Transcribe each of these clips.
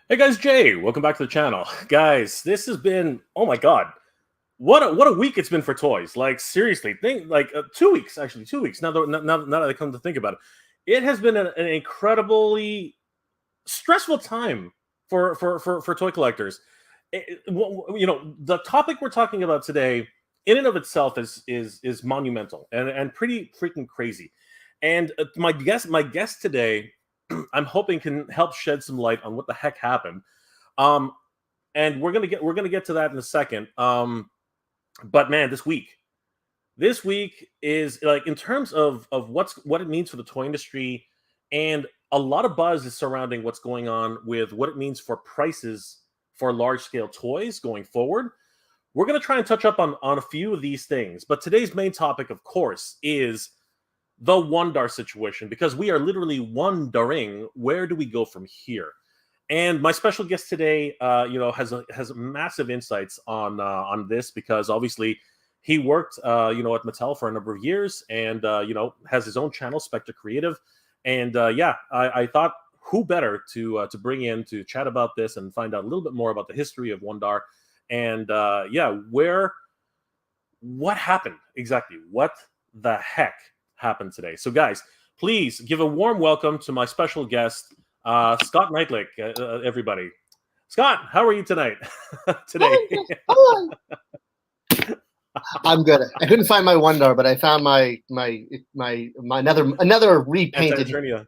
Hey guys, Jay, welcome back to the channel. Guys, this has been, oh my god, what a week it's been for toys. Like seriously, think like 2 weeks, actually 2 weeks. Now that I come to think about it, it has been an incredibly stressful time for toy collectors. The topic we're talking about today, in and of itself, is monumental and pretty freaking crazy. And my guest today, I'm hoping can help shed some light on what the heck happened. Um, and we're gonna get to that in a second. But man, this week is like in terms of what it means for the toy industry, and a lot of buzz is surrounding what's going on with what it means for prices for large scale toys going forward. We're going to try and touch up on a few of these things, but today's main topic, of course, is the Wun-Dar situation, because we are literally Wun-Dar-ing. Where do we go from here? And my special guest today, has massive insights on this, because obviously he worked, at Mattel for a number of years, and has his own channel, Spector Creative. And I thought, who better to bring in to chat about this and find out a little bit more about the history of Wun-Dar, and what happened exactly? What the heck happened today? So, guys, please give a warm welcome to my special guest, Scott Neitlich, everybody. Scott, how are you tonight? Today. Hi. I'm good. I couldn't find my Wun-Dar, but I found my another repainted. Yeah,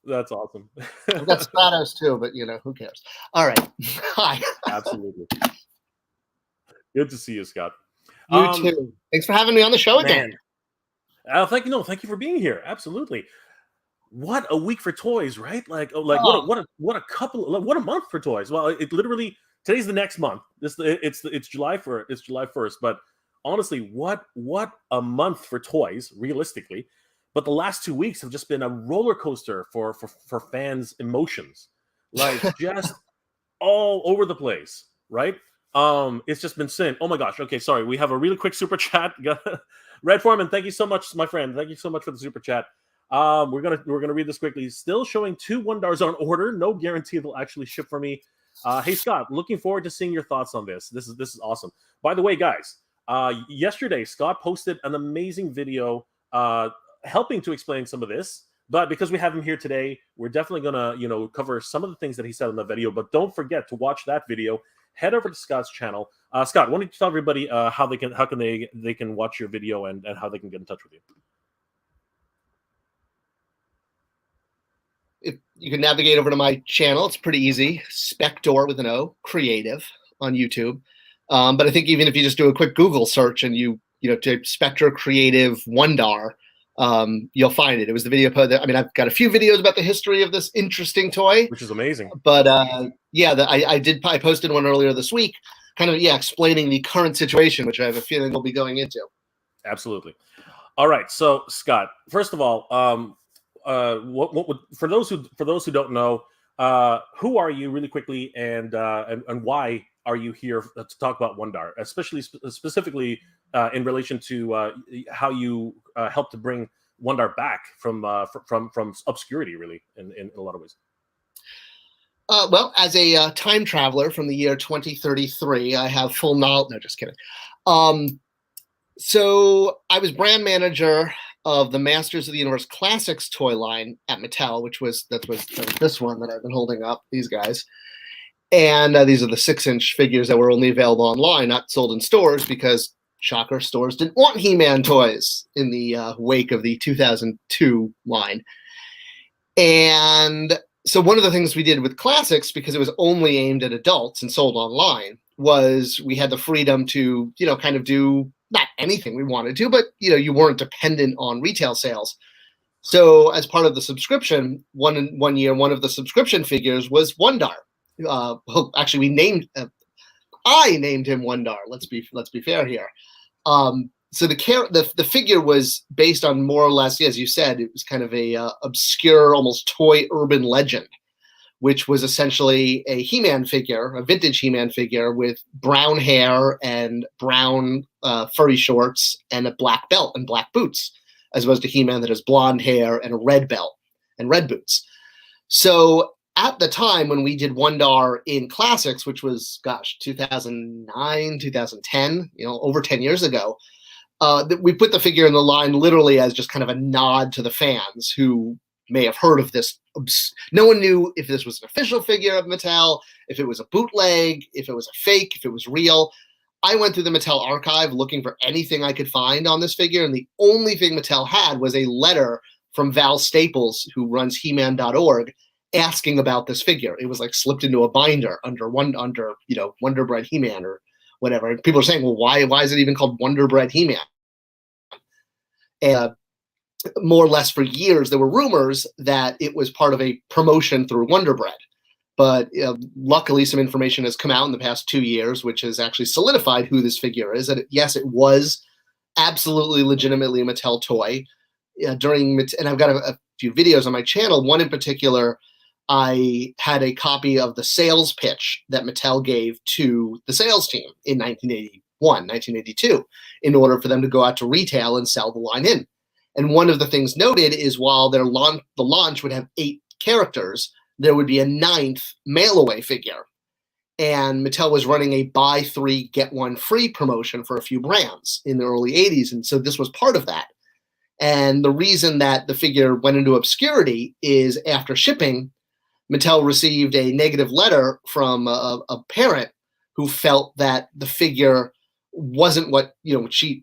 that's awesome. I've got Stratos too, but who cares? All right. Hi. Absolutely. Good to see you, Scott. You too. Thanks for having me on the show again. Thank you for being here. Absolutely. What a week for toys, right? What a month for toys. Well, it literally, today's the next month. It's July 1st. But honestly, what a month for toys, realistically. But the last 2 weeks have just been a roller coaster for fans' emotions, like just all over the place, right? It's just been sin. Oh my gosh. Okay, sorry. We have a really quick super chat. Red Foreman, thank you so much, my friend. Thank you so much for the super chat. We're gonna read this quickly. Still showing 2 Wun-Dars on order. No guarantee they'll actually ship for me. Hey Scott, looking forward to seeing your thoughts on this. This is awesome. By the way, guys, yesterday Scott posted an amazing video helping to explain some of this. But because we have him here today, we're definitely gonna cover some of the things that he said in the video. But don't forget to watch that video. Head over to Scott's channel. Scott, why don't you tell everybody how they can watch your video and how they can get in touch with you? If you can navigate over to my channel, it's pretty easy. Spector with an O, Creative on YouTube. But I think even if you just do a quick Google search and you type Spector Creative Wun-Dar, you'll find it. It was the video that, I've got a few videos about the history of this interesting toy, which is amazing. But I posted one earlier this week, kind of explaining the current situation, which I have a feeling we'll be going into. Absolutely. All right. So Scott, first of all, for those who don't know, who are you, really quickly, and why are you here to talk about Wun-Dar, especially specifically in relation to how you helped to bring Wun-Dar back from obscurity, really, in a lot of ways. Well, as a time traveler from the year 2033, I have full knowledge. No, just kidding. So I was brand manager of the Masters of the Universe Classics toy line at Mattel, which was this one that I've been holding up, these guys. And these are the 6-inch figures that were only available online, not sold in stores, because, shocker, stores didn't want He-Man toys in the wake of the 2002 line. And so one of the things we did with Classics, because it was only aimed at adults and sold online, was we had the freedom to, kind of do not anything we wanted to, but, you weren't dependent on retail sales. So as part of the subscription, one year, one of the subscription figures was Wun-Dar. Well, actually, I named him Wun-Dar. Let's be fair here. So the figure was based on, more or less, as you said, it was kind of a obscure, almost toy urban legend, which was essentially a He-Man figure, a vintage He-Man figure with brown hair and brown furry shorts and a black belt and black boots, as opposed to He-Man that has blonde hair and a red belt and red boots. So at the time when we did Wun-Dar in Classics, which was, gosh, 2009, 2010, over 10 years ago, we put the figure in the line literally as just kind of a nod to the fans who may have heard of this. No one knew if this was an official figure of Mattel, if it was a bootleg, if it was a fake, if it was real. I went through the Mattel archive looking for anything I could find on this figure, and the only thing Mattel had was a letter from Val Staples, who runs He-Man.org, asking about this figure. It was like slipped into a binder under Wonder Bread He-Man or whatever. And people are saying, well, why is it even called Wonder Bread He-Man? And more or less for years, there were rumors that it was part of a promotion through Wonder Bread. But luckily, some information has come out in the past 2 years, which has actually solidified who this figure is. And yes, it was absolutely legitimately a Mattel toy. And I've got a few videos on my channel. One in particular, I had a copy of the sales pitch that Mattel gave to the sales team in 1982, in order for them to go out to retail and sell the line in. And one of the things noted is while the launch would have 8 characters, there would be a 9th mail-away figure. And Mattel was running a buy 3, get 1 free promotion for a few brands in the early 80s. And so this was part of that. And the reason that the figure went into obscurity is after shipping, Mattel received a negative letter from a parent who felt that the figure wasn't what,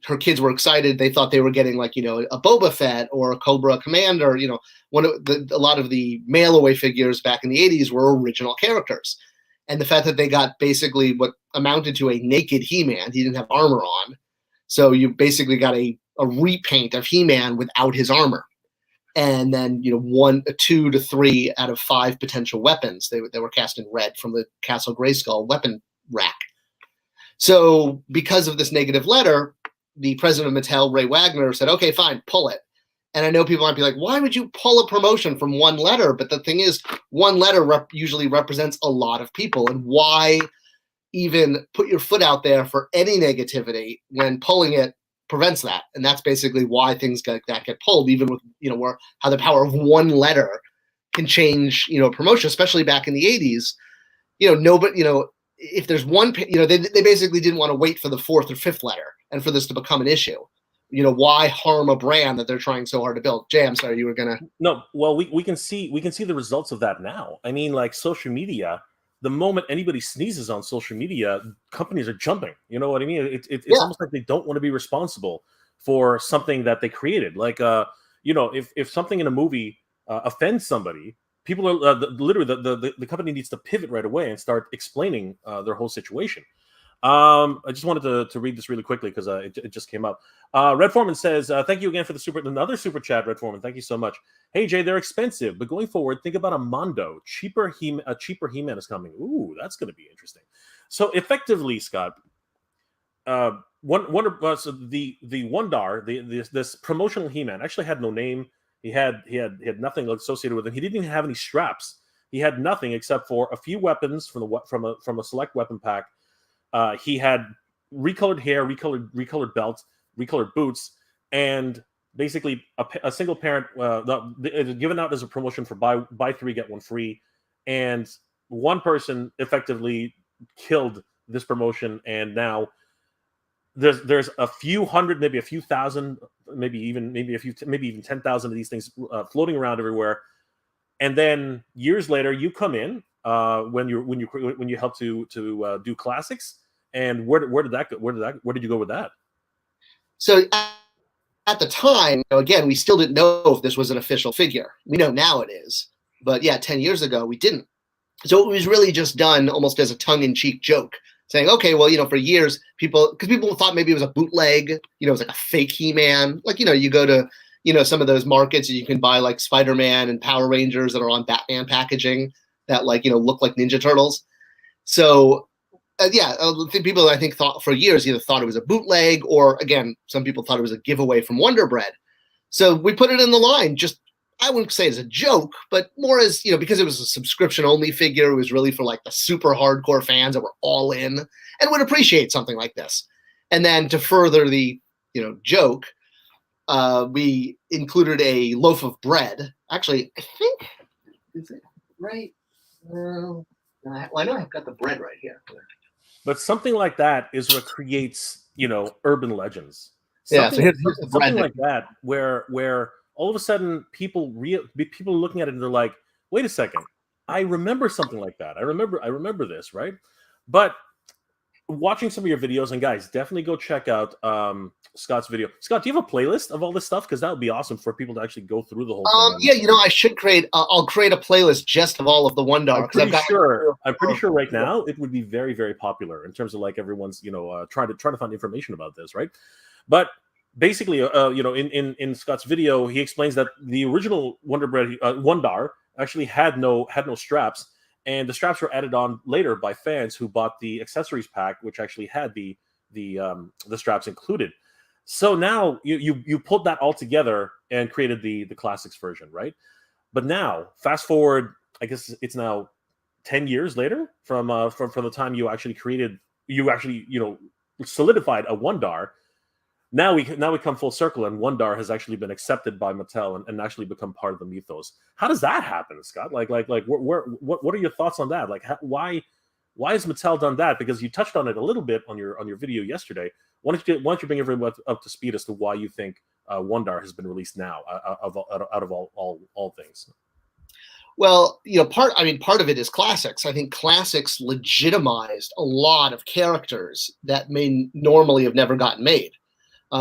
her kids were excited. They thought they were getting like, a Boba Fett or a Cobra Commander. A lot of the mail-away figures back in the 80s were original characters. And the fact that they got basically what amounted to a naked He-Man, he didn't have armor on. So you basically got a repaint of He-Man without his armor. And then, 2 to 3 out of 5 potential weapons. They were cast in red from the Castle Grayskull weapon rack. So because of this negative letter, the president of Mattel, Ray Wagner, said, okay, fine, pull it. And I know people might be like, why would you pull a promotion from one letter? But the thing is, one letter usually represents a lot of people. And why even put your foot out there for any negativity when pulling it prevents that? And that's basically why things like that get pulled, even with, how the power of one letter can change, a promotion, especially back in the 80s. Nobody, if there's one, they basically didn't want to wait for the 4th or 5th letter and for this to become an issue. Why harm a brand that they're trying so hard to build? Jay, I'm sorry, you were gonna. No, well, we can see the results of that now. I mean, like social media. The moment anybody sneezes on social media, companies are jumping. You know what I mean? It's almost like they don't want to be responsible for something that they created. Like, if something in a movie offends somebody, people are literally the company needs to pivot right away and start explaining their whole situation. I just wanted to read this really quickly because it just came up. Red Foreman says, thank you again for another super chat, Red Foreman. Thank you so much. Hey, Jay, they're expensive, but going forward, think about a Mondo. A cheaper He-Man is coming. Ooh, that's going to be interesting. So effectively, Scott, the Wun-Dar, this promotional He-Man actually had no name. He had nothing associated with him. He didn't even have any straps. He had nothing except for a few weapons from a select weapon pack. He had recolored hair, recolored belt, recolored boots, and basically a single parent given out as a promotion for buy 3 get 1 free, and one person effectively killed this promotion, and now there's a few hundred, maybe a few thousand, maybe even 10,000 of these things floating around everywhere, and then years later you come in when you help to do classics. And where did that go? Where did you go with that? So at the time, again, we still didn't know if this was an official figure. We know now it is, but 10 years ago we didn't. So it was really just done almost as a tongue-in-cheek joke, saying, okay, well, for years people thought maybe it was a bootleg, it was like a fake He-Man. Like, you go to some of those markets and you can buy like Spider-Man and Power Rangers that are on Batman packaging that look like Ninja Turtles. So people I think thought for years either thought it was a bootleg or, again, some people thought it was a giveaway from Wonder Bread. So we put it in the line, just, I wouldn't say as a joke, but more as, because it was a subscription-only figure. It was really for like the super hardcore fans that were all in and would appreciate something like this. And then to further the, joke, we included a loaf of bread. Actually, I think, is it right? Well, I know I've got the bread right here. But something like that is what creates, urban legends. Yeah, so Something, here's the bread something like that, where all of a sudden people are looking at it and they're like, wait a second, I remember something like that. I remember this, right? But watching some of your videos, and guys, definitely go check out Scott's video. Scott, do you have a playlist of all this stuff? Because that would be awesome for people to actually go through the whole thing. Yeah, I should create. I'll create a playlist just of all of the Wun-Dar. I'm pretty sure right now it would be very, very popular in terms of like everyone's trying to find information about this, right? But basically, in Scott's video, he explains that the original Wun-Dar actually had no straps. And the straps were added on later by fans who bought the accessories pack, which actually had the straps included. So now you put that all together and created the classics version, right? But now, fast forward, I guess it's now 10 years later from the time you actually solidified a Wun-Dar. Now we come full circle, and Wun-Dar has actually been accepted by Mattel and actually become part of the mythos. How does that happen, Scott? What are your thoughts on that? Like, why has Mattel done that? Because you touched on it a little bit on your video yesterday. Why don't you bring everyone up to speed as to why you think Wun-Dar has been released now out of all things? Well, part of it is classics. I think classics legitimized a lot of characters that may normally have never gotten made.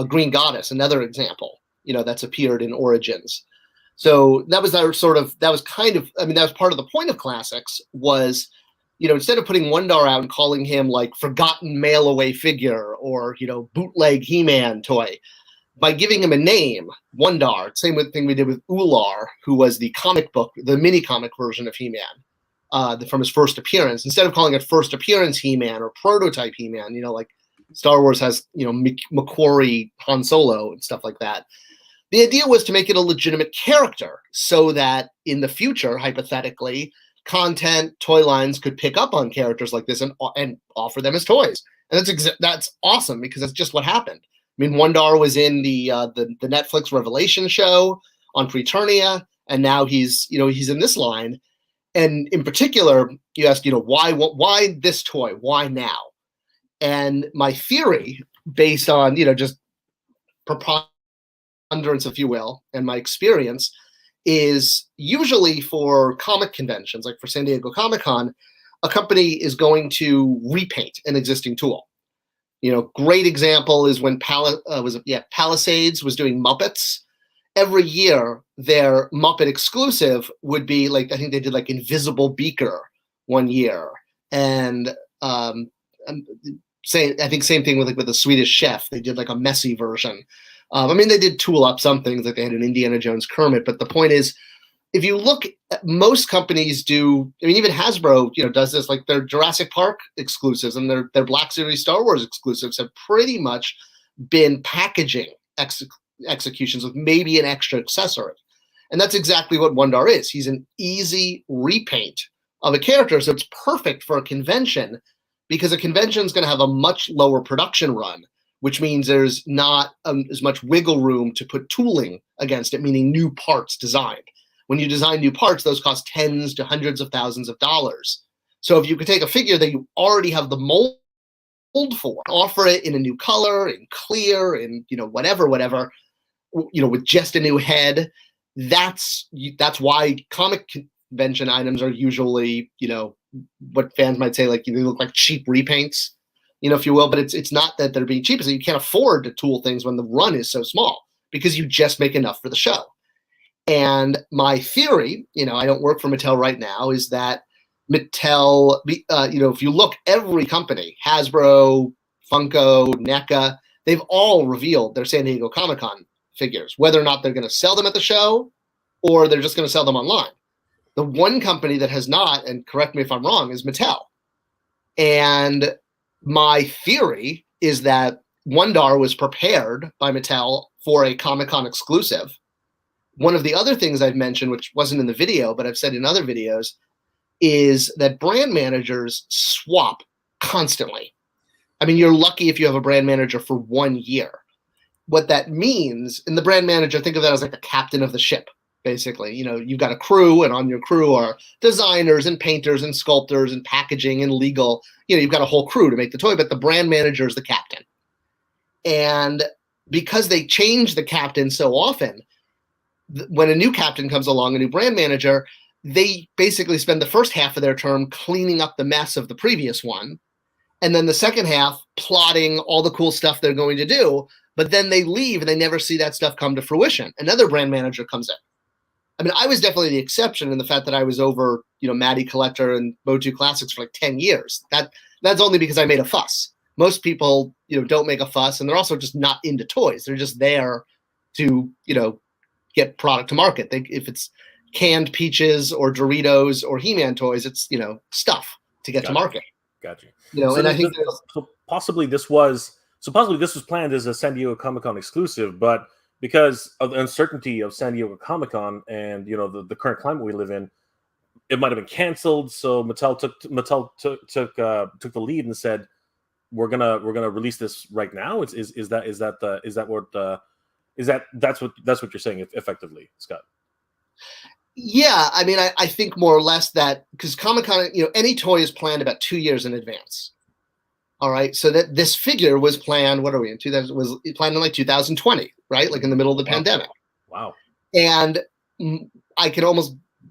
Green Goddess, another example, that's appeared in Origins. So that was part of the point of classics was, instead of putting Wun-Dar out and calling him like forgotten mail away figure or, bootleg He-Man toy, by giving him a name, Wun-Dar, same thing we did with Ular, who was the mini comic version of He-Man from his first appearance. Instead of calling it first appearance He-Man or prototype He-Man, like Star Wars has, Macquarie Han Solo and stuff like that. The idea was to make it a legitimate character so that in the future, hypothetically, content, toy lines could pick up on characters like this and offer them as toys. And that's awesome because that's just what happened. I mean, Wun-Dar was in the Netflix Revelation show on Preternia, and now he's in this line. And in particular, you asked, why this toy? Why now? And my theory, based on, just preponderance, if you will, and my experience, is usually for comic conventions, like for San Diego Comic-Con, a company is going to repaint an existing tool. Great example is when Palisades was doing Muppets. Every year, their Muppet exclusive would be like, I think they did like Invisible Beaker one year, and same thing with the Swedish Chef. They did like a messy version. They did tool up some things, like they had an Indiana Jones Kermit. But the point is, if you look at most companies do, even Hasbro, does this, like their Jurassic Park exclusives and their Black Series Star Wars exclusives have pretty much been packaging executions with maybe an extra accessory. And that's exactly what Wun-Dar is. He's an easy repaint of a character. So it's perfect for a convention, because a convention is going to have a much lower production run, which means there's not as much wiggle room to put tooling against it, meaning new parts designed. When you design new parts, those cost tens to hundreds of thousands of dollars. So if you could take a figure that you already have the mold for, offer it in a new color, in clear, in whatever, with just a new head, that's why comic convention items are usually, what fans might say, like, they look like cheap repaints, if you will. But it's not that they're being cheap, it's that you can't afford to tool things when the run is so small, because you just make enough for the show. And my theory, I don't work for Mattel right now, is that Mattel, if you look, every company, Hasbro, Funko, NECA, they've all revealed their San Diego Comic-Con figures, whether or not they're going to sell them at the show or they're just going to sell them online. The one company that has not, and correct me if I'm wrong, is Mattel. And my theory is that Wun-Dar was prepared by Mattel for a Comic-Con exclusive. One of the other things I've mentioned, which wasn't in the video, but I've said in other videos, is that brand managers swap constantly. You're lucky if you have a brand manager for 1 year. What that means, and the brand manager, think of that as like the captain of the ship. basically. You've got a crew, and on your crew are designers and painters and sculptors and packaging and legal. You've got a whole crew to make the toy, but the brand manager is the captain. And because they change the captain so often, when a new captain comes along, a new brand manager, they basically spend the first half of their term cleaning up the mess of the previous one, and then the second half plotting all the cool stuff they're going to do. But then they leave and they never see that stuff come to fruition. Another brand manager comes in. I mean, I was definitely the exception in the fact that I was over, Matty Collector and Motu Classics for like 10 years. That's only because I made a fuss. Most people, don't make a fuss, and they're also just not into toys. They're just there to, get product to market. If it's canned peaches or Doritos or He-Man toys, it's, stuff to get to market. Gotcha. So and I think possibly this was planned as a San Diego Comic-Con exclusive, but because of the uncertainty of San Diego Comic-Con and the current climate we live in, it might have been canceled. So Mattel took the lead and said, we're gonna release this right now. That's what you're saying effectively, Scott? Yeah, I mean, I think more or less that because Comic-Con, any toy is planned about 2 years in advance. All right, so that this figure was planned. What are we in? 2000 was planned in like 2020, right? Like in the middle of the pandemic. Wow. And I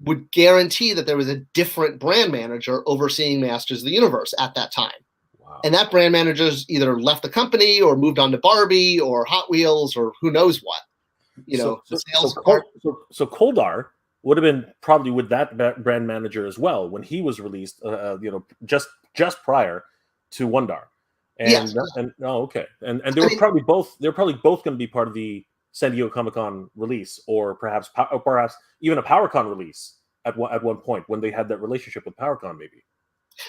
would guarantee that there was a different brand manager overseeing Masters of the Universe at that time. Wow. And that brand manager's either left the company or moved on to Barbie or Hot Wheels or who knows what. So Koldar would have been probably with that brand manager as well when he was released. Just prior to Wun-Dar. And, yes. Okay. And they were probably both going to be part of the San Diego Comic-Con release, or perhaps even a PowerCon release at one point when they had that relationship with PowerCon, maybe.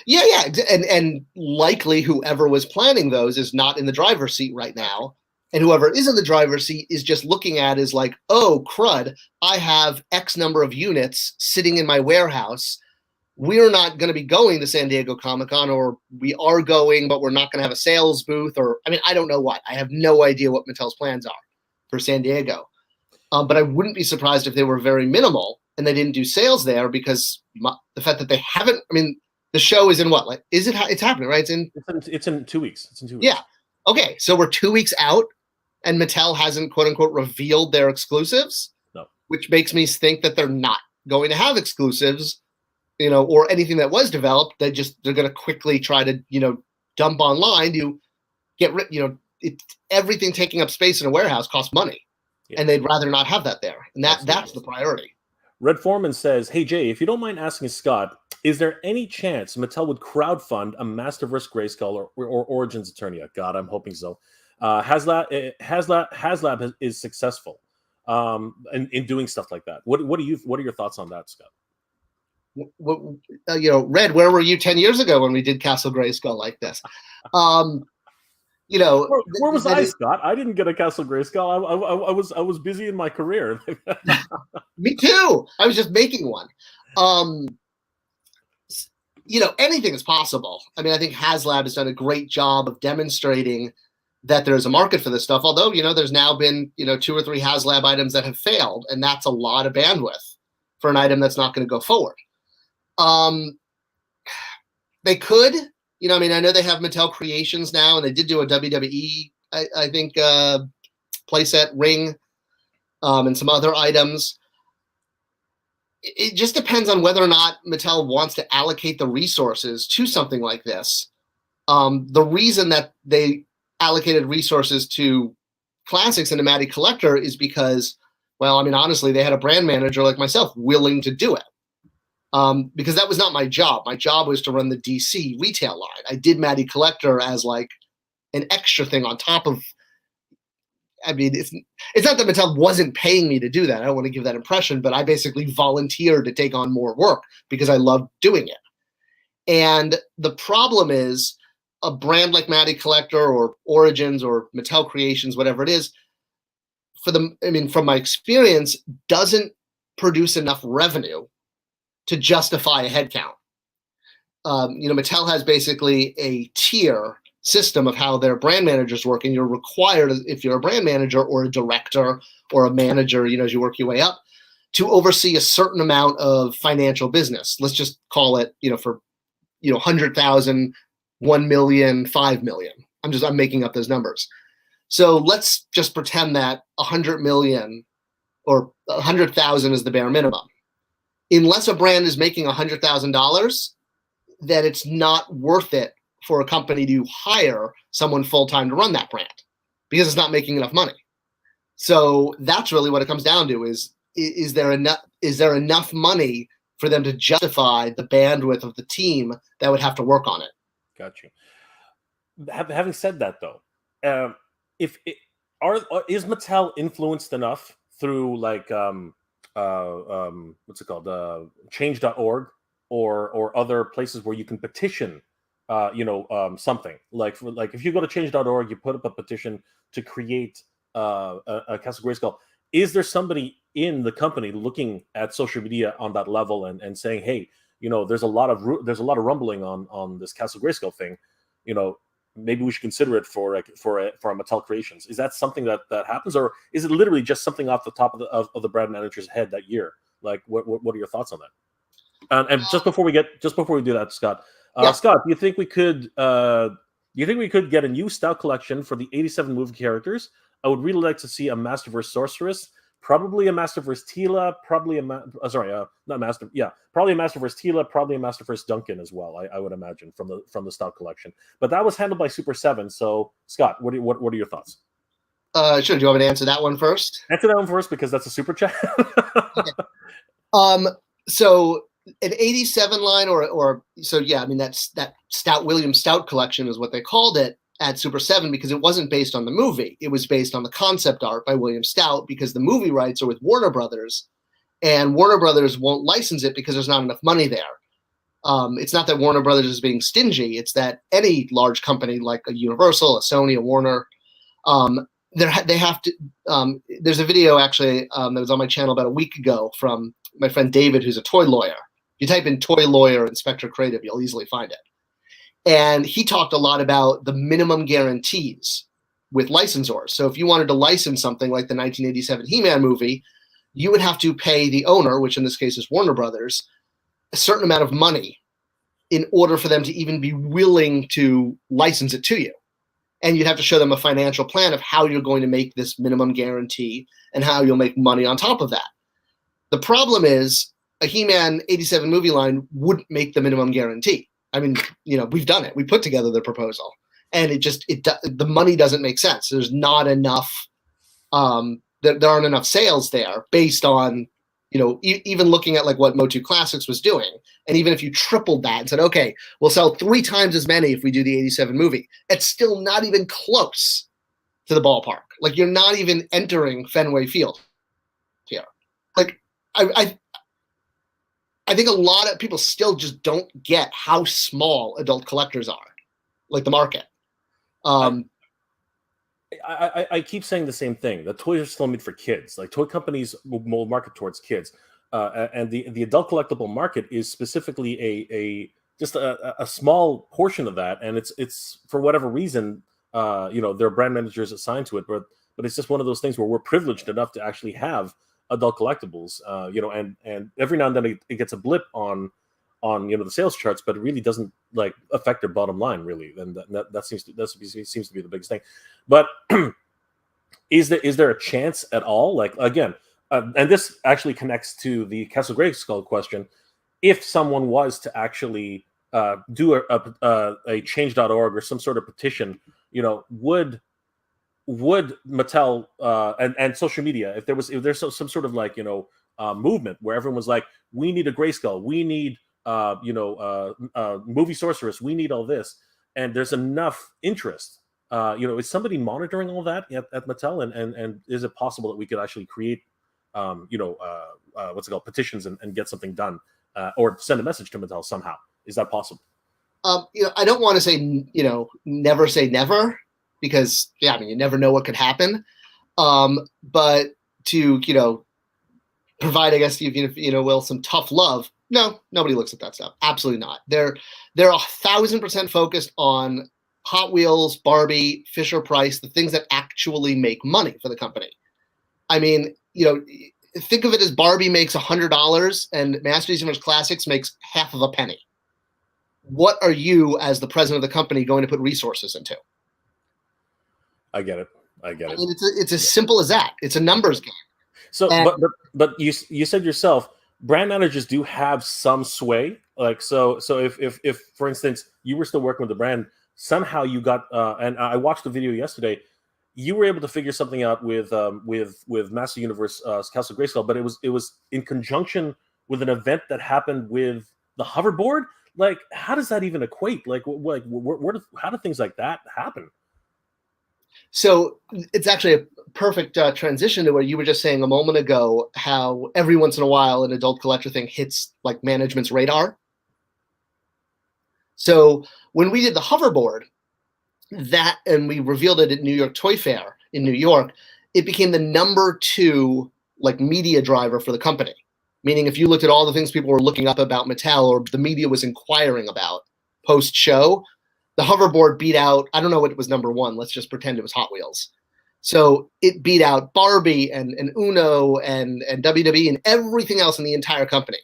Yeah. And likely whoever was planning those is not in the driver's seat right now. And whoever is in the driver's seat is just looking at is like, oh, crud, I have X number of units sitting in my warehouse. We're not going to be going to San Diego Comic-Con, or we are going, but we're not going to have a sales booth, or, I mean, I don't know what. I have no idea what Mattel's plans are for San Diego. But I wouldn't be surprised if they were very minimal and they didn't do sales there because the fact that they haven't, I mean, the show is in what? Like, is it, it's happening, right? It's in 2 weeks. It's in 2 weeks. Yeah. Okay. So we're 2 weeks out and Mattel hasn't, quote unquote, revealed their exclusives, no. Which makes me think that they're not going to have exclusives. Or anything that was developed, they're going to quickly try to, dump online to get rid, everything taking up space in a warehouse costs money, and they'd rather not have that there. And that's the priority. Red Foreman says, hey, Jay, if you don't mind asking Scott, is there any chance Mattel would crowdfund a Masterverse Grayskull or Origins Eternia? God, I'm hoping so. HasLab is successful in doing stuff like that. What are your thoughts on that, Scott? Red, where were you 10 years ago when we did Castle Grayskull like this? Where was I, Scott? I didn't get a Castle Grayskull. I was busy in my career. Me too. I was just making one. Anything is possible. I mean, I think HasLab has done a great job of demonstrating that there's a market for this stuff. Although, there's now been, 2 or 3 HasLab items that have failed, and that's a lot of bandwidth for an item that's not going to go forward. They could, I mean, I know they have Mattel Creations now, and they did do a WWE, I think, playset ring, and some other items. It just depends on whether or not Mattel wants to allocate the resources to something like this. The reason that they allocated resources to Classics and to Matty Collector is because, well, I mean, honestly, they had a brand manager like myself willing to do it. Because that was not my job. My job was to run the DC retail line. I did Matty Collector as like an extra thing on top of. I mean, it's not that Mattel wasn't paying me to do that. I don't want to give that impression, but I basically volunteered to take on more work because I loved doing it. And the problem is a brand like Matty Collector or Origins or Mattel Creations, whatever it is, from my experience, doesn't produce enough revenue to justify a headcount. Mattel has basically a tier system of how their brand managers work, and you're required, if you're a brand manager or a director or a manager, as you work your way up, to oversee a certain amount of financial business. Let's just call it, for 100,000, 1 million, 5 million. I'm making up those numbers. So let's just pretend that 100 million or 100,000 is the bare minimum. Unless a brand is making $100,000, then it's not worth it for a company to hire someone full-time to run that brand because it's not making enough money. So that's really what it comes down to is there enough money for them to justify the bandwidth of the team that would have to work on it? Got you. Having said that, though, is Mattel influenced enough through like what's it called, change.org or other places where you can petition, something like if you go to change.org, you put up a petition to create a Castle Grayskull. Is there somebody in the company looking at social media on that level and saying, hey, there's a lot of rumbling on this Castle Grayskull thing, maybe we should consider it for a Mattel Creations? Is that something that happens, or is it literally just something off the top of the brand manager's head that year? Like, what are your thoughts on that? And just before we do that, Scott, Yeah. Scott, do you think we could get a new Stout collection for the 87 movie characters? I would really like to see a Masterverse Sorceress, probably a Masterverse Tila, probably probably a Masterverse Tila, probably a Masterverse Duncan as well. I would imagine from the Stout collection. But that was handled by Super 7. So, Scott, what are your thoughts? Sure. Do you want me to answer that one first? Answer that one first because that's a super chat. Okay. So an 87 line that Stout William Stout collection is what they called it at Super 7 because it wasn't based on the movie. It was based on the concept art by William Stout because the movie rights are with Warner Brothers, and Warner Brothers won't license it because there's not enough money there. It's not that Warner Brothers is being stingy. It's that any large company like a Universal, a Sony, a Warner, they have to. There's a video actually that was on my channel about a week ago from my friend David, who's a toy lawyer. If you type in toy lawyer in Spector Creative, you'll easily find it. And he talked a lot about the minimum guarantees with licensors. So if you wanted to license something like the 1987 He-Man movie, you would have to pay the owner, which in this case is Warner Brothers, a certain amount of money in order for them to even be willing to license it to you. And you'd have to show them a financial plan of how you're going to make this minimum guarantee and how you'll make money on top of that. The problem is a He-Man 87 movie line wouldn't make the minimum guarantee. I mean, we've done it. We put together the proposal, and the money doesn't make sense. There's not enough. There aren't enough sales there based on, even looking at like what Motu Classics was doing, and even if you tripled that and said, okay, we'll sell 3 times as many if we do the 87 movie, it's still not even close to the ballpark. Like you're not even entering Fenway Field here. Like I think a lot of people still just don't get how small adult collectors are, like the market. I keep saying the same thing. The toys are still made for kids. Like toy companies will market towards kids, and the adult collectible market is specifically just a small portion of that. And it's for whatever reason, there are brand managers assigned to it, but it's just one of those things where we're privileged enough to actually have adult collectibles, and every now and then it gets a blip on the sales charts, but it really doesn't like affect their bottom line really. And that seems to be the biggest thing. But is there a chance at all? Like again, and this actually connects to the Castle Grayskull question. If someone was to actually do a change.org or some sort of petition, would Mattel and social media, if there's some sort of like movement where everyone was like, we need a Grayskull, we need movie sorceress, we need all this, and there's enough interest, is somebody monitoring all that at Mattel, and is it possible that we could actually create petitions and get something done, or send a message to Mattel somehow? Is that possible? I don't want to say never say never, because you never know what could happen. But to provide, I guess, some tough love. No, nobody looks at that stuff. Absolutely not. They're 1,000% focused on Hot Wheels, Barbie, Fisher Price, the things that actually make money for the company. I mean, think of it as Barbie makes $100 and Masters Universe Classics makes half of a penny. What are you, as the president of the company, going to put resources into? I get it. I get it. I mean, it's as simple as that. It's a numbers game. So, but you said yourself, brand managers do have some sway. Like, so if for instance you were still working with the brand, somehow you got and I watched the video yesterday, you were able to figure something out with Master Universe Castle Grayskull, but it was in conjunction with an event that happened with the hoverboard. Like, how does that even equate? Like, how do things like that happen? So it's actually a perfect transition to what you were just saying a moment ago, how every once in a while an adult collector thing hits like management's radar. So when we did the hoverboard, and we revealed it at New York Toy Fair in New York, it became the #2 like media driver for the company. Meaning if you looked at all the things people were looking up about Mattel or the media was inquiring about post-show, the hoverboard beat out, I don't know what was #1. Let's just pretend it was Hot Wheels. So it beat out Barbie and Uno and WWE and everything else in the entire company.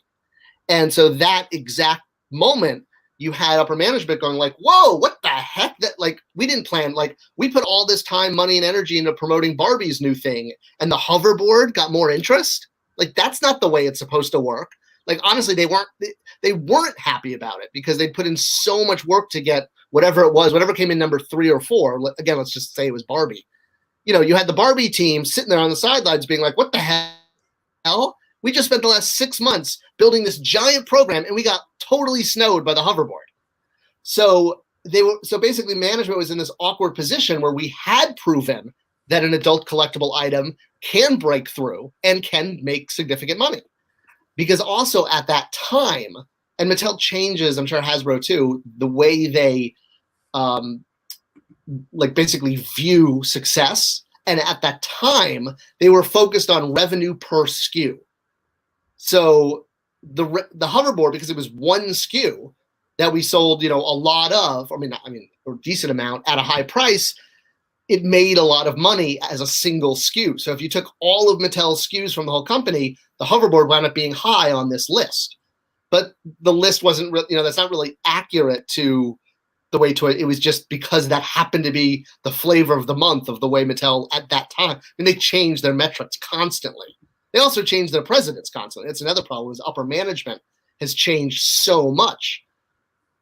And so that exact moment, you had upper management going like, whoa, what the heck? That, like, we didn't plan, like, we put all this time, money, and energy into promoting Barbie's new thing, and the hoverboard got more interest? Like, that's not the way it's supposed to work. Like, honestly, they weren't happy about it because they put in so much work to get whatever it was, whatever came in #3 or 4. Again, let's just say it was Barbie. You know, you had the Barbie team sitting there on the sidelines being like, what the hell? We just spent the last 6 months building this giant program and we got totally snowed by the hoverboard. So basically management was in this awkward position where we had proven that an adult collectible item can break through and can make significant money. Because also at that time, and Mattel changes, I'm sure Hasbro too, the way they like basically view success. And at that time, they were focused on revenue per SKU. So the hoverboard, because it was one SKU that we sold, you know, a lot of, a decent amount at a high price, it made a lot of money as a single SKU. So if you took all of Mattel's SKUs from the whole company, the hoverboard wound up being high on this list. But the list wasn't, that's not really accurate to the way it was just because that happened to be the flavor of the month of the way Mattel at that time. And they changed their metrics constantly. They also changed their presidents constantly. It's another problem is upper management has changed so much.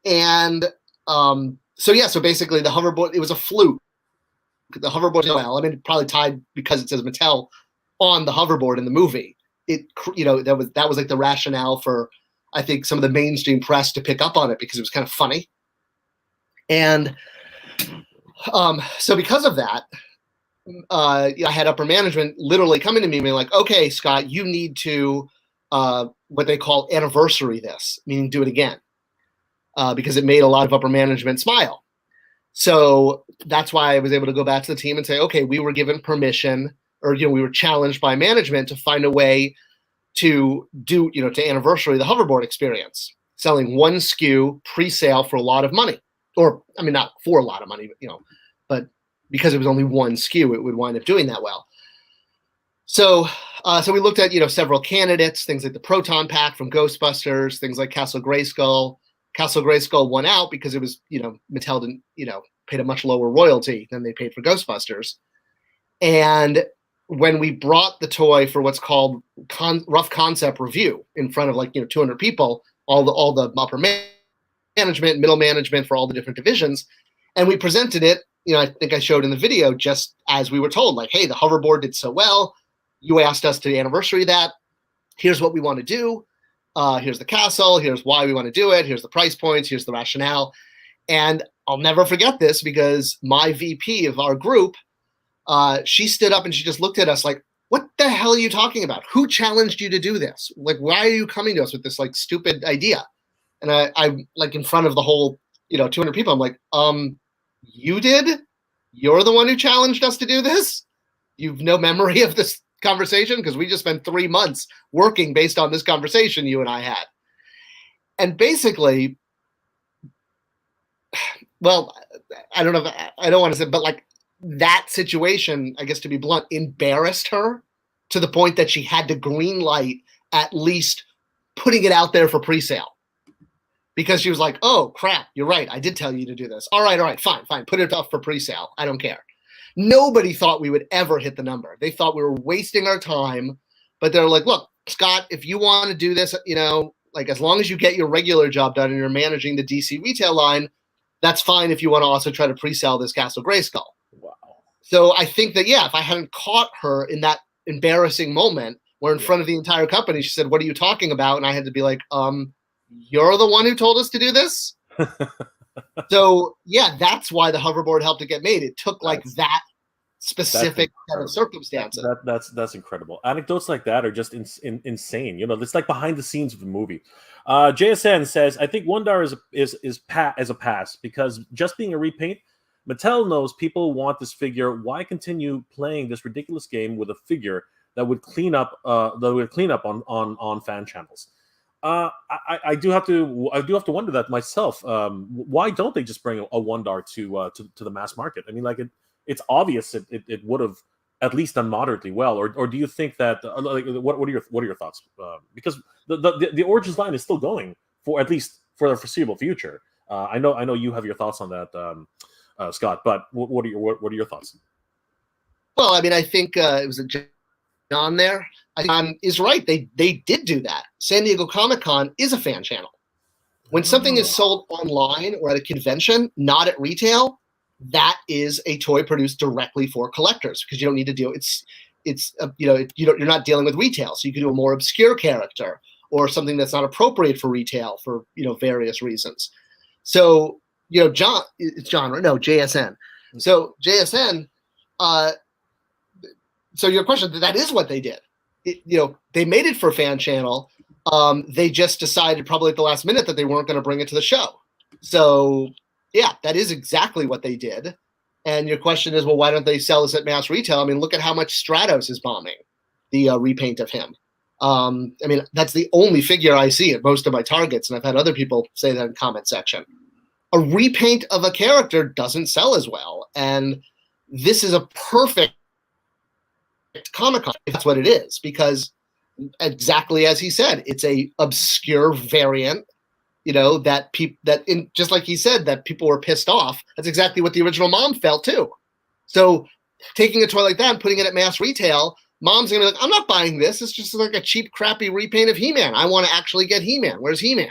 And so basically the hoverboard, it was a fluke. The hoverboard, probably tied because it says Mattel on the hoverboard in the movie. That was like the rationale for, I think, some of the mainstream press to pick up on it because it was kind of funny. And so because of that, I had upper management literally coming to me and being like, okay, Scott, you need to what they call anniversary this, meaning do it again, because it made a lot of upper management smile. So that's why I was able to go back to the team and say, okay, we were given permission, or we were challenged by management to find a way to do, to anniversary the hoverboard experience, selling one SKU pre-sale for a lot of money. Or, not for a lot of money, but because it was only one SKU, it would wind up doing that well. So we looked at, several candidates, things like the Proton Pack from Ghostbusters, things like Castle Grayskull. Castle Grayskull won out because it was, Mattel didn't, paid a much lower royalty than they paid for Ghostbusters. And when we brought the toy for what's called rough concept review in front of 200 people, all the upper management, middle management for all the different divisions, and we presented it, I think I showed in the video, just as we were told, like, hey, the hoverboard did so well. You asked us to anniversary that. Here's what we want to do. Here's the castle. Here's why we want to do it. Here's the price points. Here's the rationale. And I'll never forget this because my VP of our group, she stood up and she just looked at us like, what the hell are you talking about? Who challenged you to do this? Like, why are you coming to us with this stupid idea? And I in front of the whole, 200 people, I'm like, you did? You're the one who challenged us to do this? You've no memory of this conversation? Because we just spent 3 months working based on this conversation you and I had. And basically, well, I don't know, I don't want to say, but that situation, I guess to be blunt, embarrassed her to the point that she had to green light at least putting it out there for pre-sale. Because she was like, oh, crap, you're right. I did tell you to do this. All right, fine. Put it up for pre-sale. I don't care. Nobody thought we would ever hit the number. They thought we were wasting our time. But they're like, look, Scott, if you want to do this, like as long as you get your regular job done and you're managing the DC retail line, that's fine if you want to also try to pre-sell this Castle Grayskull. Wow. So I think that, if I hadn't caught her in that embarrassing moment where in front of the entire company, she said, what are you talking about? And I had to be like, you're the one who told us to do this? So, that's why the hoverboard helped it get made. It took that specific set of circumstances. That's incredible. Anecdotes like that are just insane. It's like behind the scenes of the movie. JSN says, I think Wun-Dar is a pass because just being a repaint, Mattel knows people want this figure. Why continue playing this ridiculous game with a figure that would clean up on fan channels? I do have to wonder that myself. Why don't they just bring a Wun-Dar to the mass market? I mean, like it's obvious it would have at least done moderately well, or do you think that what are your thoughts? Because the Origins line is still going for at least for the foreseeable future. I know you have your thoughts on that, Scott. But what are your thoughts? Well, I mean, I think it was John there. I think is right. They did do that. San Diego Comic-Con is a fan channel. When something is sold online or at a convention, not at retail, that is a toy produced directly for collectors because you don't need to deal. You're not dealing with retail, so you can do a more obscure character or something that's not appropriate for retail for various reasons. So John, it's John, no JSN. So JSN. So your question, that is what they did. They made it for fan channel. They just decided probably at the last minute that they weren't going to bring it to the show. So that is exactly what they did. And your question is, well, why don't they sell this at mass retail? I mean, look at how much Stratos is bombing the repaint of him. I mean, that's the only figure I see at most of my targets, and I've had other people say that in the comment section. A repaint of a character doesn't sell as well, and this is a perfect Comic-Con, if that's what it is, because exactly as he said, it's a obscure variant, just like he said, that people were pissed off. That's exactly what the original mom felt too. So taking a toy like that and putting it at mass retail, mom's gonna be like, I'm not buying this. It's just like a cheap, crappy repaint of He-Man. I want to actually get He-Man. Where's He-Man?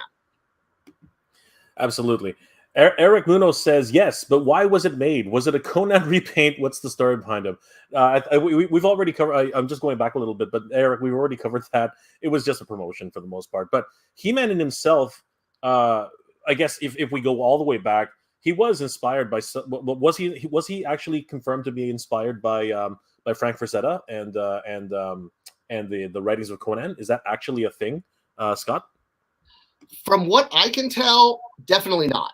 Absolutely. Eric Munoz says, yes, but why was it made? Was it a Conan repaint? What's the story behind him? We've already covered, I'm just going back a little bit, but Eric, we've already covered that. It was just a promotion for the most part. But He-Man in himself, I guess if we go all the way back, he was inspired by, was he actually confirmed to be inspired by Frank Frazetta and the writings of Conan? Is that actually a thing, Scott? From what I can tell, definitely not.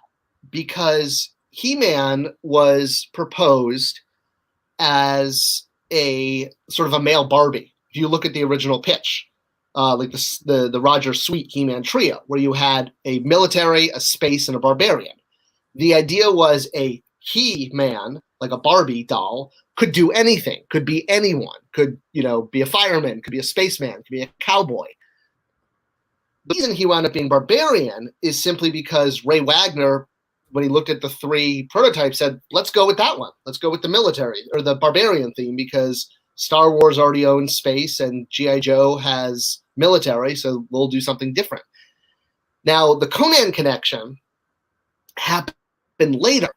Because He-Man was proposed as a sort of a male Barbie. If you look at the original pitch, like the Roger Sweet He-Man trio, where you had a military, a space, and a barbarian. The idea was a He-Man, like a Barbie doll, could do anything, could be anyone, could be a fireman, could be a spaceman, could be a cowboy. The reason he wound up being barbarian is simply because Ray Wagner, when he looked at the three prototypes, said, let's go with that one. Let's go with the military or the barbarian theme because Star Wars already owns space and G.I. Joe has military, so we'll do something different. Now, the Conan connection happened later,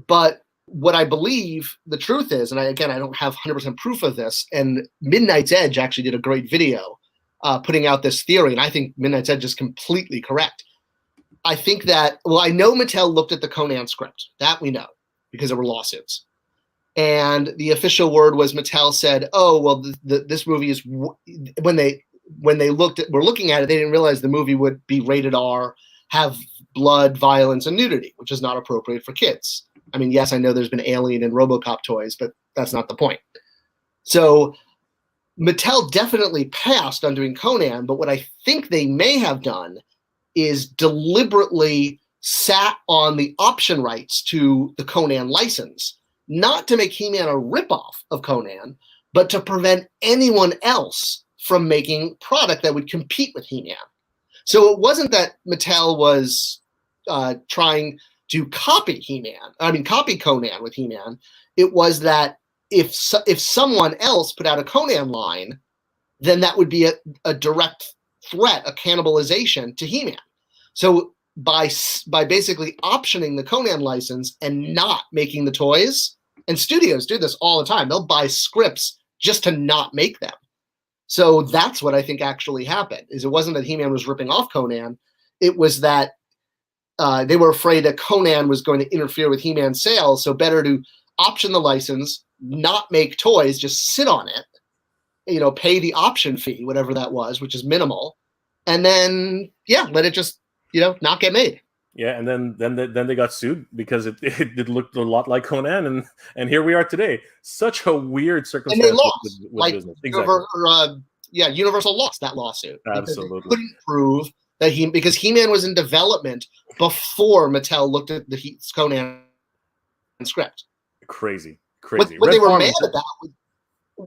but what I believe the truth is, and I don't have 100% proof of this, and Midnight's Edge actually did a great video putting out this theory, and I think Midnight's Edge is completely correct. I think that, I know Mattel looked at the Conan script. That we know, because there were lawsuits. And the official word was Mattel said, this movie is, when they were looking at it, they didn't realize the movie would be rated R, have blood, violence, and nudity, which is not appropriate for kids. I mean, yes, I know there's been Alien and RoboCop toys, but that's not the point. So Mattel definitely passed on doing Conan, but what I think they may have done is deliberately sat on the option rights to the Conan license, not to make He-Man a ripoff of Conan, but to prevent anyone else from making product that would compete with He-Man. So it wasn't that Mattel was trying to copy copy Conan with He-Man. It was that if someone else put out a Conan line, then that would be a direct threat, a cannibalization to He-Man. So by basically optioning the Conan license and not making the toys, and studios do this all the time, they'll buy scripts just to not make them. So that's what I think actually happened. Is it wasn't that He-Man was ripping off Conan, it was that they were afraid that Conan was going to interfere with He-Man's sales, so better to option the license, not make toys, just sit on it, pay the option fee, whatever that was, which is minimal, and then let it just not get made. Yeah, and then they got sued because it looked a lot like Conan, and here we are today. Such a weird circumstance. And they lost, with business. Exactly. Universal lost that lawsuit. Absolutely. They couldn't prove that because He-Man was in development before Mattel looked at the Conan script. Crazy. But they were mad at that.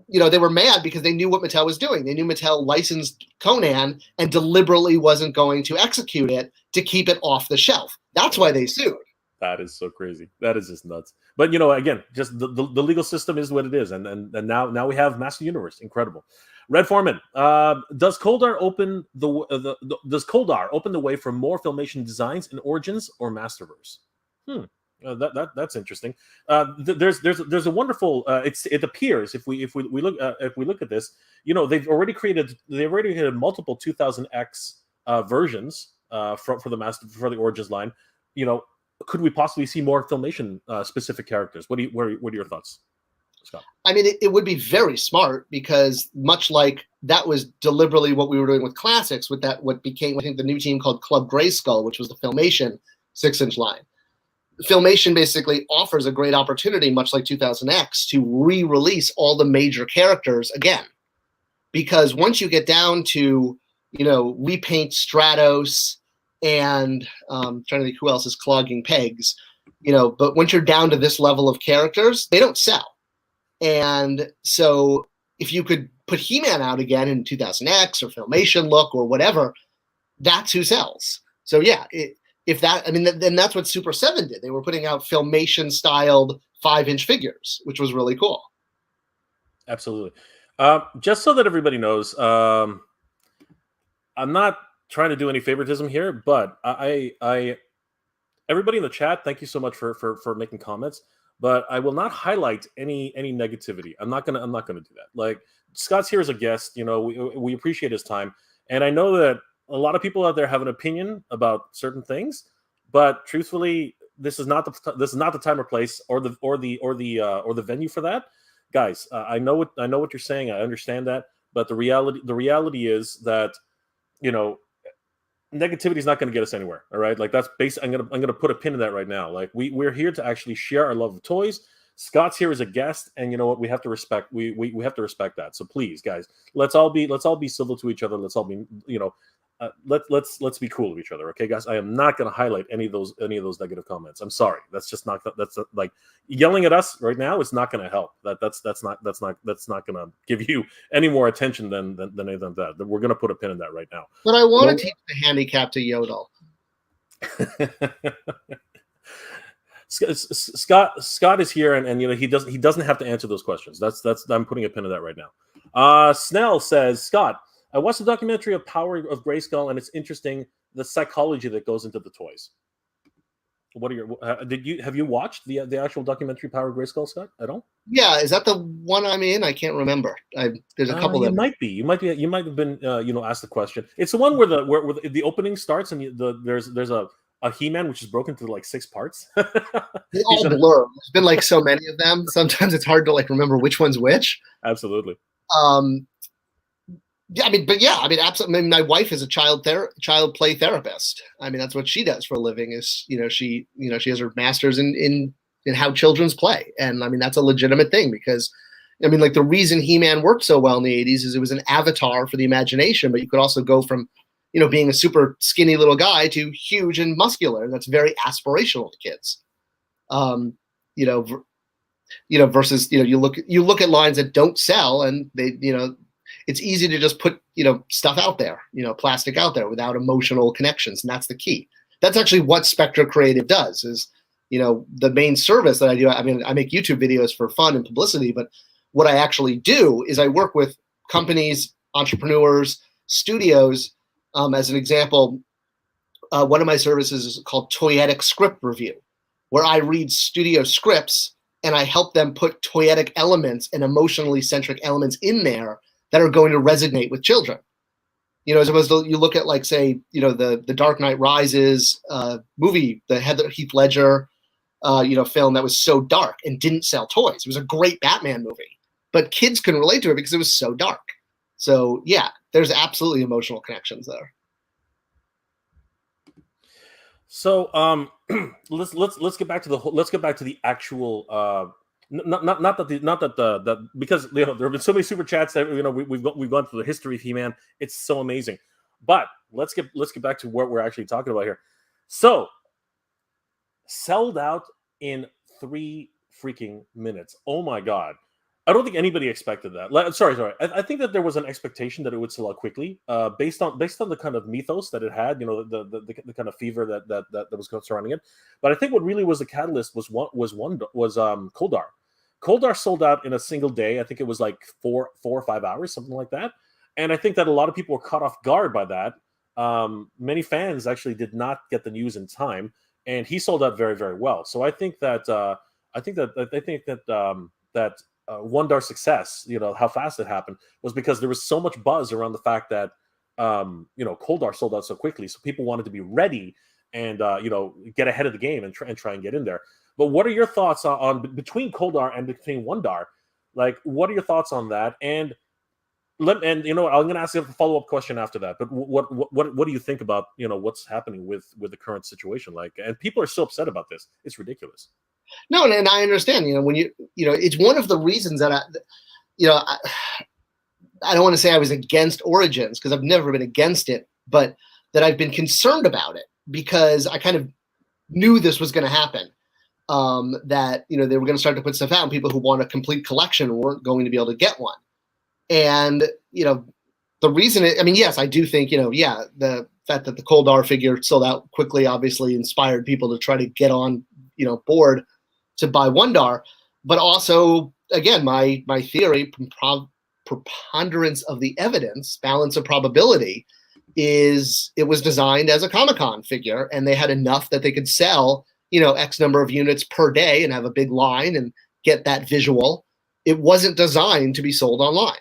They were mad because they knew what Mattel was doing. They knew Mattel licensed Conan and deliberately wasn't going to execute it to keep it off the shelf. That's why they sued. That is so crazy. That is just nuts. But again, just the legal system is what it is, and now we have Master Universe. Incredible. Red Foreman, does Koldar open the way for more Filmation designs in Origins or Masterverse? That's interesting. There's a wonderful. It appears if we look at this, they've already created multiple 2000X versions for the Origins line. Could we possibly see more Filmation specific characters? What are your thoughts, Scott? I mean, it would be very smart because much like that was deliberately what we were doing with Classics, with that what became, I think, the new team called Club Grayskull, which was the Filmation 6-inch line. Filmation basically offers a great opportunity, much like 2000X, to re-release all the major characters again. Because once you get down to, repaint Stratos and trying to think who else is clogging pegs, but once you're down to this level of characters, they don't sell. And so if you could put He-Man out again in 2000X or Filmation look or whatever, that's who sells. So yeah, then that's what Super 7 did. They were putting out Filmation-styled 5-inch figures, which was really cool. Absolutely. Just so that everybody knows, I'm not trying to do any favoritism here, but I everybody in the chat, thank you so much for making comments. But I will not highlight any negativity. I'm not gonna do that. Like, Scott's here as a guest. We appreciate his time, and I know that a lot of people out there have an opinion about certain things, but truthfully, this is not the time or place or the venue for that, guys. I know what you're saying. I understand that, but the reality is that negativity is not going to get us anywhere. All right, like that's basic. I'm gonna put a pin in that right now. Like we're here to actually share our love of toys. Scott's here as a guest, and you know what? We have to respect. We have to respect that. So please, guys, let's all be civil to each other. Let's all be let's be cool with each other, okay, guys? I am not going to highlight any of those negative comments. I'm sorry. That's just not. That's like yelling at us right now. It's not going to help. That's not going to give you any more attention than anything than that. We're going to put a pin in that right now. But I want to teach the handicap to yodel. Scott is here, and he doesn't have to answer those questions. That's I'm putting a pin in that right now. Snell says, Scott, I watched the documentary of Power of Grayskull, and it's interesting the psychology that goes into the toys. What are your have you watched the actual documentary Power of Grayskull, Scott, at all? Yeah, is that the one I'm in? I can't remember. There's a couple. You might have been asked the question. It's the one where the opening starts and there's a He-Man which is broken into like 6 parts. They all blur. There's been like so many of them. Sometimes it's hard to like remember which one's which. Absolutely. Yeah, absolutely. I mean, my wife is a child play therapist. I mean, that's what she does for a living. Is she has her master's in how children's play, and I mean that's a legitimate thing because, I mean, like the reason He-Man worked so well in the '80s is it was an avatar for the imagination, but you could also go from being a super skinny little guy to huge and muscular. That's very aspirational to kids. versus, you look at lines that don't sell, and they, it's easy to just put, stuff out there, plastic out there without emotional connections. And that's the key. That's actually what Spector Creative does is, the main service that I do. I mean, I make YouTube videos for fun and publicity, but what I actually do is I work with companies, entrepreneurs, studios. As an example, one of my services is called Toyetic Script Review, where I read studio scripts and I help them put toyetic elements and emotionally centric elements in there that are going to resonate with children. As opposed to, you look at, like, say, the Dark Knight Rises movie, the Heath Ledger, film that was so dark and didn't sell toys. It was a great Batman movie, but kids couldn't relate to it because it was so dark. So yeah, there's absolutely emotional connections there. So let's get back to the actual not that because there have been so many super chats that we've gone through the history of He-Man. It's so amazing, but let's get back to what we're actually talking about here. So, sold out in 3 freaking minutes. Oh my god. I don't think anybody expected that. Sorry. I think that there was an expectation that it would sell out quickly, based on the kind of mythos that it had, the kind of fever that was surrounding it. But I think what really was the catalyst was Koldar. Koldar sold out in a single day. I think it was like 4 or 5 hours, something like that. And I think that a lot of people were caught off guard by that. Many fans actually did not get the news in time, and he sold out very, very well. So I think that Wun-Dar's success, how fast it happened, was because there was so much buzz around the fact that Koldar sold out so quickly. So people wanted to be ready and get ahead of the game and try and get in there. But what are your thoughts on between Koldar and between Wun-Dar? Like, what are your thoughts on that? And I'm going to ask you a follow-up question after that. But what do you think about what's happening with the current situation? Like, and people are so upset about this. It's ridiculous. No, and I understand. When it's one of the reasons that I don't want to say I was against Origins, because I've never been against it, but that I've been concerned about it because I kind of knew this was going to happen. That they were going to start to put stuff out, and people who want a complete collection weren't going to be able to get one. And the reason yes, I do think the fact that the Koldar figure sold out quickly obviously inspired people to try to get on board to buy Wun-Dar, but also, again, my theory, preponderance of the evidence, balance of probability, is it was designed as a Comic-Con figure, and they had enough that they could sell X number of units per day and have a big line and get that visual. It wasn't designed to be sold online.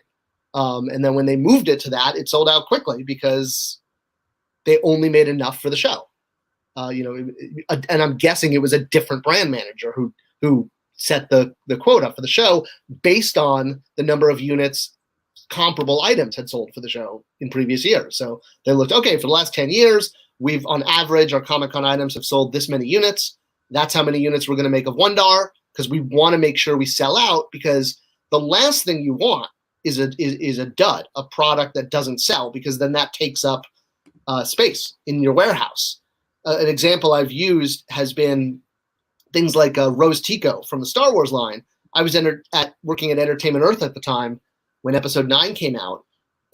And then when they moved it to that, it sold out quickly because they only made enough for the show. And I'm guessing it was a different brand manager who set the quota for the show based on the number of units comparable items had sold for the show in previous years. So they looked, okay, for the last 10 years, we've on average, our Comic-Con items have sold this many units. That's how many units we're going to make of Wun-Dar, because we want to make sure we sell out, because the last thing you want is a dud, a product that doesn't sell, because then that takes up space in your warehouse. An example I've used has been things like Rose Tico from the Star Wars line. I was working at Entertainment Earth at the time when Episode 9 came out,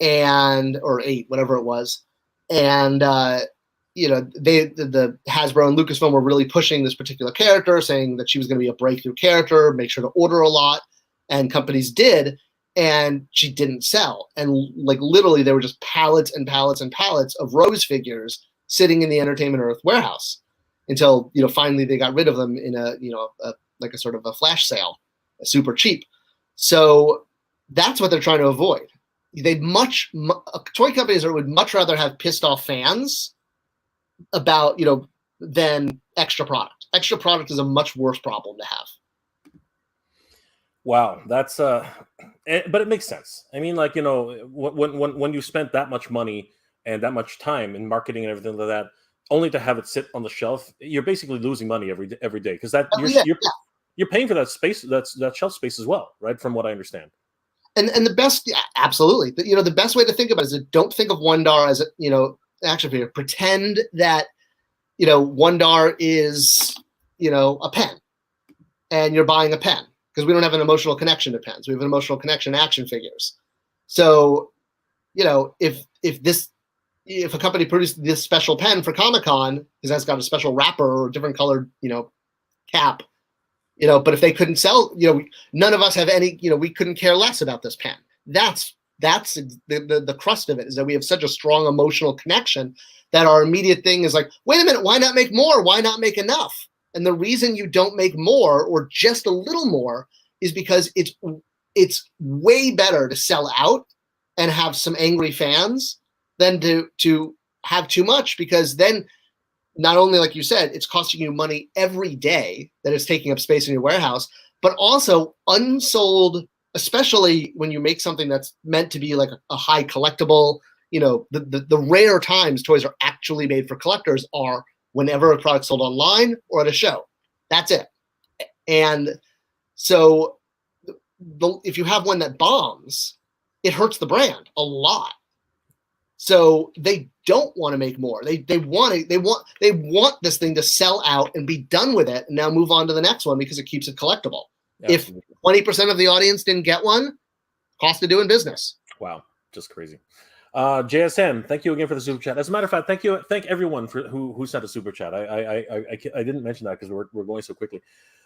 or 8, whatever it was, and the Hasbro and Lucasfilm were really pushing this particular character, saying that she was going to be a breakthrough character, make sure to order a lot, and companies did, and she didn't sell. And like literally, there were just pallets and pallets and pallets of Rose figures sitting in the Entertainment Earth warehouse until finally they got rid of them in a sort of a flash sale, super cheap. So that's what they're trying to avoid. Toy companies would much rather have pissed off fans about than extra product. Extra product is a much worse problem to have. Wow, that's but it makes sense. I mean, like, when you spent that much money and that much time in marketing and everything like that, only to have it sit on the shelf, you're basically losing money every day, because you're paying for that space, that shelf space as well, right? From what I understand. And the best, absolutely. The best way to think about it is don't think of Wun-Dar as action figure. Pretend that Wun-Dar is a pen, and you're buying a pen. because we don't have an emotional connection to pens. We have an emotional connection to action figures. So, you know, if a company produced this special pen for Comic-Con, because that's got a special wrapper or different colored, you know, cap, you know, but if they couldn't sell, you know, none of us have any, you know, we couldn't care less about this pen. That's the crust of it, is that we have such a strong emotional connection that our immediate thing is like, wait a minute, why not make more? Why not make enough? And the reason you don't make more or just a little more is because it's way better to sell out and have some angry fans than to have too much, because then not only, like you said, it's costing you money every day that it's taking up space in your warehouse, but also unsold, especially when you make something that's meant to be like a high collectible, you know, the rare times toys are actually made for collectors are whenever a product's sold online or at a show. That's it. And so if you have one that bombs, it hurts the brand a lot. So they don't want to make more. They want this thing to sell out and be done with it and now move on to the next one because it keeps it collectible. Absolutely. If 20% of the audience didn't get one, cost of doing business. Wow, just crazy. JSN, thank you again for the super chat. As a matter of fact, thank everyone for who sent a super chat. I didn't mention that because we're going so quickly.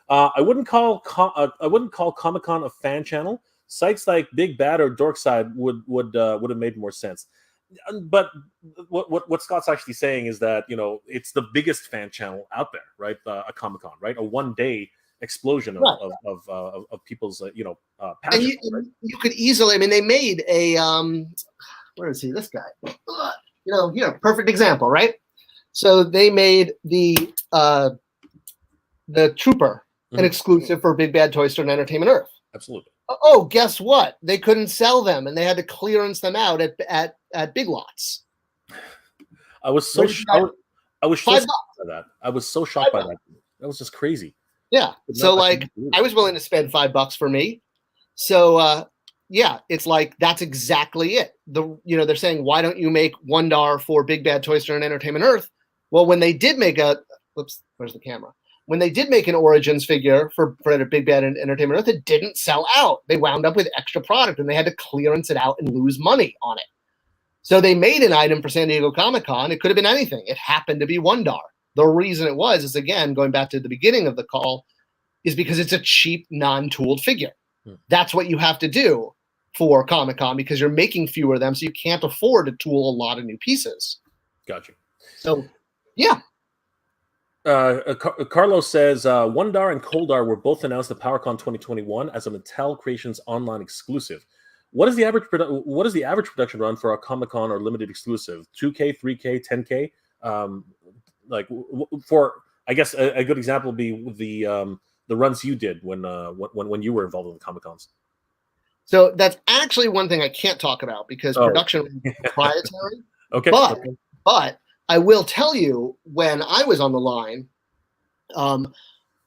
I wouldn't call Comic-Con a fan channel. Sites like Big Bad or Dorkside would have made more sense. But what Scott's actually saying is that, you know, it's the biggest fan channel out there, right? A Comic-Con, right? A one-day explosion of people's passion. And you could easily, I mean, they made a where is he? This guy, you know, here, perfect example, right? So they made the Trooper an exclusive for Big Bad Toy Store and Entertainment Earth. Absolutely. Oh, guess what? They couldn't sell them, and they had to clearance them out at Big Lots. I was so shocked by that. I was so shocked by that. That was just crazy. Yeah. So like, I was willing to spend $5 for me. So yeah, it's like that's exactly it. They're saying, why don't you make Wun-Dar for Big Bad Toy Store and Entertainment Earth? Well, when they did make where's the camera? When they did make an Origins figure for Big Bad and Entertainment Earth, it didn't sell out. They wound up with extra product, and they had to clearance it out and lose money on it. So they made an item for San Diego Comic-Con. It could have been anything. It happened to be Wun-Dar. The reason it was is, again, going back to the beginning of the call, is because it's a cheap, non-tooled figure. That's what you have to do for Comic-Con because you're making fewer of them, so you can't afford to tool a lot of new pieces. Gotcha. So, yeah. Carlos says Wun-Dar and Coldar were both announced at PowerCon 2021 as a Mattel Creations online exclusive. What is the average production run for a Comic-Con or limited exclusive? 2K, 3K, 10K? For I guess a good example would be the runs you did when you were involved in the Comic-Cons. So that's actually one thing I can't talk about because production is proprietary. Okay. But I will tell you, when I was on the line,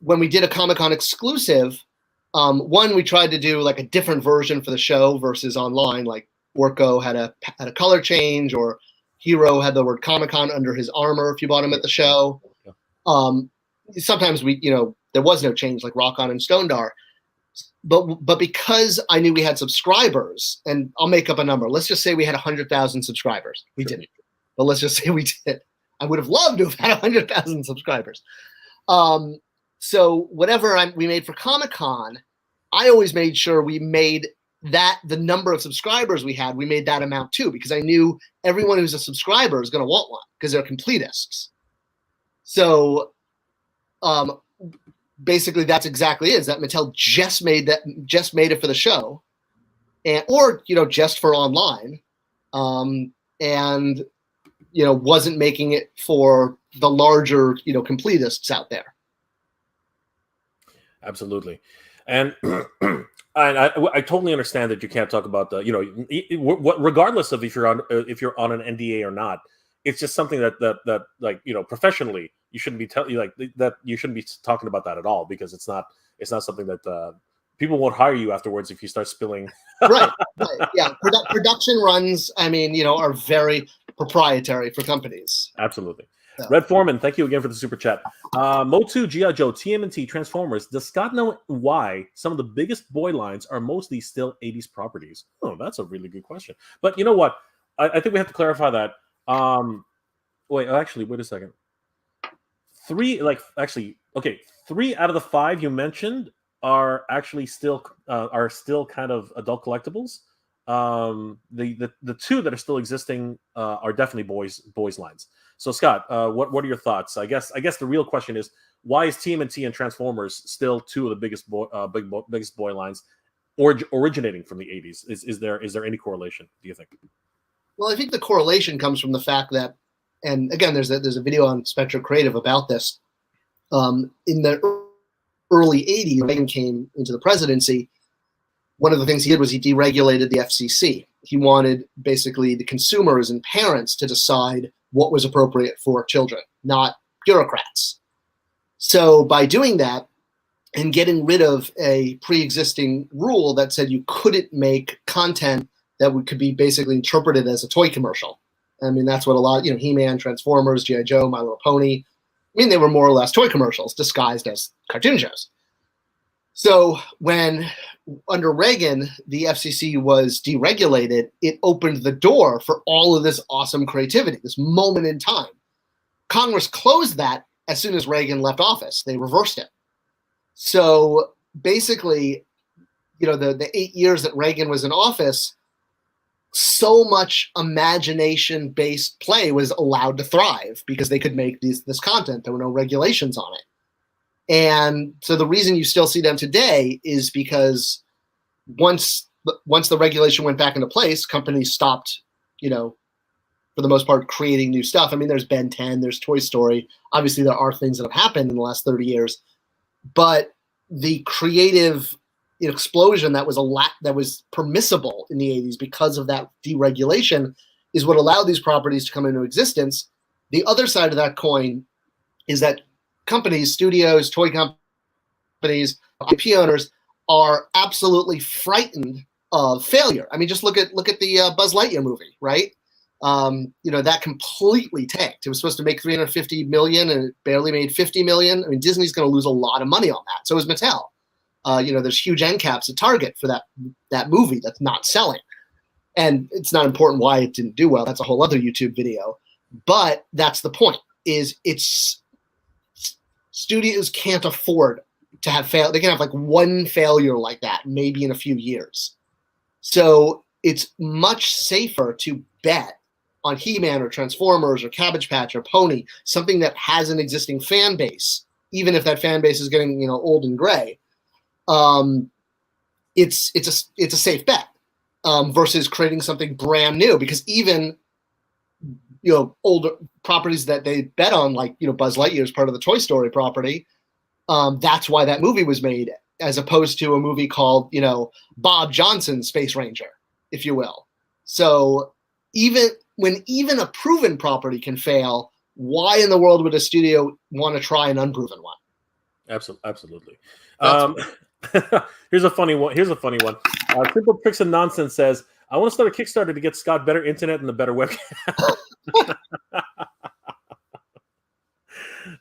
when we did a Comic-Con exclusive, we tried to do like a different version for the show versus online. Like Orko had a color change, or Hero had the word Comic-Con under his armor if you bought him at the show. Sometimes there was no change, like Rock-On and Stone-Dar. But because I knew we had subscribers, and I'll make up a number. Let's just say we had 100,000 subscribers. We didn't. But let's just say we did. I would have loved to have had 100,000 subscribers. So whatever we made for Comic-Con, I always made sure we made that the number of subscribers we had, we made that amount too, because I knew everyone who's a subscriber is going to want one because they're completists. So basically that's exactly it, is that Mattel just made it for the show, or just for online, and wasn't making it for the larger completists out there. Absolutely. And I totally understand that you can't talk about the regardless of if you're on an NDA or not. It's just something that professionally you shouldn't be you shouldn't be talking about that at all, because it's not something that people won't hire you afterwards if you start spilling. right. Yeah. Production runs, are very proprietary for companies. Absolutely. So. Red Foreman, thank you again for the super chat. Motu, G.I. Joe, TMNT, Transformers. Does Scott know why some of the biggest boy lines are mostly still 80s properties? Oh, that's a really good question. But you know what? I think we have to clarify that. Wait a second. Three out of the 5 you mentioned are actually still kind of adult collectibles. The 2 that are still existing are definitely boys lines. So Scott, what are your thoughts? I guess the real question is, why is TMNT and Transformers still 2 of the biggest boy lines, originating from the 80s? Is there any correlation, do you think? Well, I think the correlation comes from the fact that, and again, there's a video on Spector Creative about this. In the early 80s, Reagan came into the presidency. One of the things he did was he deregulated the FCC. He wanted basically the consumers and parents to decide what was appropriate for children, not bureaucrats. So by doing that and getting rid of a pre-existing rule that said you couldn't make content that could be basically interpreted as a toy commercial. I mean, that's what a lot, He-Man, Transformers, G.I. Joe, My Little Pony. I mean, they were more or less toy commercials disguised as cartoon shows. So when, under Reagan, the FCC was deregulated, it opened the door for all of this awesome creativity, this moment in time. Congress closed that as soon as Reagan left office. They reversed it. So basically, the 8 years that Reagan was in office, so much imagination-based play was allowed to thrive because they could make this content. There were no regulations on it. And so the reason you still see them today is because once the regulation went back into place, companies stopped, for the most part, creating new stuff. I mean, there's Ben 10, there's Toy Story. Obviously, there are things that have happened in the last 30 years. But the creative explosion that was permissible in the 80s because of that deregulation is what allowed these properties to come into existence. The other side of that coin is that companies, studios, toy companies, IP owners are absolutely frightened of failure. I mean, just look at the Buzz Lightyear movie, right? That completely tanked. It was supposed to make $350 million and it barely made $50 million. I mean, Disney's going to lose a lot of money on that. So is Mattel. There's huge end caps at Target for that movie that's not selling. And it's not important why it didn't do well. That's a whole other YouTube video. But that's the point, is studios can't afford to have fail. They can have like one failure like that, maybe in a few years. So it's much safer to bet on He-Man or Transformers or Cabbage Patch or Pony, something that has an existing fan base, even if that fan base is getting old and gray. It's a safe bet versus creating something brand new, because even older properties that they bet on, like Buzz Lightyear is part of the Toy Story property. That's why that movie was made, as opposed to a movie called Bob Johnson's Space Ranger, if you will. So even a proven property can fail, why in the world would a studio want to try an unproven one? Absolutely. Here's a funny one. Simple Tricks and Nonsense says, I want to start a Kickstarter to get Scott better internet and a better webcam.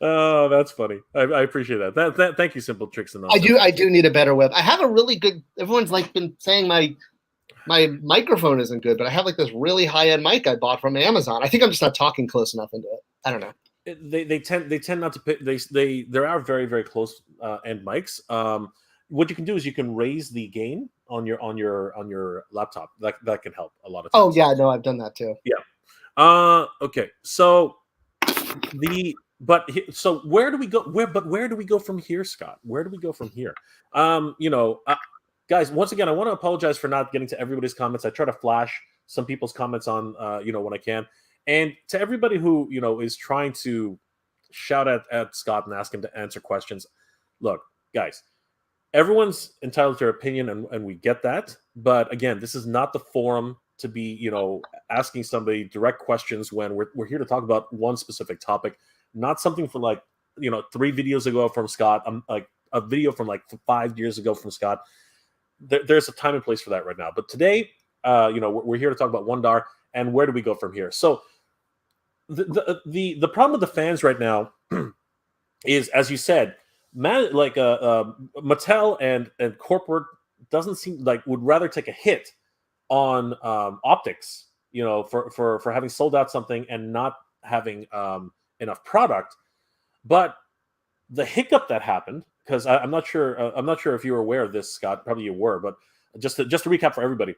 Oh, that's funny. I appreciate that. Thank you, Simple Tricks and Nonsense. I do need a better web. I have a really good. Everyone's been saying my microphone isn't good, but I have this really high-end mic I bought from Amazon. I think I'm just not talking close enough into it. I don't know. They tend not to pick. There are very, very close end mics. What you can do is you can raise the gain on your laptop. That can help a lot of times. Oh yeah, no, I've done that too. Yeah. Okay. So where do we go? Where do we go from here, Scott? Where do we go from here? Guys, once again, I want to apologize for not getting to everybody's comments. I try to flash some people's comments on when I can. And to everybody who is trying to shout at Scott and ask him to answer questions, look, guys, everyone's entitled to their opinion, and we get that. But again, this is not the forum to be asking somebody direct questions when we're here to talk about one specific topic, not something from 3 videos ago from Scott, like a video from 5 years ago from Scott. There's a time and place for that right now. But today, we're here to talk about Wun-Dar and where do we go from here. So the problem with the fans right now is, as you said, Mattel and corporate doesn't seem like would rather take a hit on optics, for having sold out something and not having enough product. But the hiccup that happened, because I'm not sure if you were aware of this, Scott. Probably you were, but just to recap for everybody,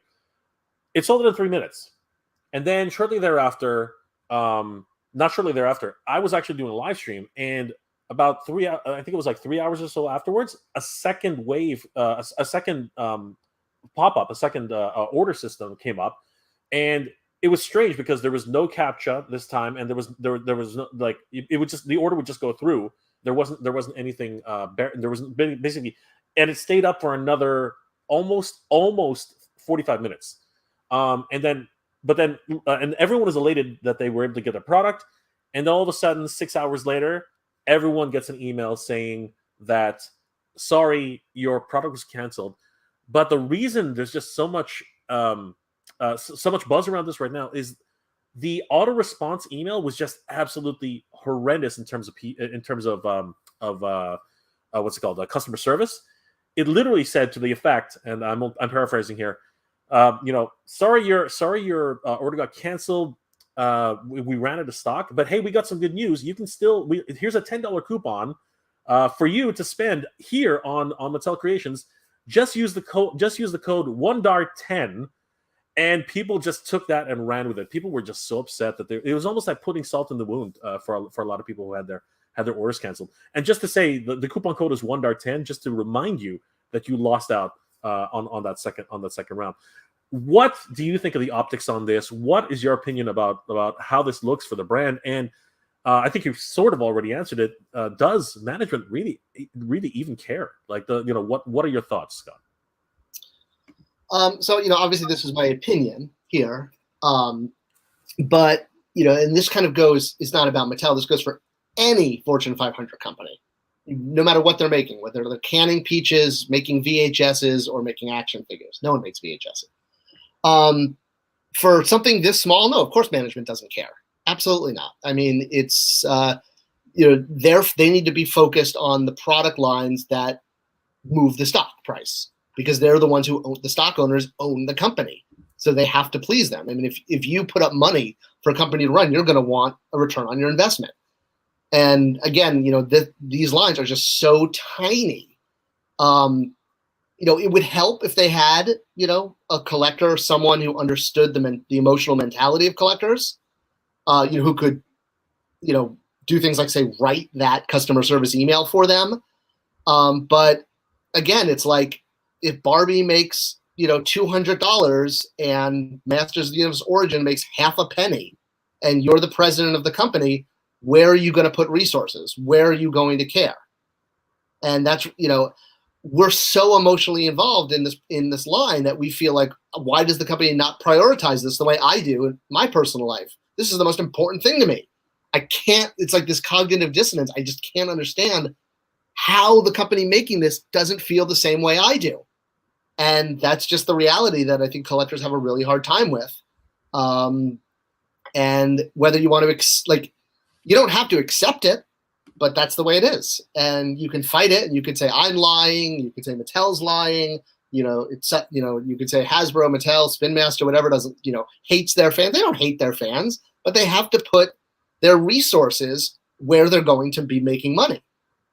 it sold it in 3 minutes, and then shortly thereafter, not shortly thereafter, I was actually doing a live stream, and about I think it was like 3 hours or so afterwards, a second wave, a second pop-up, a second order system came up, and it was strange because there was no CAPTCHA this time, and there was no, like, it would just, the order would just go through. There wasn't anything there was basically, and it stayed up for another almost 45 minutes, and everyone was elated that they were able to get their product, and all of a sudden 6 hours later, everyone gets an email saying that, sorry, your product was canceled. But the reason there's just so much buzz around this right now is the auto response email was just absolutely horrendous in terms of what's it called, customer service. It literally said to the effect, and I'm paraphrasing here, sorry your order got canceled. We ran out of stock, but hey, we got some good news. You can still, here's a $10 coupon for you to spend here on Mattel Creations. Just use the code Wun-Dar-10, and people just took that and ran with it. People were just so upset that it was almost like putting salt in the wound for a lot of people who had their orders canceled. And just to say, the coupon code is Wun-Dar-10, just to remind you that you lost out on that second round. What do you think of the optics on this? What is your opinion about how this looks for the brand? And I think you've sort of already answered it. Does management really even care? Like, what are your thoughts, Scott? So obviously this is my opinion here, but and this kind of goes. It's not about Mattel. This goes for any Fortune 500 company, no matter what they're making, whether they're canning peaches, making VHSs, or making action figures. No one makes VHSs. For something this small, no, of course management doesn't care. Absolutely not. I mean, it's they need to be focused on the product lines that move the stock price, because they're the ones who own, the stock owners own the company, so they have to please them. I mean, if you put up money for a company to run, you're going to want a return on your investment. And again, these lines are just so tiny. It would help if they had, a collector, someone who understood the emotional mentality of collectors, who could, do things like, say, write that customer service email for them. But again, it's like, if Barbie makes, $200 and Masters of the Universe Origin makes half a penny, and you're the president of the company, where are you going to put resources? Where are you going to care? And that's, we're so emotionally involved in this line that we feel like, why does the company not prioritize this the way I do in my personal life? This is the most important thing to me. It's like this cognitive dissonance. I just can't understand how the company making this doesn't feel the same way I do. And that's just the reality that I think collectors have a really hard time with. And whether you want to, you don't have to accept it, but that's the way it is. And you can fight it, and you can say, I'm lying. You can say Mattel's lying. You could say Hasbro, Mattel, Spin Master, whatever, doesn't, hates their fans. They don't hate their fans, but they have to put their resources where they're going to be making money.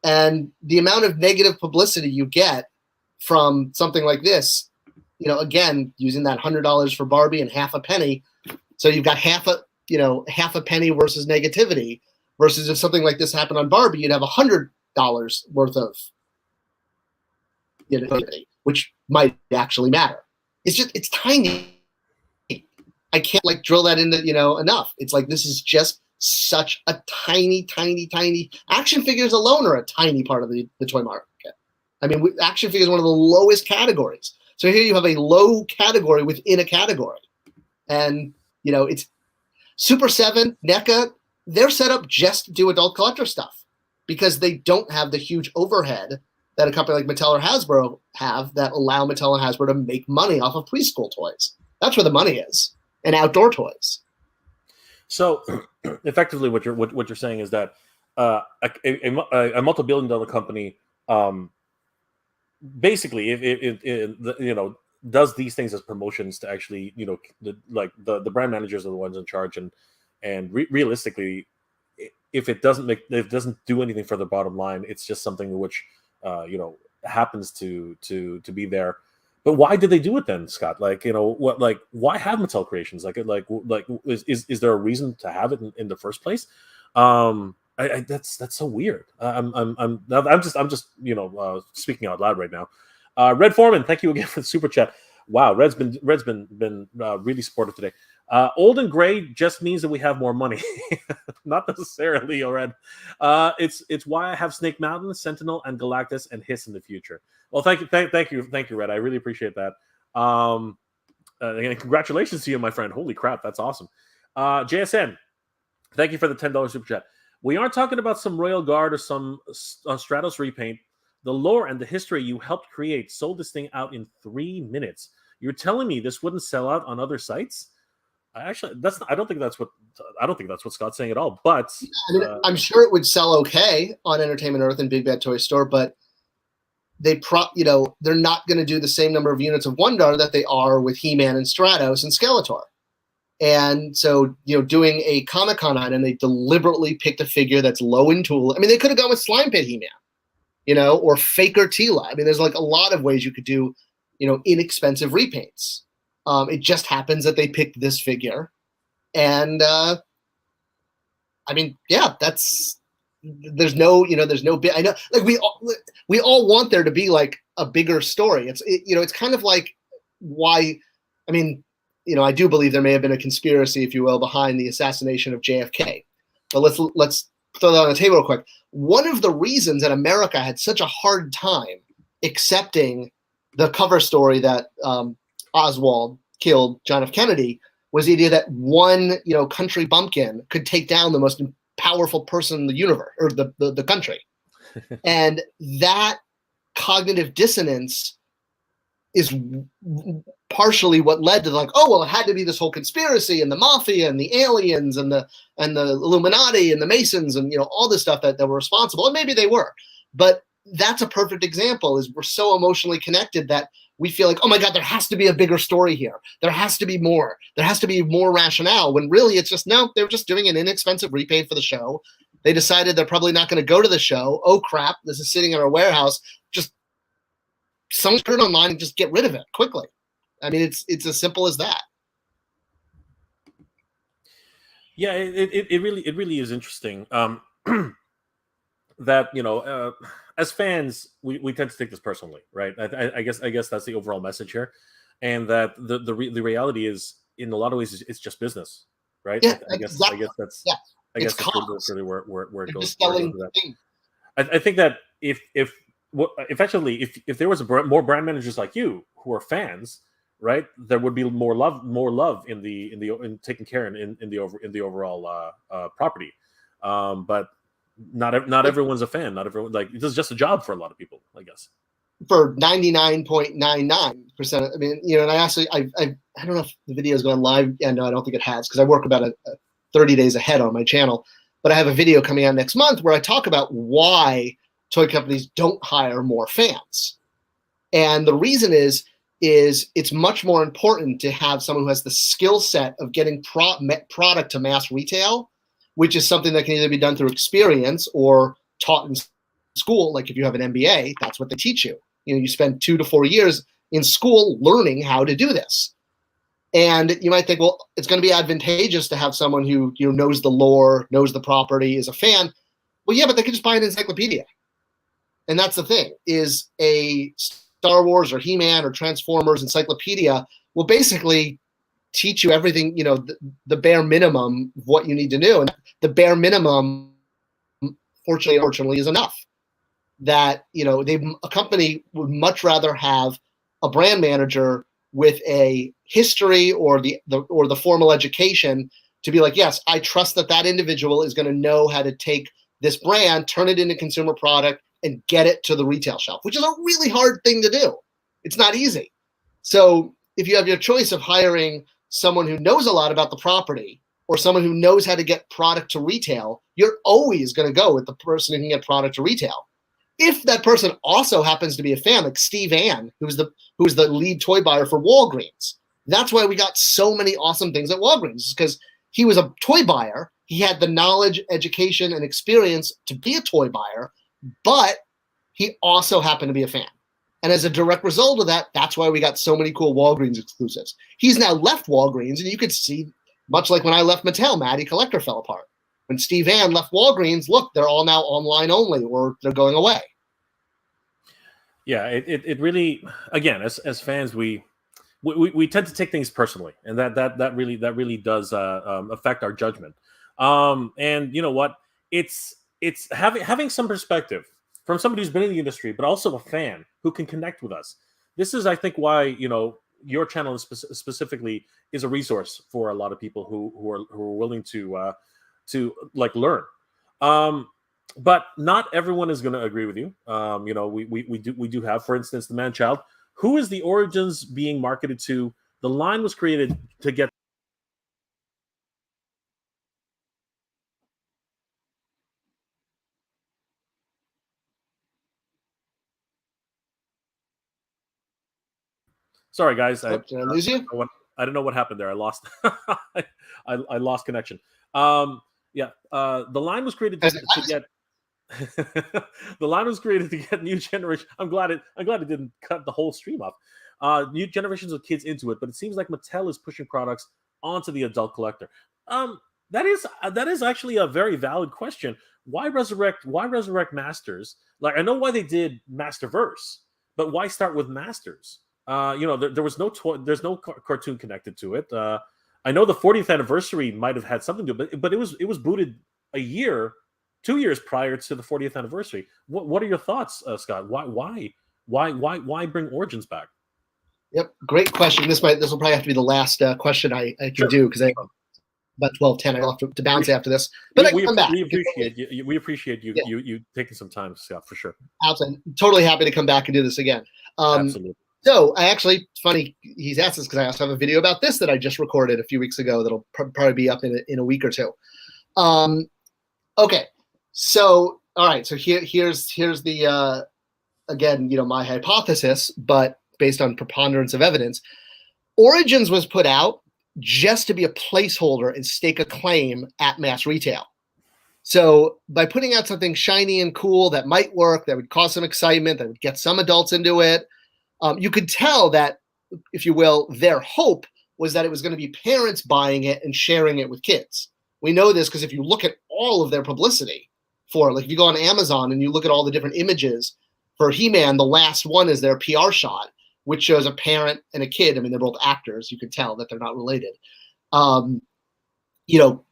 And the amount of negative publicity you get from something like this, again, using that $100 for Barbie and half a penny. So you've got half a penny versus negativity, versus if something like this happened on Barbie, you'd have $100 worth of negativity, which might actually matter. It's tiny. I can't drill that into, enough. It's like, this is just such a tiny action figures alone are a tiny part of the toy market. I mean, action figures is one of the lowest categories. So here you have a low category within a category. And, it's Super 7, NECA, they're set up just to do adult collector stuff, because they don't have the huge overhead that a company like Mattel or Hasbro have that allow Mattel and Hasbro to make money off of preschool toys. That's where the money is, and outdoor toys. So effectively what you're saying is that a multi-billion-dollar company, basically, if does these things as promotions to actually, the brand managers are the ones in charge, and realistically, if it doesn't do anything for the bottom line, it's just something which happens to be there. But why did they do it then, Scott? Why have Mattel Creations? Is there a reason to have it in the first place? That's so weird. I'm just speaking out loud right now. Red Foreman, thank you again for the super chat. Wow, Red's been really supportive today. Old and gray just means that we have more money, not necessarily, Red. It's why I have Snake Mountain, Sentinel, and Galactus and Hiss in the future. Well, thank you, Red. I really appreciate that. And congratulations to you, my friend. Holy crap, that's awesome. JSN, thank you for the $10 super chat. We aren't talking about some Royal Guard or some Stratos repaint. The lore and the history you helped create sold this thing out in 3 minutes. You're telling me this wouldn't sell out on other sites? I don't think that's what Scott's saying at all. But I'm sure it would sell okay on Entertainment Earth and Big Bad Toy Store, but they're not going to do the same number of units of Wun-Dar that they are with He-Man and Stratos and Skeletor. And so, doing a Comic-Con item, they deliberately picked a figure that's low in tool. I mean, they could have gone with Slime Pit He-Man, or Faker Tila. I mean, there's like a lot of ways you could do, inexpensive repaints. It just happens that they picked this figure. And, there's no bit. I know, like we all want there to be like a bigger story. It's kind of like why, I do believe there may have been a conspiracy, if you will, behind the assassination of JFK. But let's throw that on the table real quick. One of the reasons that America had such a hard time accepting the cover story that Oswald killed John F. Kennedy was the idea that one, country bumpkin could take down the most powerful person in the universe or the country. And that cognitive dissonance is partially what led to it had to be this whole conspiracy and the mafia and the aliens and the Illuminati and the Masons and all this stuff that were responsible, and maybe they were, but that's a perfect example. Is we're so emotionally connected that we feel like, oh my God, there has to be a bigger story here. There has to be more. There has to be more rationale. When really it's just no. They were just doing an inexpensive repaint for the show. They decided they're probably not going to go to the show. Oh crap, this is sitting in our warehouse. Just someone put it online and just get rid of it quickly. I mean, it's as simple as that. Yeah, it really is interesting. That as fans, we tend to take this personally, right? I guess that's the overall message here, and that the reality is, in a lot of ways, it's just business, right? Yeah, I guess that's really where it goes. I think that if there was more brand managers like you who are fans, right, there would be more love in taking care in the overall properperty. But not everyone's a fan. Not everyone, this is just a job for a lot of people, I guess. For 99.99%. I mean, and I don't know if the video's gone live. Yeah, no, I don't think it has, because I work about 30 days ahead on my channel. But I have a video coming out next month where I talk about why toy companies don't hire more fans. And the reason is it's much more important to have someone who has the skill set of getting product to mass retail, which is something that can either be done through experience or taught in school. Like if you have an MBA, that's what they teach you. You spend 2 to 4 years in school learning how to do this. And you might think, well, it's going to be advantageous to have someone who knows the lore, knows the property, is a fan. Well, yeah, but they could just buy an encyclopedia. And that's the thing, is a Star Wars or He-Man or Transformers encyclopedia will basically teach you everything, the bare minimum of what you need to know. And the bare minimum, fortunately, unfortunately, is enough. That, a company would much rather have a brand manager with a history or the formal education to be like, yes, I trust that individual is going to know how to take this brand, turn it into consumer product, and get it to the retail shelf, which is a really hard thing to do. It's not easy. So if you have your choice of hiring someone who knows a lot about the property or someone who knows how to get product to retail, you're always going to go with the person who can get product to retail. If that person also happens to be a fan, like Steve Ann, who's the lead toy buyer for Walgreens. That's why we got so many awesome things at Walgreens, because he was a toy buyer. He had the knowledge, education, and experience to be a toy buyer, but he also happened to be a fan. And as a direct result of that, that's why we got so many cool Walgreens exclusives. He's now left Walgreens, and you could see, much like when I left Mattel, Matty Collector fell apart. When Steve Ann left Walgreens, look, they're all now online only, or they're going away. Yeah, it really, again, as fans, we tend to take things personally, and that really does affect our judgment. And you know what? It's having some perspective from somebody who's been in the industry, but also a fan who can connect with us. This is, I think, why your channel specifically is a resource for a lot of people who are willing to like learn. But not everyone is going to agree with you. We do have, for instance, the man-child. Who is the Origins being marketed to? The line was created to get. Sorry, guys. Did I lose you? I don't know what happened there. I lost. I lost connection. The line was created to get. The line was created to get new generation. I'm glad it didn't cut the whole stream off. New generations of kids into it, but it seems like Mattel is pushing products onto the adult collector. That is actually a very valid question. Why resurrect Masters? Like, I know why they did Masterverse, but why start with Masters? There was no there's no cartoon connected to it. I know the 40th anniversary might have had something to do, but it was booted 2 years prior to the 40th anniversary. What are your thoughts, Scott? Why bring Origins back? Yep, great question. This will probably have to be the last question I can do, because I have about 12:10. I'll have to bounce after this, but I come back. We appreciate you. We appreciate you. Yeah. You taking some time, Scott, for sure. Absolutely, totally happy to come back and do this again. Absolutely. So it's funny he's asked this, because I also have a video about this that I just recorded a few weeks ago that'll probably be up in a week or two. Okay, so all right, so here's the again, my hypothesis, but based on preponderance of evidence. Origins was put out just to be a placeholder and stake a claim at mass retail. So by putting out something shiny and cool that might work, that would cause some excitement, that would get some adults into it, you could tell that, if you will, their hope was that it was going to be parents buying it and sharing it with kids. We know this because if you look at all of their publicity for, like, if you go on Amazon and you look at all the different images for He-Man, the last one is their PR shot, which shows a parent and a kid. I mean, they're both actors. You can tell that they're not related,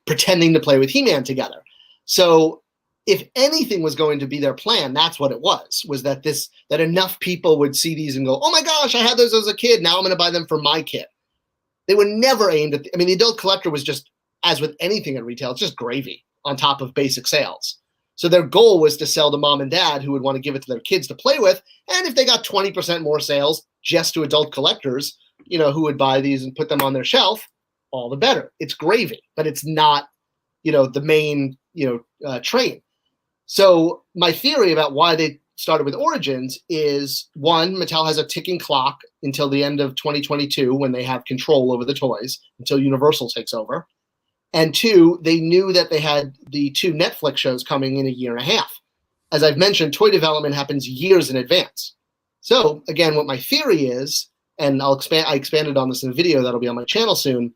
pretending to play with He-Man together. So if anything was going to be their plan, that's what it was that enough people would see these and go, oh my gosh, I had those as a kid. Now I'm going to buy them for my kid. They were never aimed at, the adult collector was just, as with anything in retail, it's just gravy on top of basic sales. So their goal was to sell to mom and dad who would want to give it to their kids to play with. And if they got 20% more sales just to adult collectors, who would buy these and put them on their shelf, all the better. It's gravy, but it's not, the main, train. So my theory about why they started with Origins is, one, Mattel has a ticking clock until the end of 2022 when they have control over the toys, until Universal takes over. And two, they knew that they had the 2 Netflix shows coming in a year and a half. As I've mentioned, toy development happens years in advance. So again, what my theory is, and I expanded on this in a video that'll be on my channel soon,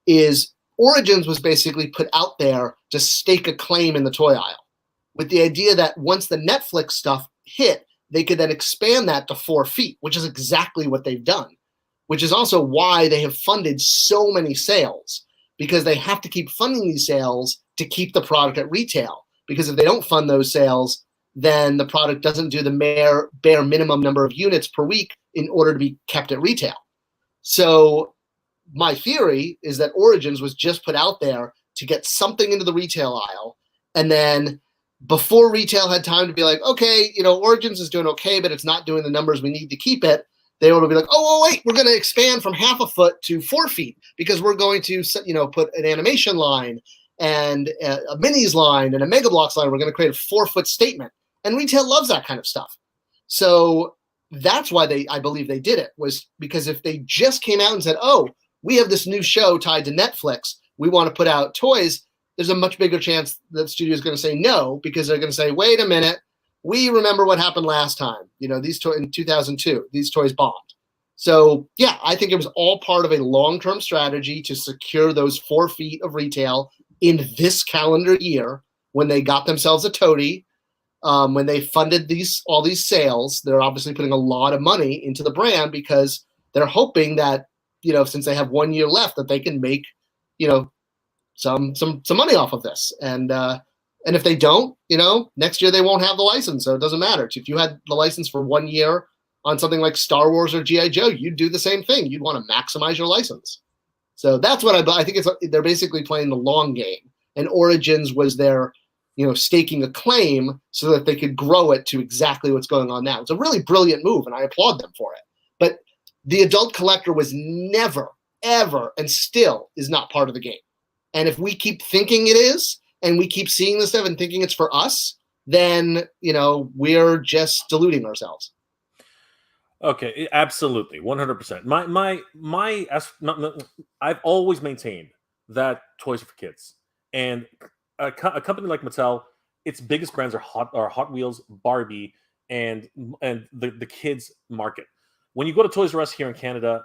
is Origins was basically put out there to stake a claim in the toy aisle, with the idea that once the Netflix stuff hit, they could then expand that to 4 feet, which is exactly what they've done, which is also why they have funded so many sales, because they have to keep funding these sales to keep the product at retail. Because if they don't fund those sales, then the product doesn't do the bare minimum number of units per week in order to be kept at retail. So my theory is that Origins was just put out there to get something into the retail aisle, and then before retail had time to be like, okay, Origins is doing okay, but it's not doing the numbers we need to keep it, they will be like, oh, wait, we're going to expand from 1/2 foot to 4 feet because we're going to, put an animation line and a minis line and a Mega Bloks line. We're going to create a 4-foot statement. And retail loves that kind of stuff. So that's why I believe they did it, was because if they just came out and said, oh, we have this new show tied to Netflix, we want to put out toys, there's a much bigger chance that the studio is going to say no, because they're going to say, wait a minute, we remember what happened last time. These toys in 2002, these toys bombed. So yeah, I think it was all part of a long-term strategy to secure those 4 feet of retail in this calendar year when they got themselves a toady. When they funded all these sales, they're obviously putting a lot of money into the brand because they're hoping that, since they have 1 year left, that they can make, some money off of this. And if they don't, next year they won't have the license, so it doesn't matter. If you had the license for 1 year on something like Star Wars or G.I. Joe, you'd do the same thing. You'd want to maximize your license. So that's what I think they're basically playing the long game. And Origins was their, staking a claim so that they could grow it to exactly what's going on now. It's a really brilliant move, and I applaud them for it. But the adult collector was never, ever, and still is not part of the game. And if we keep thinking it is, and we keep seeing this stuff and thinking it's for us, then, we're just deluding ourselves. Okay, absolutely, 100%. I've always maintained that toys are for kids, and a company like Mattel, its biggest brands are Hot Wheels, Barbie, and the kids market. When you go to Toys R Us here in Canada,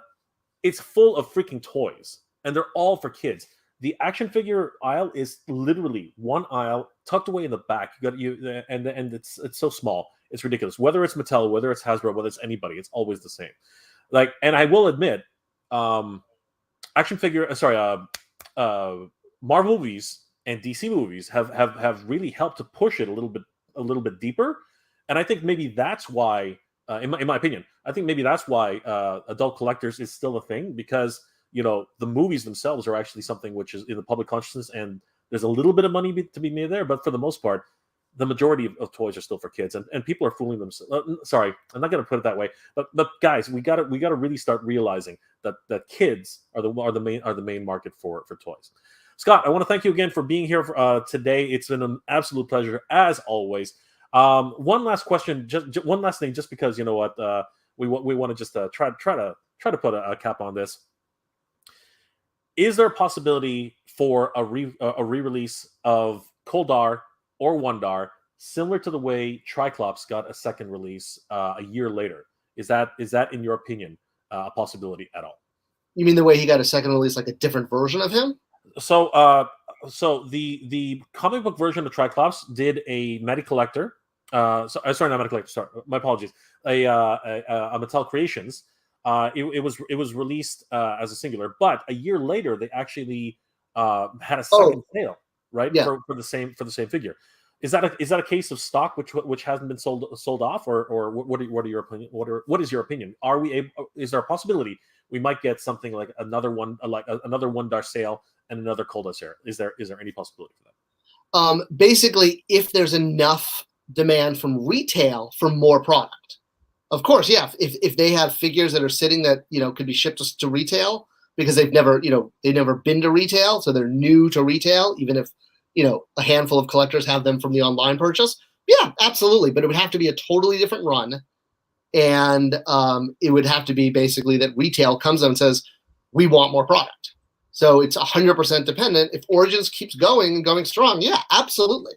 it's full of freaking toys, and they're all for kids. The action figure aisle is literally one aisle tucked away in the back. And it's so small. It's ridiculous. Whether it's Mattel, whether it's Hasbro, whether it's anybody, it's always the same. And I will admit, Marvel movies and DC movies have really helped to push it a little bit deeper. And I think maybe that's why, in my opinion, I think maybe that's why adult collectors is still a thing, because the movies themselves are actually something which is in the public consciousness, and there's a little bit of money to be made there, but for the most part, the majority of toys are still for kids, and people are fooling themselves. Sorry, I'm not going to put it that way, but guys, we got to really start realizing that kids are the main market for toys. Scott, I want to thank you again for being here today. It's been an absolute pleasure as always. One last question, just one last thing, just because we want to just try to put a cap on this. Is there a possibility for a re-release of Wun-Dar or Wun-Dar, similar to the way Triclops got a second release a year later? Is that in your opinion a possibility at all? You mean the way he got a second release, like a different version of him? So the comic book version of Triclops did a Meta Collector. Sorry, not Meta Collector. Sorry, my apologies. A Mattel Creations. It was released as a singular, but a year later they actually had a second sale, right? Yeah. For the same figure. Is that a case of stock which hasn't been sold off, or what are your opinion? What is your opinion? Is there a possibility we might get something like another one, like another Wun-Dar sale and another Wun-Dar sale? Is there any possibility for that? Basically, if there's enough demand from retail for more product. Of course, yeah. If they have figures that are sitting that could be shipped to retail because they've never been to retail, so they're new to retail, even if a handful of collectors have them from the online purchase. Yeah, absolutely. But it would have to be a totally different run, and it would have to be basically that retail comes up and says, "We want more product." So it's 100% dependent. If Origins keeps going strong, yeah, absolutely.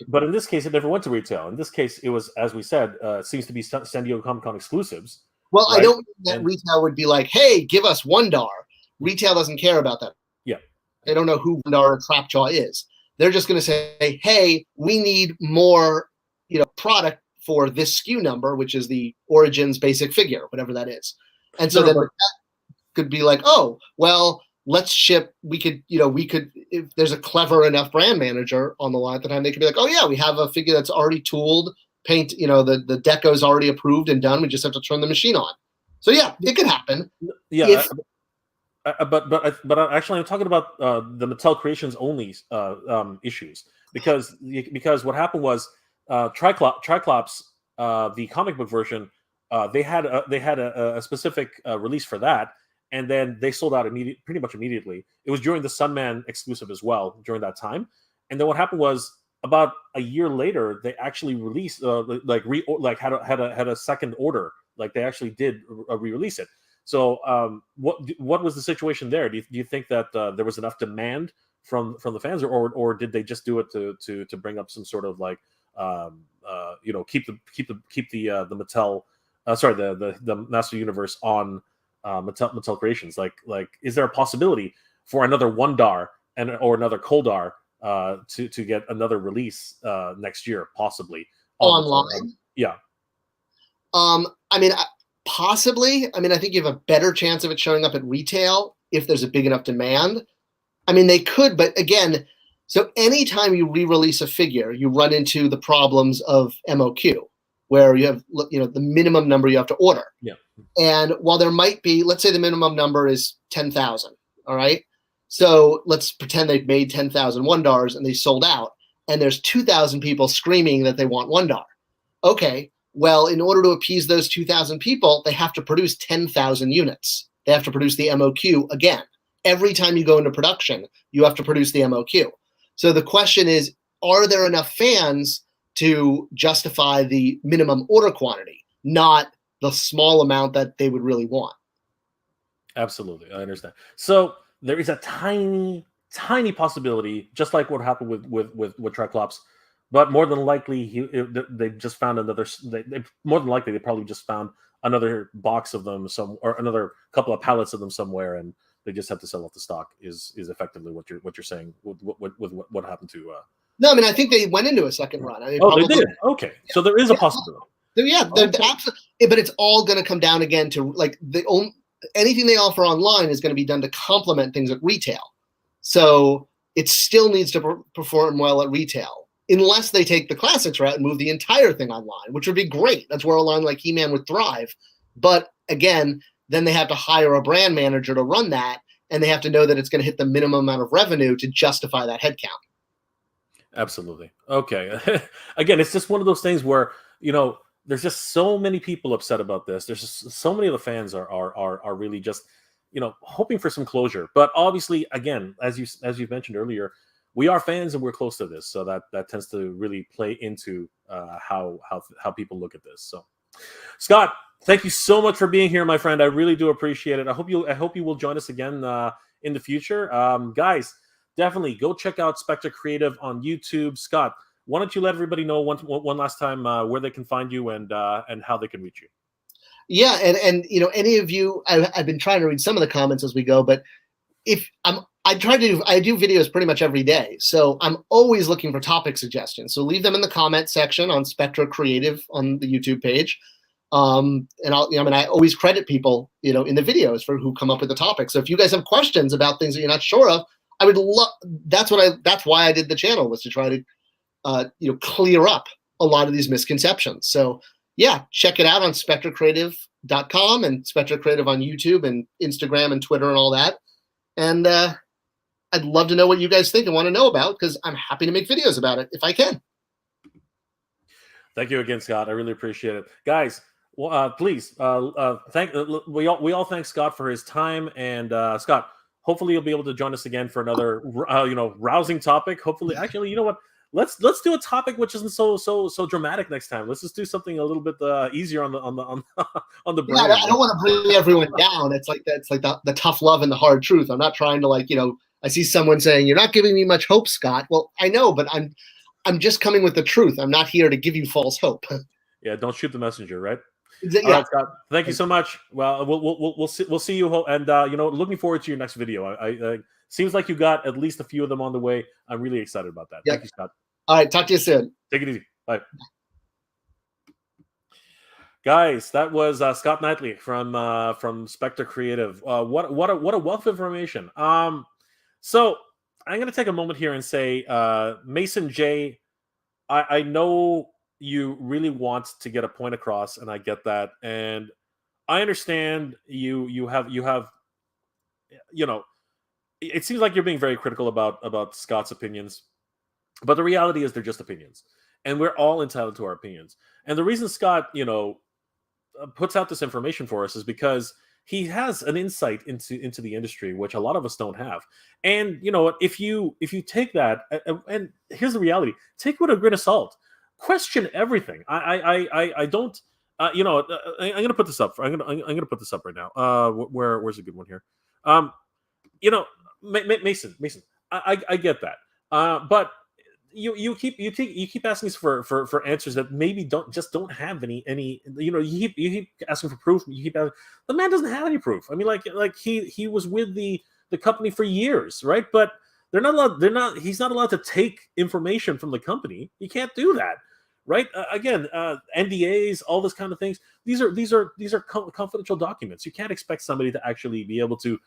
But in this case, it never went to retail. In this case, it was, as we said, seems to be San Diego Comic-Con exclusives. Well, right? I don't think that retail would be like, hey, give us Wun-Dar. Retail doesn't care about that. Yeah. They don't know who Wun-Dar or Trapjaw is. They're just going to say, hey, we need more product for this SKU number, which is the Origins basic figure, whatever that is. And so then that could be like, oh, well, let's ship. We could, if there's a clever enough brand manager on the line at the time, they could be like, oh yeah, we have a figure that's already tooled, paint, the deco's already approved and done. We just have to turn the machine on. So yeah, it could happen. Yeah. But actually, I'm talking about the Mattel Creations only issues, because what happened was Triclops, the comic book version, they had a specific release for that, and then they sold out pretty much immediately. It was during the Sunman exclusive as well during that time, and then what happened was about a year later they actually released had a second order, like they actually did re-release it. So what was the situation there? Do you think that there was enough demand from the fans, or did they just do it to bring up some sort of like keep the Mattel the Master Universe on Mattel Creations? Like is there a possibility for another Wun-Dar or another Koldar to get another release next year, possibly online? Yeah. I mean, possibly. I mean, I think you have a better chance of it showing up at retail if there's a big enough demand. I mean, they could, but again, so anytime you re-release a figure, you run into the problems of MOQ, where you have the minimum number you have to order. Yeah. And while there might be, let's say the minimum number is 10,000. All right. So let's pretend they've made 10,000 Wun-Dars and they sold out, and there's 2,000 people screaming that they want Wun-Dar. Okay. Well, in order to appease those 2,000 people, they have to produce 10,000 units. They have to produce the MOQ again. Every time you go into production, you have to produce the MOQ. So the question is, are there enough fans to justify the minimum order quantity, not the small amount that they would really want? Absolutely. I understand. So there is a tiny possibility, just like what happened with Triclops, but more than likely they just found another. More than likely they probably just found another box of them or another couple of pallets of them somewhere, and they just have to sell off the stock. Is effectively what you're saying with what happened to. No, I mean, I think they went into a second run. I mean, they did. Okay, yeah. So there is a possibility. Yeah, absolutely. But it's all going to come down again to anything they offer online is going to be done to complement things at retail. So it still needs to perform well at retail, unless they take the classics route and move the entire thing online, which would be great. That's where a line like He-Man would thrive. But again, then they have to hire a brand manager to run that, and they have to know that it's going to hit the minimum amount of revenue to justify that headcount. Absolutely. Okay. Again, it's just one of those things where, there's just so many people upset about this. There's just so many of the fans are really just, hoping for some closure. But obviously, again, as you mentioned earlier, we are fans and we're close to this, so that tends to really play into how people look at this. So, Scott, thank you so much for being here, my friend. I really do appreciate it. I hope you will join us again in the future, guys. Definitely go check out Spector Creative on YouTube. Scott, why don't you let everybody know one last time where they can find you and how they can reach you? Yeah, and any of you, I've been trying to read some of the comments as we go, but I do videos pretty much every day, so I'm always looking for topic suggestions. So leave them in the comment section on Spector Creative on the YouTube page, and I always credit people in the videos for who come up with the topic. So if you guys have questions about things that you're not sure of, I would love. That's why I did the channel, was to try to clear up a lot of these misconceptions. So yeah, check it out on SpectorCreative.com and Spector Creative on YouTube and Instagram and Twitter and all that. And I'd love to know what you guys think and want to know about, because I'm happy to make videos about it if I can. Thank you again, Scott. I really appreciate it, guys. Well, please we all thank Scott for his time, and Scott, hopefully you'll be able to join us again for another rousing topic. Hopefully, actually, you know what? Let's do a topic which isn't so dramatic next time. Let's just do something a little bit easier on the brain. Yeah, I don't want to bring everyone down. It's like the tough love and the hard truth. I'm not trying to I see someone saying, "You're not giving me much hope, Scott." Well, I know, but I'm just coming with the truth. I'm not here to give you false hope. Yeah, don't shoot the messenger, right? Yeah. All right, Scott. Thank you so much. Well, we'll see you, and looking forward to your next video. I seems like you got at least a few of them on the way. I'm really excited about that. Yep. Thank you, Scott. All right, talk to you soon. Take it easy. Bye. Guys, that was Scott Neitlich from Spector Creative. What a wealth of information. So I'm going to take a moment here and say, Mason J, I know you really want to get a point across, and I get that, and I understand you have it seems like you're being very critical about Scott's opinions, but the reality is they're just opinions, and we're all entitled to our opinions. And the reason Scott puts out this information for us is because he has an insight into the industry, which a lot of us don't have. And you know what? If you take that, and here's the reality: take it with a grain of salt. Question everything. I don't. You know, I'm going to put this up. I'm going to put this up right now. Where's a good one here? You know, Mason. I get that. But you keep asking us for answers that maybe don't have any. You know, you keep asking for proof. You keep asking, the man doesn't have any proof. I mean, like he was with the company for years, right? But they're not allowed. He's not allowed to take information from the company. He can't do that, right? Again, NDAs, all this kind of things. These are confidential documents. You can't expect somebody to actually be able to,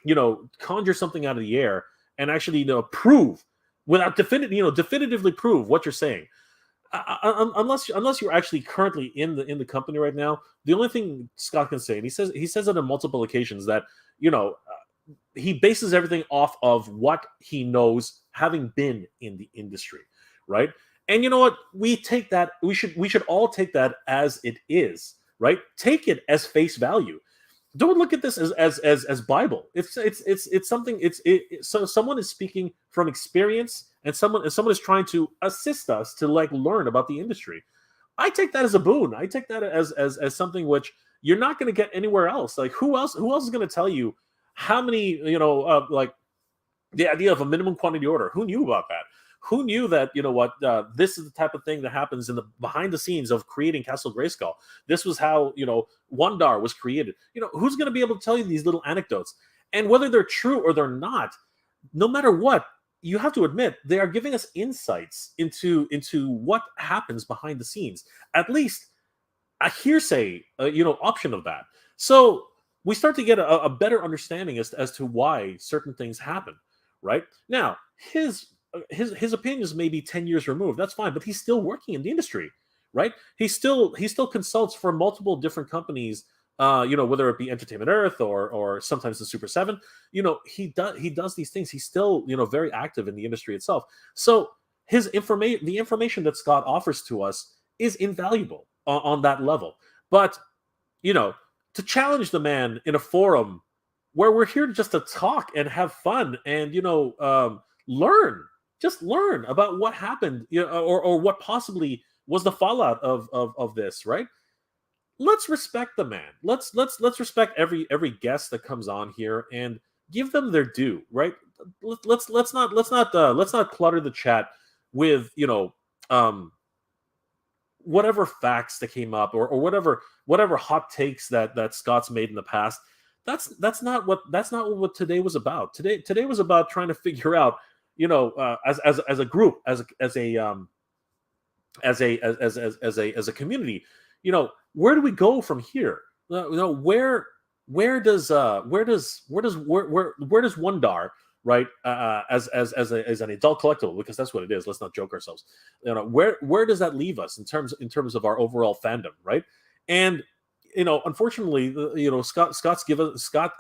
you know, conjure something out of the air and actually, you know, prove without definitively prove what you're saying. Unless you're actually currently in the company right now, the only thing Scott can say, and he says it on multiple occasions, that, you know, he bases everything off of what he knows, having been in the industry, right? And you know what? We take that. We should all take that as it is, right? Take it as face value. Don't look at this as Bible. It's something. So someone is speaking from experience, and someone is trying to assist us to like learn about the industry. I take that as a boon. I take that as something which you're not going to get anywhere else. Like who else is going to tell you how many, you know, like the idea of a minimum quantity order? Who knew about that? Who knew that, you know what, this is the type of thing that happens in the behind the scenes of creating Castle Grayskull? This was how, you know, Wun-Dar was created. You know, who's going to be able to tell you these little anecdotes? And whether they're true or they're not, no matter what, you have to admit they are giving us insights into what happens behind the scenes. At least a hearsay, you know, option of that. So we start to get a better understanding as to why certain things happen. Right now, his opinions may be 10 years removed. That's fine, but he's still working in the industry, right? He still consults for multiple different companies, you know, whether it be Entertainment Earth or sometimes the Super 7. You know, he does these things. He's still, you know, very active in the industry itself. So the information that Scott offers to us is invaluable on that level. But, you know, to challenge the man in a forum where we're here just to talk and have fun and, you know, learn about what happened, you know, or what possibly was the fallout of this, right? Let's respect the man. Let's respect every guest that comes on here and give them their due, right? Let's not clutter the chat with, you know, whatever facts that came up or whatever hot takes that Scott's made in the past. That's not what today was about. Today was about trying to figure out, you know, as a group, as a community, you know, where do we go from here? You know, where does Wun-Dar, right, as an adult collectible, because that's what it is. Let's not joke ourselves. You know, where does that leave us in terms of our overall fandom, right? And you know, unfortunately, you know, Scott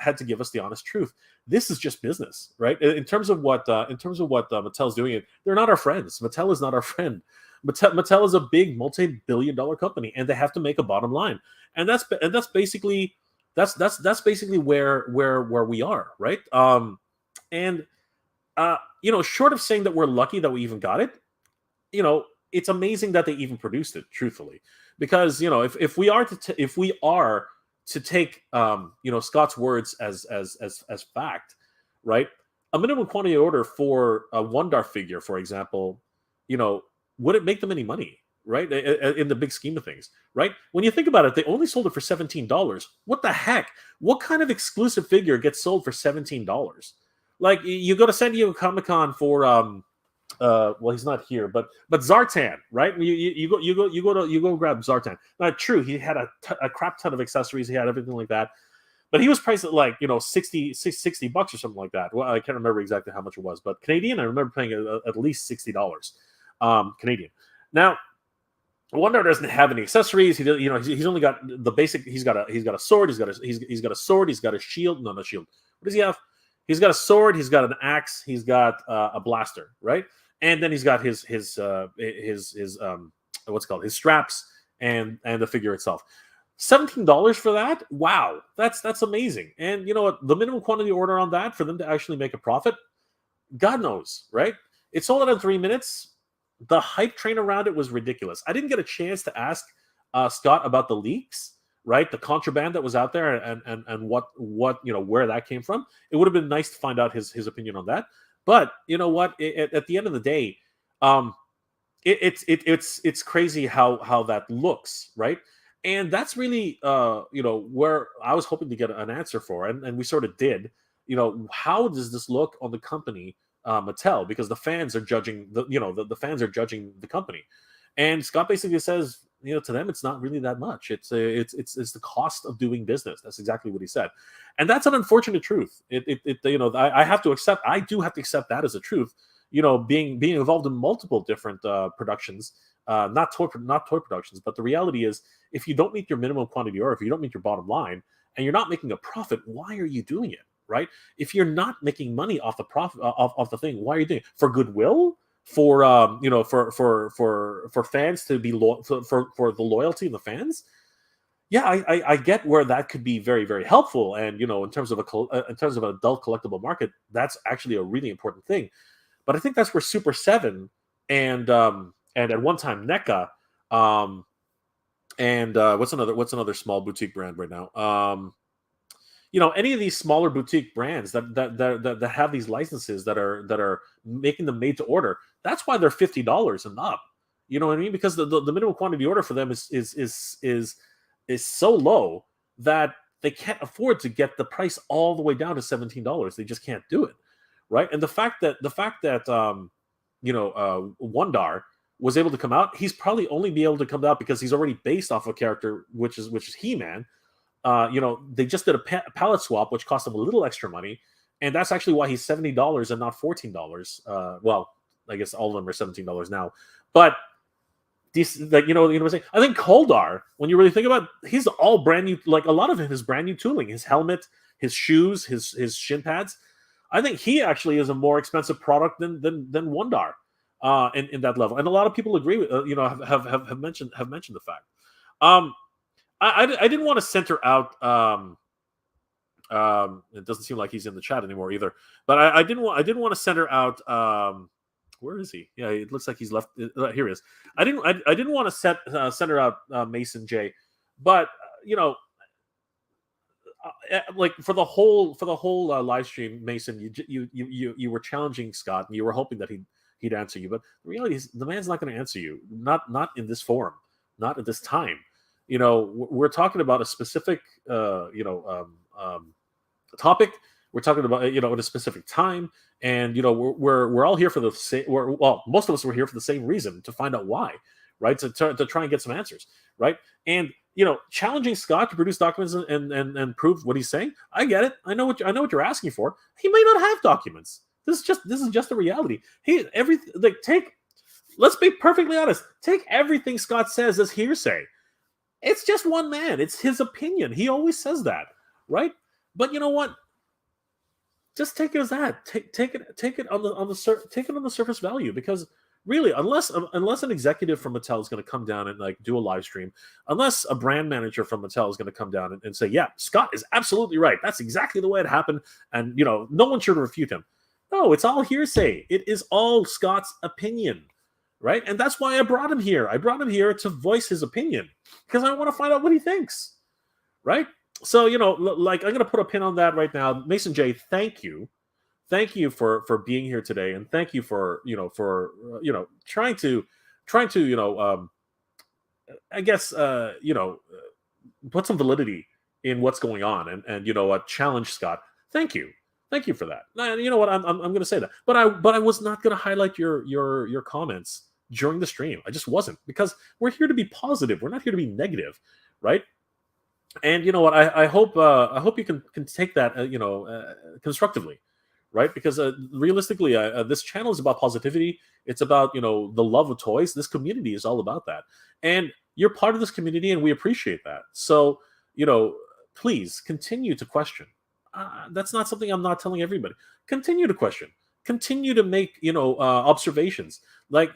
had to give us the honest truth. This is just business, right? In terms of what Mattel's doing, they're not our friends. Mattel is not our friend. Mattel is a big multi-billion-dollar company, and they have to make a bottom line, and that's basically where we are, right? And you know, short of saying that we're lucky that we even got it, you know, it's amazing that they even produced it, truthfully. Because, you know, if we are to take you know, Scott's words as fact, right? A minimum quantity order for a Wun-Dar figure, for example, you know, would it make them any money, right? In the big scheme of things, right? When you think about it, they only sold it for $17. What the heck? What kind of exclusive figure gets sold for $17? Like, you go to San Diego Comic-Con for well, he's not here, but Zartan, right? You go grab Zartan. Now, true, he had a crap ton of accessories, he had everything like that, but he was priced at like, you know, $60 or something like that. Well, I can't remember exactly how much it was, but Canadian, I remember paying at least $60 Canadian. Now, Wun-Dar doesn't have any accessories. He's only got the basic. He's got a sword. He's got a sword. He's got a shield. No, not shield. What does he have? He's got a sword. He's got an axe. He's got a blaster, right? And then he's got his what's it called, his straps and the figure itself. $17 for that? Wow, that's amazing. And you know what? The minimum quantity order on that for them to actually make a profit, God knows, right? It sold out in 3 minutes. The hype train around it was ridiculous. I didn't get a chance to ask Scott about the leaks, right? The contraband that was out there, and what where that came from. It would have been nice to find out his opinion on that. But you know what? At the end of the day, it's crazy how that looks, right? And that's really where I was hoping to get an answer for, and we sort of did. How does this look on the company Mattel? Because the fans are judging the fans are judging the company, and Scott basically says, to them it's not really that much. It's the cost of doing business. That's exactly what he said, and that's an unfortunate truth. I have to accept. I do have to accept that as a truth. Being involved in multiple different productions, not toy productions, but the reality is, if you don't meet your minimum quantity, or if you don't meet your bottom line, and you're not making a profit, why are you doing it? Right? If you're not making money off the profit off the thing, why are you doing it? For goodwill? For for fans to be for the loyalty of the fans? Yeah, I get where that could be very, very helpful, and in terms of an adult collectible market, that's actually a really important thing. But I think that's where Super 7 and at one time NECA, and what's another small boutique brand right now? Any of these smaller boutique brands that have these licenses that are making them made to order. That's why they're $50 and up. You know what I mean? Because the minimum quantity order for them is so low that they can't afford to get the price all the way down to $17. They just can't do it, right? And the fact that Wun-Dar was able to come out, he's probably only be able to come out because he's already based off a character which is He-Man. They just did a palette swap, which cost them a little extra money, and that's actually why he's $70 and not $14. Well, I guess all of them are $17 now, but these, what I'm saying. I think Koldar, when you really think about it, he's all brand new. Like, a lot of it is brand new tooling, his helmet, his shoes, his shin pads. I think he actually is a more expensive product than Wun-Dar in that level, and a lot of people agree with have mentioned the fact. I didn't want to center out. It doesn't seem like he's in the chat anymore either. But I didn't want to center out. Where is he? Yeah, it looks like he's left. Here he is. I didn't want to center out Mason J. But like for the whole live stream, Mason, you were challenging Scott, and you were hoping that he'd answer you. But the reality is, the man's not going to answer you. Not in this forum. Not at this time. We're talking about a specific, topic. We're talking about, at a specific time, and we're all here for the same. Most of us were here for the same reason, to find out why, right? To try and get some answers, right? And challenging Scott to produce documents and prove what he's saying. I get it. I know what you're asking for. He may not have documents. This is just the reality. Let's be perfectly honest. Take everything Scott says as hearsay. It's just one man. It's his opinion. He always says that, right? But you know what? Just take it as that. Take it on the surface value, because really, unless an executive from Mattel is going to come down and like do a live stream, unless a brand manager from Mattel is going to come down and say, yeah, Scott is absolutely right. That's exactly the way it happened, and no one should refute him. No, it's all hearsay. It is all Scott's opinion. Right? And that's why I brought him here. I brought him here to voice his opinion, because I want to find out what he thinks. Right? So, like, I'm going to put a pin on that right now. Mason J, thank you. Thank you for being here today. And thank you for trying to, I guess, put some validity in what's going on, and challenge Scott. Thank you. Thank you for that. You know what? I'm going to say that, but I was not going to highlight your comments during the stream. I just wasn't, because we're here to be positive. We're not here to be negative, right? And you know what? I hope you can take that constructively, right? Because realistically, this channel is about positivity. It's about the love of toys. This community is all about that, and you're part of this community, and we appreciate that. So please continue to question. That's not something I'm not telling everybody. Continue to question. Continue to make observations. Like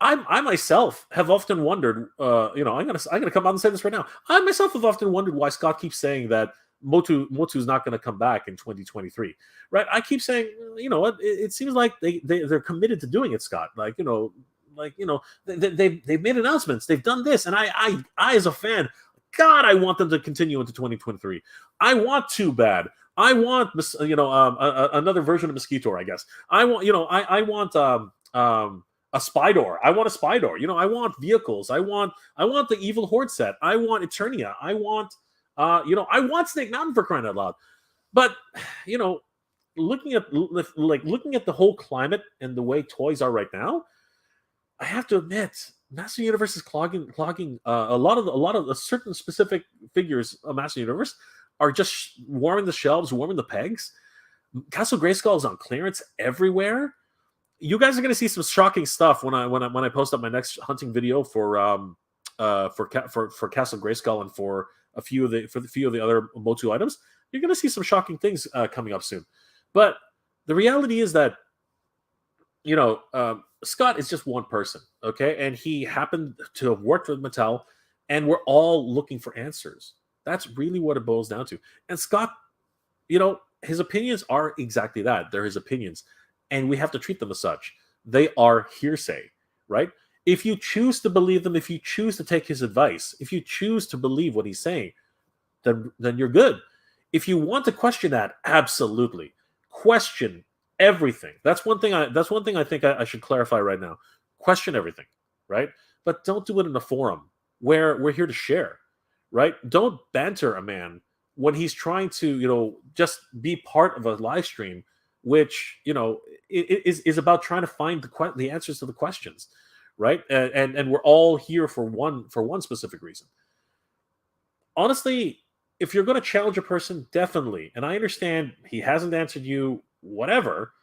I myself have often wondered, you know, I'm gonna come out and say this right now. I myself have often wondered why Scott keeps saying that Motu's not going to come back in 2023, right? I keep saying, you know what? It seems like they're committed to doing it, Scott. Like, you know, they've made announcements, they've done this, and I as a fan, God, I want them to continue into 2023. I want too bad. I want, you know, another version of Mosquito, I guess. I want, you know, I want a spy door. I want a spy door. You know, I want vehicles. I want the Evil Horde set. I want Eternia. I want, you know, I want Snake Mountain, for crying out loud. But, you know, looking at the whole climate and the way toys are right now, I have to admit, Master Universe is clogging a lot of the certain specific figures of Master Universe are just warming the shelves, warming the pegs. Castle Grayskull is on clearance everywhere. You guys are going to see some shocking stuff when I post up my next hunting video for Castle Grayskull and for a few of the other Motu items. You're going to see some shocking things coming up soon. But the reality is that, you know, Scott is just one person, okay, and he happened to have worked with Mattel, and we're all looking for answers. That's really what it boils down to. And Scott, you know, his opinions are exactly that. They're his opinions. And we have to treat them as such. They are hearsay, right? If you choose to believe them, if you choose to take his advice, if you choose to believe what he's saying, then you're good. If you want to question that, absolutely. Question everything. That's one thing I think I should clarify right now. Question everything, right? But don't do it in a forum where we're here to share, right? Don't banter a man when he's trying to, you know, just be part of a live stream, which, you know, is about trying to find the answers to the questions, right? And we're all here for one specific reason. Honestly, if you're going to challenge a person, definitely. And I understand he hasn't answered you, whatever.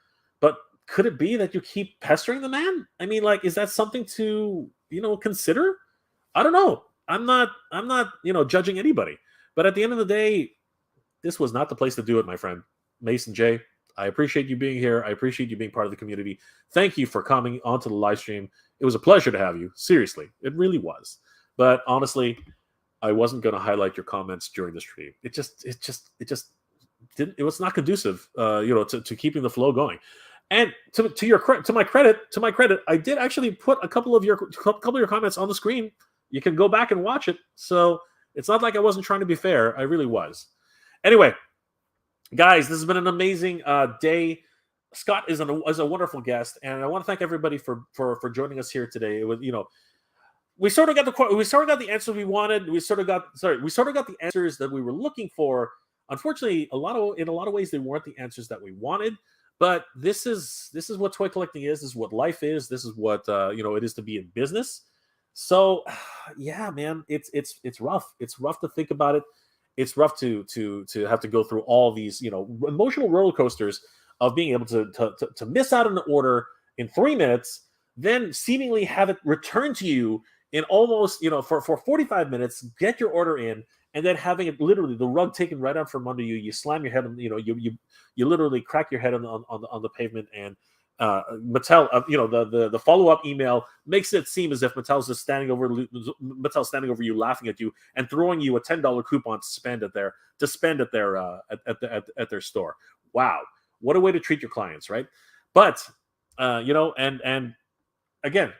But could it be that you keep pestering the man? I mean, like, is that something to, you know, consider? I don't know. I'm not, you know, judging anybody. But at the end of the day, this was not the place to do it, my friend. Mason J, I appreciate you being here. I appreciate you being part of the community. Thank you for coming onto the live stream. It was a pleasure to have you. Seriously, it really was. But honestly, I wasn't going to highlight your comments during the stream. It just didn't. It was not conducive, you know, to keeping the flow going. And to my credit, I did actually put a couple of your comments on the screen. You can go back and watch it. So it's not like I wasn't trying to be fair. I really was. Anyway, guys, this has been an amazing day. Scott is a wonderful guest, and I want to thank everybody for joining us here today. It was, you know, we sort of got the answers we wanted. We sort of got the answers that we were looking for. Unfortunately, in a lot of ways, they weren't the answers that we wanted. But this is what toy collecting is. This is what life is. This is what you know, it is to be in business. So, yeah, man, it's rough. It's rough to think about it. It's rough to have to go through all these, you know, emotional roller coasters of being able to miss out on an order in 3 minutes, then seemingly have it returned to you in almost, you know, for 45 minutes, get your order in, and then having it literally the rug taken right out from under you. You slam your head on, you know, you literally crack your head on the pavement, and Mattel, you know, the follow-up email makes it seem as if Mattel's standing over you, laughing at you, and throwing you a $10 coupon to spend at their at their store. Wow, what a way to treat your clients, right? But you know, and again,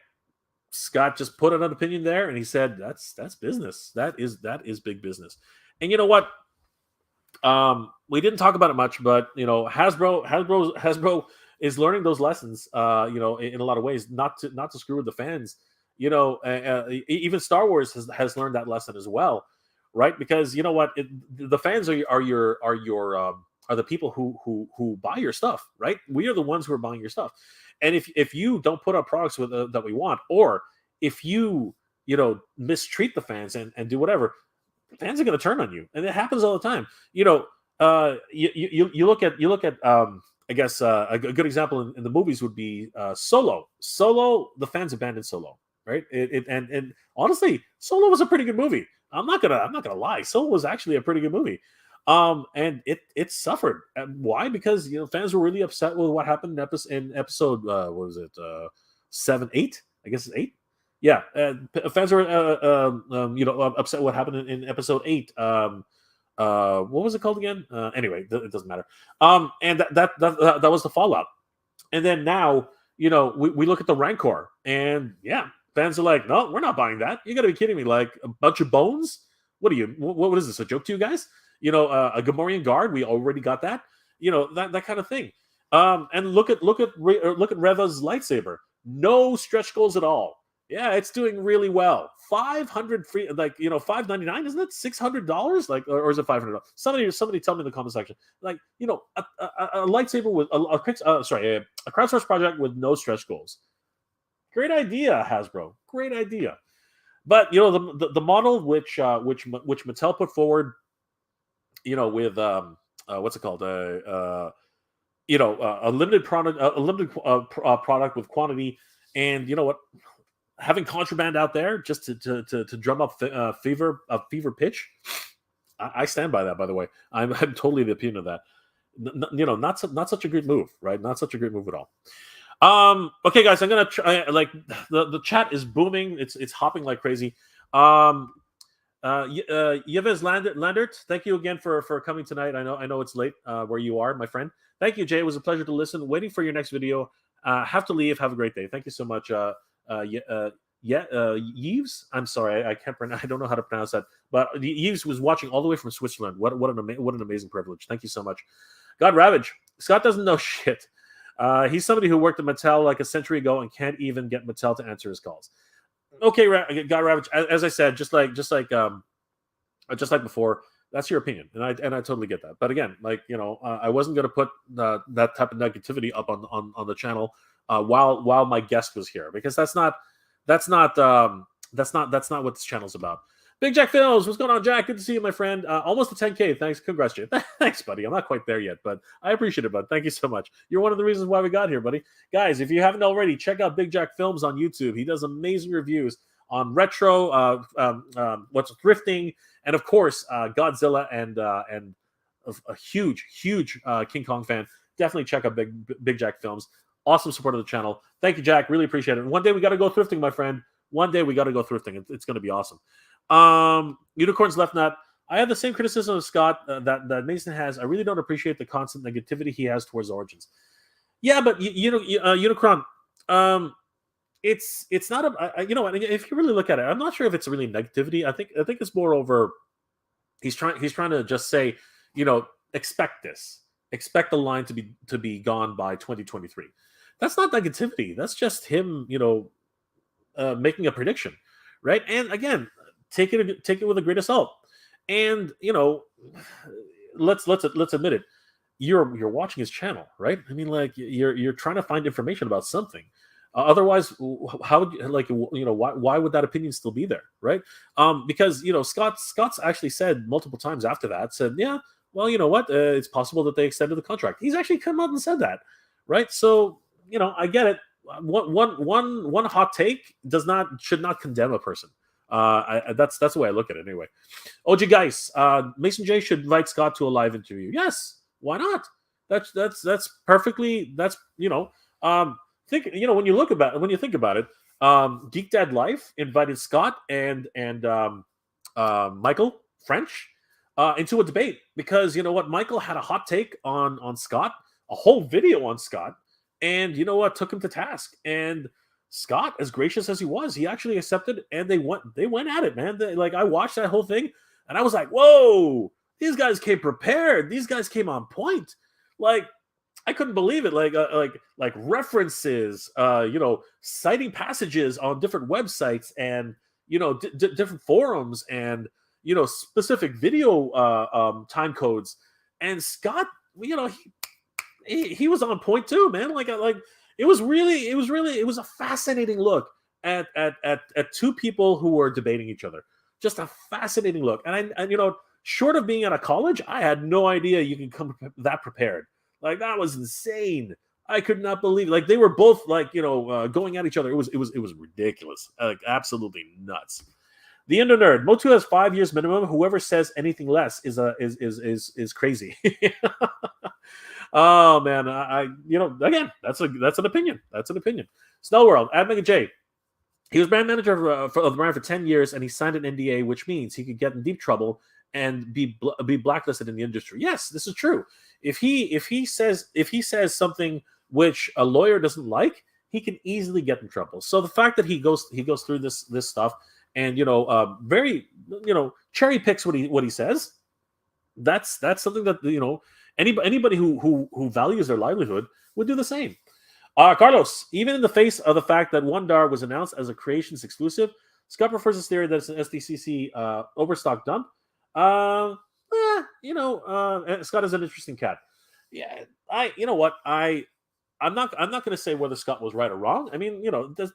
Scott just put an opinion there, and he said that's business. That is big business. And you know what? We didn't talk about it much, but you know, Hasbro is learning those lessons. You know, in a lot of ways, not to screw with the fans. You know, even Star Wars has learned that lesson as well, right? Because you know what, the fans are the people who buy your stuff, right? We are the ones who are buying your stuff. And if you don't put out products that we want, or if you know, mistreat the fans and do whatever, fans are going to turn on you, and it happens all the time. You know, you look at I guess a good example in the movies would be Solo. Solo, the fans abandoned Solo, right? And honestly, Solo was a pretty good movie. I'm not gonna lie. Solo was actually a pretty good movie. And it suffered. Why? Because, you know, fans were really upset with what happened in episode what was it, 7, 8? I guess it's 8. Yeah, fans are upset what happened in episode 8. What was it called again? Anyway, it doesn't matter. And that was the fallout. And then now, we look at the Rancor, and yeah, fans are like, no, we're not buying that. You got to be kidding me! Like a bunch of bones. What are you? What is this? A joke to you guys? A Gamorrean guard. We already got that. That kind of thing. And look at Reva's lightsaber. No stretch goals at all. Yeah, it's doing really well. 500 free, like $599, isn't it? $600, like, or is it $500? Somebody tell me in the comment section. Like, a lightsaber with a crowdsourced project with no stretch goals. Great idea, Hasbro. Great idea. But the model which Mattel put forward, with what's it called? A limited product with quantity, and you know what? Having contraband out there just to drum up fever pitch, I stand by that. By the way, I'm totally the opinion of that. Not such a great move, right? Not such a great move at all. Okay, guys, I'm gonna try. Like the chat is booming. It's hopping like crazy. Yves Landert, thank you again for coming tonight. I know it's late where you are, my friend. Thank you, Jay. It was a pleasure to listen. Waiting for your next video. Have to leave. Have a great day. Thank you so much. Yves. I'm sorry, I can't pronounce. I don't know how to pronounce that. But Yves was watching all the way from Switzerland. What an amazing privilege. Thank you so much. God Ravage. Scott doesn't know shit. He's somebody who worked at Mattel like a century ago and can't even get Mattel to answer his calls. Okay, God Ravage. As I said, just like before, that's your opinion, and I totally get that. But again, I wasn't going to put that type of negativity up on the channel while my guest was here, because that's not what this channel's about. Big Jack Films, what's going on, Jack? Good to see you, my friend. Almost to 10K. Thanks, congrats, Jay. Thanks, buddy. I'm not quite there yet, but I appreciate it, bud. Thank you so much. You're one of the reasons why we got here, buddy. Guys, if you haven't already, check out Big Jack Films on YouTube. He does amazing reviews on retro, what's thrifting, and of course, Godzilla and a huge King Kong fan. Definitely check out Big Jack Films. Awesome support of the channel. Thank you, Jack. Really appreciate it. And one day we got to go thrifting, my friend. One day we got to go thrifting. It's going to be awesome. Unicorns Left Nut. I have the same criticism of Scott that Mason has. I really don't appreciate the constant negativity he has towards Origins. Yeah, but Unicron, it's not a if you really look at it, I'm not sure if it's really negativity. I think it's more over he's trying to just say, expect this. Expect the line to be gone by 2023. That's not negativity. That's just him, making a prediction, right? And again, take it with a grain of salt. And let's admit it. You're watching his channel, right? I mean, like you're trying to find information about something. Otherwise, how would why would that opinion still be there, right? Because Scott's actually said multiple times after that, said, yeah, well, you know what? It's possible that they extended the contract. He's actually come out and said that, right? So, I get it. One hot take should not condemn a person. That's the way I look at it anyway. OG Geis, Mason J should invite Scott to a live interview. Yes, why not? That's perfectly. Think when you think about it, Geek Dad Life invited Scott and Michael French into a debate, because Michael had a hot take on Scott, a whole video on Scott, and took him to task. And Scott, as gracious as he was, he actually accepted, and they went at it, man. I watched that whole thing, and I was like, whoa, these guys came prepared. These guys came on point. I couldn't believe it. Like references, citing passages on different websites and different forums and specific video time codes. And Scott, he was on point too, man. It was a fascinating look at two people who were debating each other. Just a fascinating look. And short of being at a college, I had no idea you could come that prepared. That was insane. I could not believe it. They were both going at each other. It was ridiculous. Absolutely nuts. The Indo Nerd, Motu has 5 years minimum. Whoever says anything less is crazy. Oh man, again, that's an opinion. That's an opinion. Snell World, Mega J. He was brand manager of the brand for 10 years, and he signed an NDA, which means he could get in deep trouble and be blacklisted in the industry. Yes, this is true. If he says something which a lawyer doesn't like, he can easily get in trouble. So the fact that he goes through this stuff and very cherry picks what he says, that's something that anybody who values their livelihood would do the same. Carlos, even in the face of the fact that Wun-Dar was announced as a Creations exclusive, Scott prefers his theory that it's an SDCC overstock dump. Scott is an interesting cat. Yeah, I'm not going to say whether Scott was right or wrong. I mean,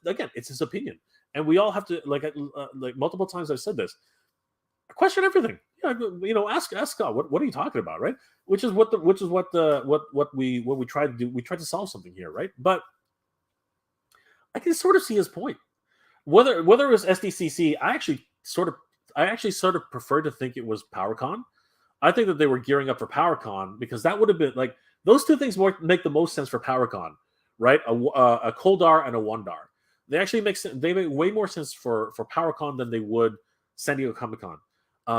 again, it's his opinion, and we all have to like multiple times I've said this. Question everything. Ask Scott. What are you talking about, right? Which is what we try to do. We try to solve something here, right? But I can sort of see his point. Whether it was SDCC, I actually sort of prefer to think it was PowerCon. I think that they were gearing up for PowerCon because that would have been like those two things make the most sense for PowerCon, right? A Coldar and a Wun-Dar. They actually make way more sense for PowerCon than they would San Diego Comic-Con.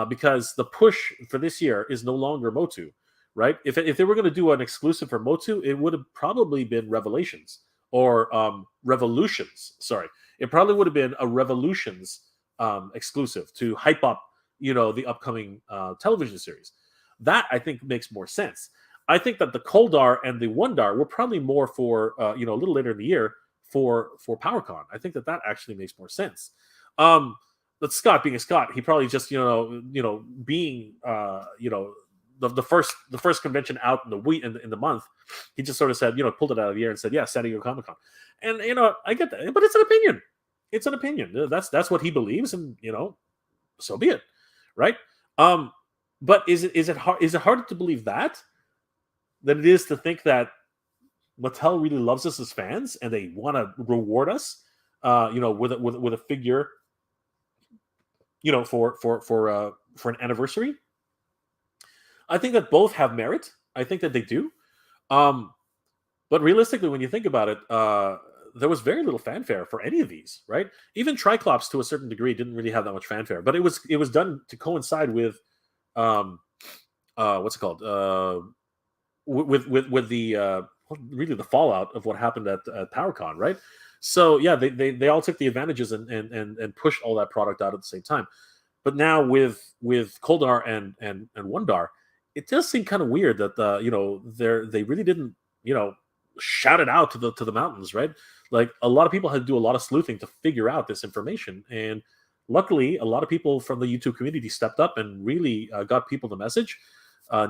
Because the push for this year is no longer Motu, right? If they were going to do an exclusive for Motu, it would have probably been Revelations or Revolutions. Sorry, it probably would have been a Revolutions exclusive to hype up, the upcoming television series. That I think makes more sense. I think that the Coldar and the Wun-Dar were probably more for a little later in the year for PowerCon. I think that actually makes more sense. But Scott, being a Scott, he probably just being the first convention out in the week in the month, he just sort of said pulled it out of the air and said San Diego Comic Con, and I get that, but it's an opinion. It's an opinion. That's what he believes, and so be it, right? But is it harder to believe that than it is to think that Mattel really loves us as fans and they want to reward us, with a figure. For an anniversary, I think that both have merit. I think that they do, but realistically, when you think about it, there was very little fanfare for any of these, right? Even Triclops, to a certain degree, didn't really have that much fanfare, but it was done to coincide with, what's it called, with the really the fallout of what happened at PowerCon, right? So yeah, they all took the advantages and pushed all that product out at the same time. But now with Coldar and Wun-Dar, it does seem kind of weird that they really didn't shout it out to the mountains, right? Like a lot of people had to do a lot of sleuthing to figure out this information, and luckily a lot of people from the YouTube community stepped up and really got people the message.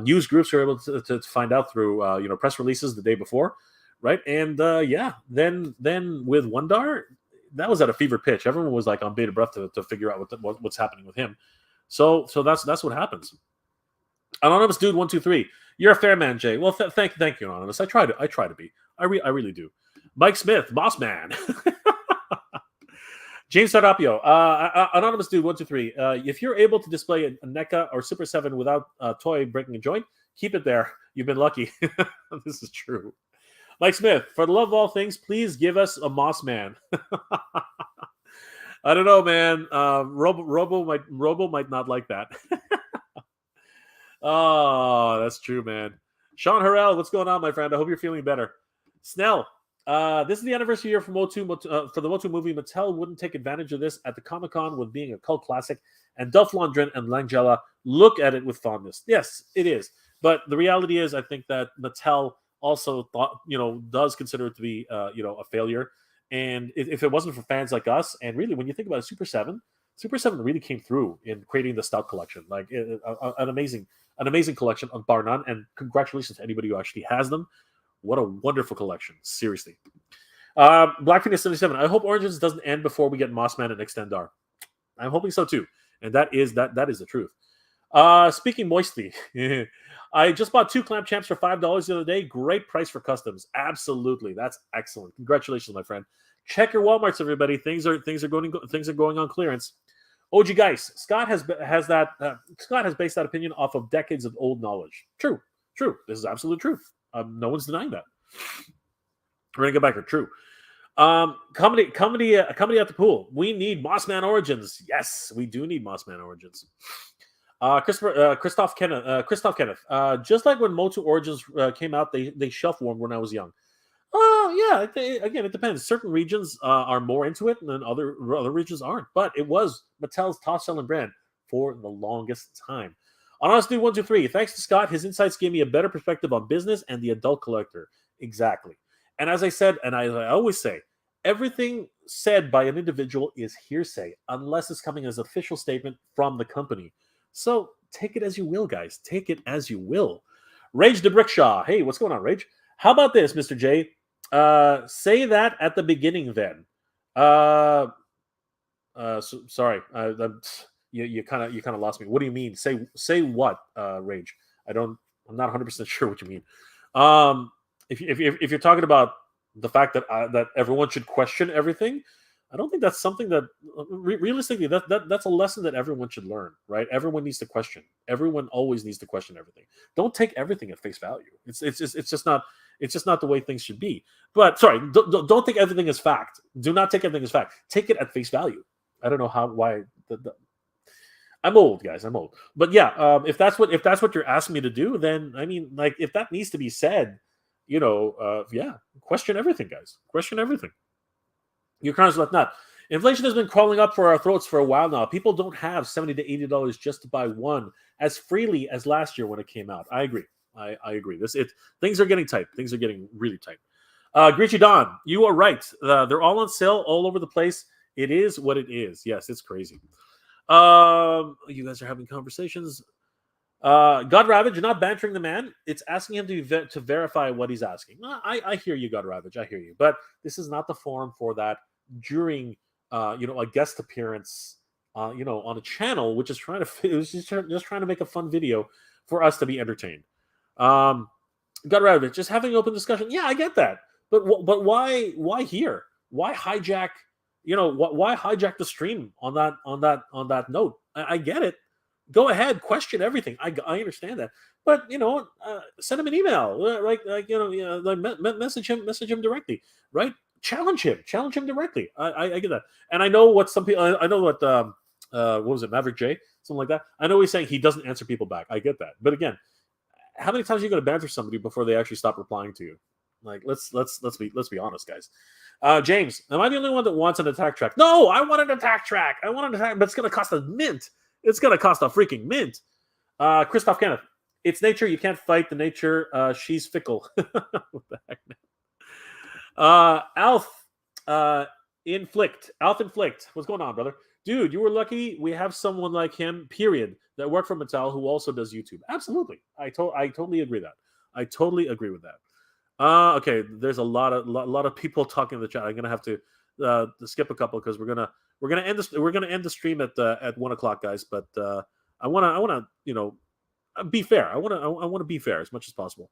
News groups were able to find out through press releases the day before. Right. And then with Wun-Dar, that was at a fever pitch. Everyone was like on bated breath to figure out what's happening with him. So that's what happens. Anonymous Dude 123, you're a fair man, Jay. Well, thank you, Anonymous. I try to be. I really do. Mike Smith, boss man. James Sarapio, Anonymous Dude 123. If you're able to display a NECA or Super 7 without a toy breaking a joint, keep it there. You've been lucky. This is true. Mike Smith, for the love of all things, please give us a Moss Man. I don't know, man. Robo might not like that. Oh, that's true, man. Sean Harrell, what's going on, my friend? I hope you're feeling better. Snell, this is the anniversary year for Motu. For the Motu movie, Mattel wouldn't take advantage of this at the Comic-Con with being a cult classic, and Dolph Lundgren and Langella look at it with fondness. Yes, it is. But the reality is, I think that Mattel also does consider it to be a failure, and if it wasn't for fans like us, and really when you think about it, Super 7 really came through in creating the Stout collection, like an amazing collection of bar none, and congratulations to anybody who actually has them. What a wonderful collection, seriously. Black Phoenix 77, I hope Origins doesn't end before we get Mossman and Extendar. I'm hoping so too, and that is the truth. Speaking moistly, I just bought 2 Clamp Champs for $5 the other day. Great price for customs. Absolutely, that's excellent. Congratulations, my friend. Check your WalMarts, everybody. Things are going on clearance. OG Geis, Scott has based that opinion off of decades of old knowledge. True. This is absolute truth. No one's denying that. We're gonna get back to true. Comedy at the pool. We need Mossman Origins. Yes, we do need Mossman Origins. Christoph Kenneth. Just like when Motu Origins came out, they shelf warmed when I was young. Yeah. Again, it depends. Certain regions are more into it, and then other regions aren't. But it was Mattel's top-selling brand for the longest time. Honest Dude 123. Thanks to Scott, his insights gave me a better perspective on business and the adult collector. Exactly. And as I said, and I always say, everything said by an individual is hearsay unless it's coming as an official statement from the company. So take it as you will, guys. Take it as you will. Rage the Brickshaw. Hey, what's going on, Rage? How about this, Mr. J? Say that at the beginning, then. Sorry, you kind of lost me. What do you mean? Say what, Rage? I'm not 100% sure what you mean. If you're talking about the fact that that everyone should question everything, I don't think that's something that realistically that's a lesson that everyone should learn, right? Everyone needs to question. Everyone always needs to question everything. Don't take everything at face value. It's just not the way things should be. But sorry, don't take everything as fact. Do not take everything as fact. Take it at face value. I don't know why. I'm old, guys. I'm old. But yeah, if that's what you're asking me to do, then I mean, like, if that needs to be said, yeah, question everything, guys. Question everything. Your crimes left not. Inflation has been crawling up for our throats for a while now. People don't have $70 to $80 just to buy one as freely as last year when it came out. I agree. I agree. Things are getting tight. Things are getting really tight. Greachy Don, you are right. They're all on sale all over the place. It is what it is. Yes, it's crazy. You guys are having conversations. God Ravage, you're not bantering the man. It's asking him to verify what he's asking. I hear you, God Ravage. I hear you. But this is not the forum for that during, a guest appearance, on a channel, which is just trying to make a fun video for us to be entertained. God Ravage, just having an open discussion. Yeah, I get that. But why here? Why hijack? Why hijack the stream on that note? I get it. Go ahead, question everything. I understand that, but send him an email, message him directly, right? Challenge him directly. I get that, and I know what some people. I know what what was it, Maverick J, something like that. I know he's saying he doesn't answer people back. I get that, but again, how many times are you going to banter somebody before they actually stop replying to you? Like, let's be honest, guys. James, am I the only one that wants an attack track? No, I want an attack track. I want an attack, but it's going to cost a mint. It's going to cost a freaking mint. Christoph Kenneth, it's nature. You can't fight the nature. She's fickle. What the heck, man? Alf Inflict. What's going on, brother? Dude, you were lucky. We have someone like him, period, that worked for Mattel who also does YouTube. Absolutely. I totally agree that. I totally agree with that. Okay, there's a lot of people talking in the chat. I'm gonna have to skip a couple because we're gonna end the stream at 1:00, guys. But I wanna be fair. I wanna be fair as much as possible.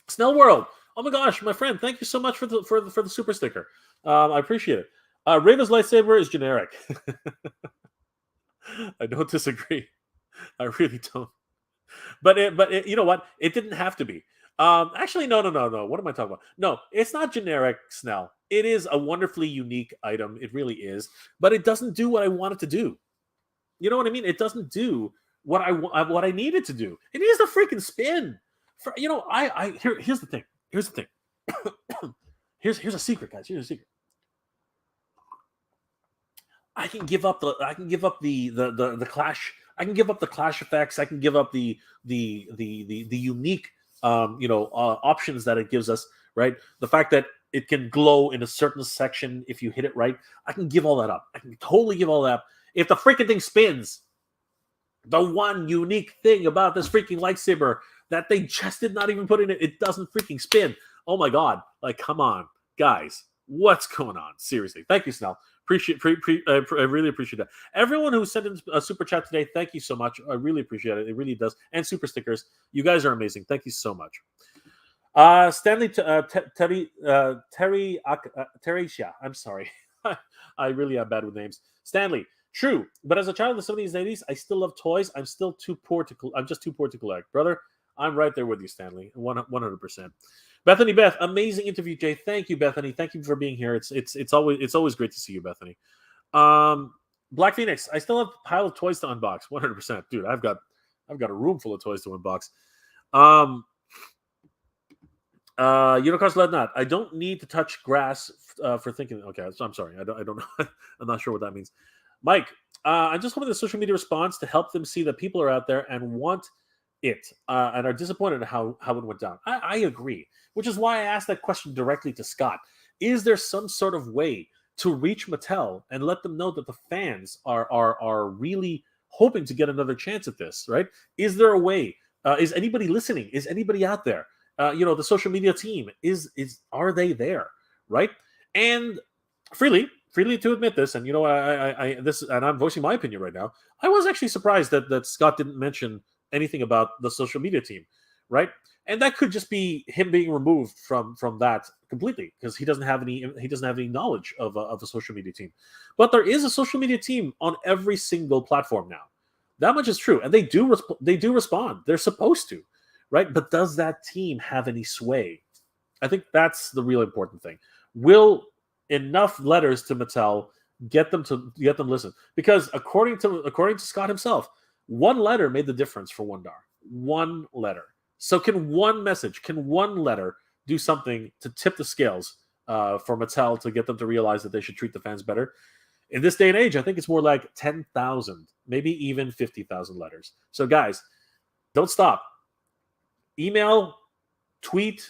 Snell World. Oh my gosh, my friend, thank you so much for the super sticker. I appreciate it. Raven's lightsaber is generic. I don't disagree. I really don't. But you know what? It didn't have to be. Actually, no. What am I talking about? No, it's not generic, Snell. It is a wonderfully unique item. It really is. But it doesn't do what I want it to do. You know what I mean? It doesn't do what I need it to do. It needs to freaking spin. Here's the thing. Here's a secret, guys. Here's a secret. I can give up the clash. I can give up the clash effects. I can give up the unique options that it gives us, right? The fact that it can glow in a certain section if you hit it right. I can give all that up. I can totally give all that up. If the freaking thing spins, the one unique thing about this freaking lightsaber that they just did not even put in it doesn't freaking spin. Oh my God. Like, come on, guys. What's going on? Seriously. Thank you, Snell. I really appreciate that. Everyone who sent in a super chat today, thank you so much. I really appreciate it. It really does. And super stickers. You guys are amazing. Thank you so much. Stanley Terry I'm sorry. I really am bad with names. Stanley, true. But as a child of the 70s and 80s, I still love toys. I'm just too poor to collect. Brother, I'm right there with you, Stanley. 100%. Bethany Beth, amazing interview, Jay. Thank you, Bethany. Thank you for being here. It's always great to see you, Bethany. Black Phoenix, I still have a pile of toys to unbox. 100%, dude. I've got a room full of toys to unbox. Unicorns Led Not. I don't need to touch grass for thinking. Okay, so I'm sorry. I don't know. I'm not sure what that means. Mike, I'm just hoping the social media response to help them see that people are out there and want it and are disappointed at how it went down. I agree, which is why I asked that question directly to Scott. Is there some sort of way to reach Mattel and let them know that the fans are really hoping to get another chance at this, right? Is there a way? Is anybody listening? Is anybody out there? The social media team are they there, right? And freely to admit this, and and I'm voicing my opinion right now. I was actually surprised that Scott didn't mention anything about the social media team, right? And that could just be him being removed from that completely because he doesn't have any knowledge of a social media team. But there is a social media team on every single platform now. That much is true, and they do respond. They're supposed to, right? But does that team have any sway? I think that's the real important thing. Will enough letters to Mattel get them listen? Because according to Scott himself, one letter made the difference for Wun-Dar. One letter. So can one letter do something to tip the scales for Mattel to get them to realize that they should treat the fans better? In this day and age, I think it's more like 10,000, maybe even 50,000 letters. So guys, don't stop. Email, tweet,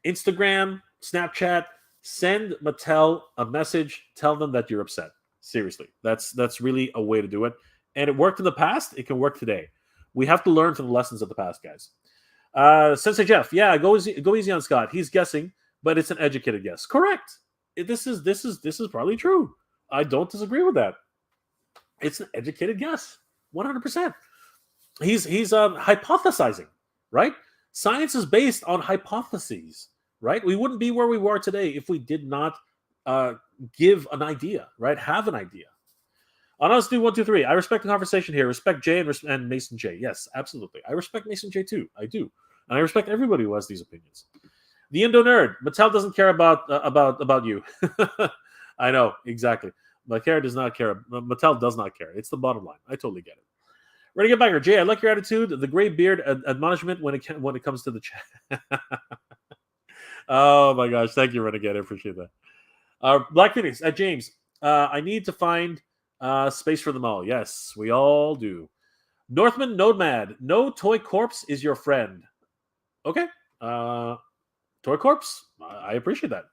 Instagram, Snapchat, send Mattel a message. Tell them that you're upset. Seriously, that's really a way to do it. And it worked in the past. It can work today. We have to learn from the lessons of the past, guys. Sensei Jeff, yeah, go easy on Scott. He's guessing, but it's an educated guess. Correct. This is probably true. I don't disagree with that. It's an educated guess, 100%. He's hypothesizing, right? Science is based on hypotheses, right? We wouldn't be where we were today if we did not give an idea, right? Have an idea. On us, do 1, 2, 3. I respect the conversation here. Respect Jay and Mason J. Yes, absolutely. I respect Mason J too. I do, and I respect everybody who has these opinions. The Indo Nerd. Mattel doesn't care about you. I know exactly. Mattel does not care. Mattel does not care. It's the bottom line. I totally get it. Renegade Bagger. Jay, I like your attitude. The gray beard admonishment when it comes to the chat. Oh my gosh, thank you, Renegade. I appreciate that. Black Phoenix at James. I need to find space for them all. Yes, we all do. Northman Nomad. No toy corpse is your friend. Okay. Toy corpse. I appreciate that.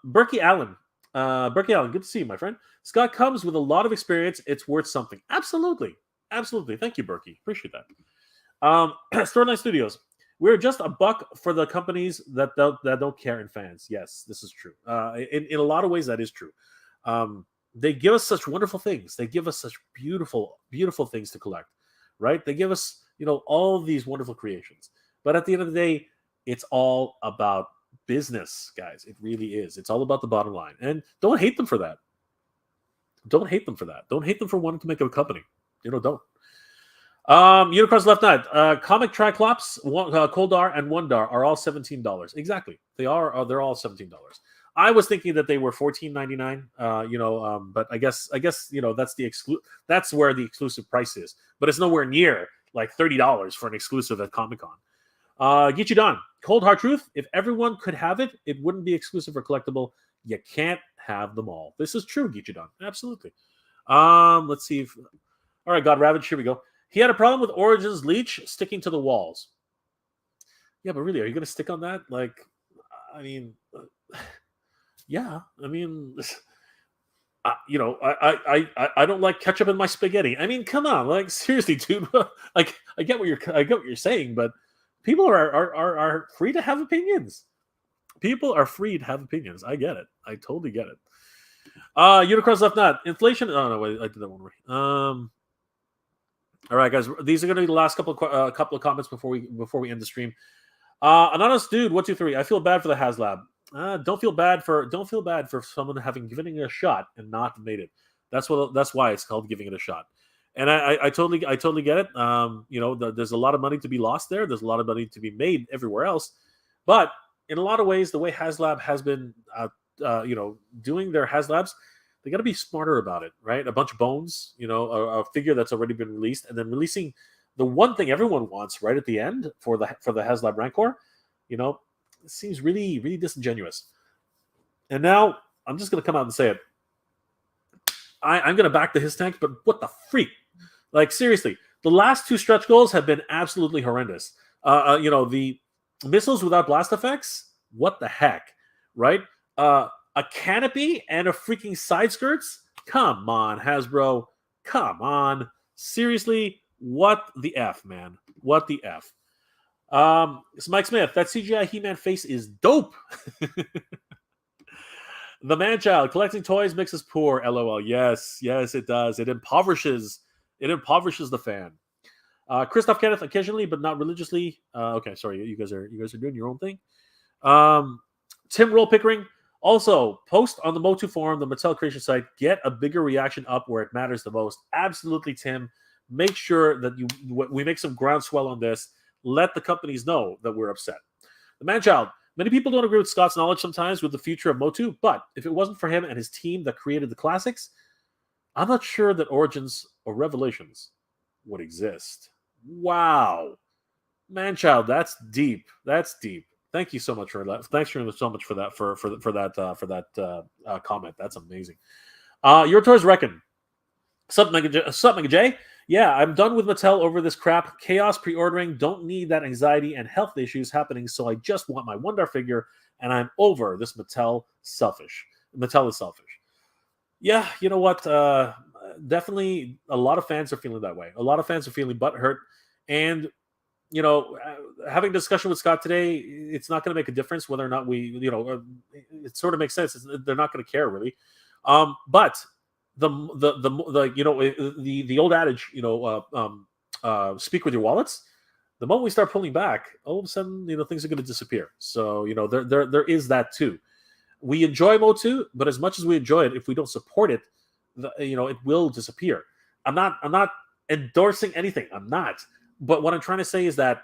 Berkey Allen. Berkey Allen, good to see you, my friend. Scott comes with a lot of experience. It's worth something. Absolutely. Thank you, Berkey. Appreciate that. Storyline Studios. We're just a buck for the companies that don't care in fans. Yes, this is true. In a lot of ways, that is true. They give us such wonderful things. They give us such beautiful, beautiful things to collect, right? They give us, all these wonderful creations. But at the end of the day, it's all about business, guys. It really is. It's all about the bottom line. And don't hate them for that. Don't hate them for that. Don't hate them for wanting to make a company. Don't. Unicorns Left Night. Comic Triclops, Koldar, and Wun-Dar are all $17. Exactly. They're all $17. I was thinking that they were $14.99. But I guess that's where the exclusive price is. But it's nowhere near like $30 for an exclusive at Comic-Con. Geechee Don, Cold Hard Truth. If everyone could have it, it wouldn't be exclusive or collectible. You can't have them all. This is true, Geechee Don. Absolutely. Let's see. All right, God Ravage. Here we go. He had a problem with Origins Leech sticking to the walls. Yeah, but really, are you going to stick on that? Yeah. I don't like ketchup in my spaghetti. Come on, seriously, dude. I get what you're saying, but people are free to have opinions. People are free to have opinions. I get it. I totally get it. Unicorns Left Nut. Inflation. Oh no, wait, I did that one right. All right, guys. These are going to be the last couple of comments before we end the stream. Anonymous dude, 1, 2, 3. I feel bad for the HasLab. Don't feel bad for someone having given it a shot and not made it. That's why it's called giving it a shot. And I totally get it. There's a lot of money to be lost there. There's a lot of money to be made everywhere else. But in a lot of ways, the way HasLab has been, doing their HasLabs, they got to be smarter about it, right? A bunch of bones, a figure that's already been released, and then releasing the one thing everyone wants right at the end for the HasLab Rancor. It seems really, really disingenuous. And now I'm just going to come out and say it. I'm going to back the his tank, but what the freak? Like, seriously, the last 2 stretch goals have been absolutely horrendous. The missiles without blast effects, what the heck, right? A canopy and a freaking side skirts? Come on, Hasbro. Come on. Seriously, what the F, man? What the F? It's Mike Smith. That CGI He-Man face is dope. The man-child collecting toys makes us poor. LOL. Yes, it does. It impoverishes the fan. Christoph Kenneth occasionally, but not religiously. Okay, sorry, you guys are doing your own thing. Tim Roll Pickering. Also, post on the Motu forum, the Mattel Creation site. Get a bigger reaction up where it matters the most. Absolutely, Tim. Make sure that we make some groundswell on this. Let the companies know that we're upset. The man-child. Many people don't agree with Scott's knowledge sometimes with the future of Motu, but if it wasn't for him and his team that created the classics, I'm not sure that Origins or Revelations would exist. Wow. Man-child, that's deep. That's deep. Thank you so much for that. Thanks so much for that for that comment. That's amazing. Your toys reckon. Sup, Mega J? Yeah, I'm done with Mattel over this crap. Chaos pre-ordering. Don't need that anxiety and health issues happening, so I just want my Wun-Dar figure, and I'm over this Mattel selfish. Mattel is selfish. Yeah, you know what? Definitely a lot of fans are feeling that way. A lot of fans are feeling butthurt. And, having a discussion with Scott today, it's not going to make a difference whether or not it sort of makes sense. They're not going to care, really. But the old adage, speak with your wallets. The moment we start pulling back, all of a sudden, things are going to disappear. So, there is that too. We enjoy Motu, but as much as we enjoy it, if we don't support it, it will disappear. I'm not endorsing anything. I'm not. But what I'm trying to say is that,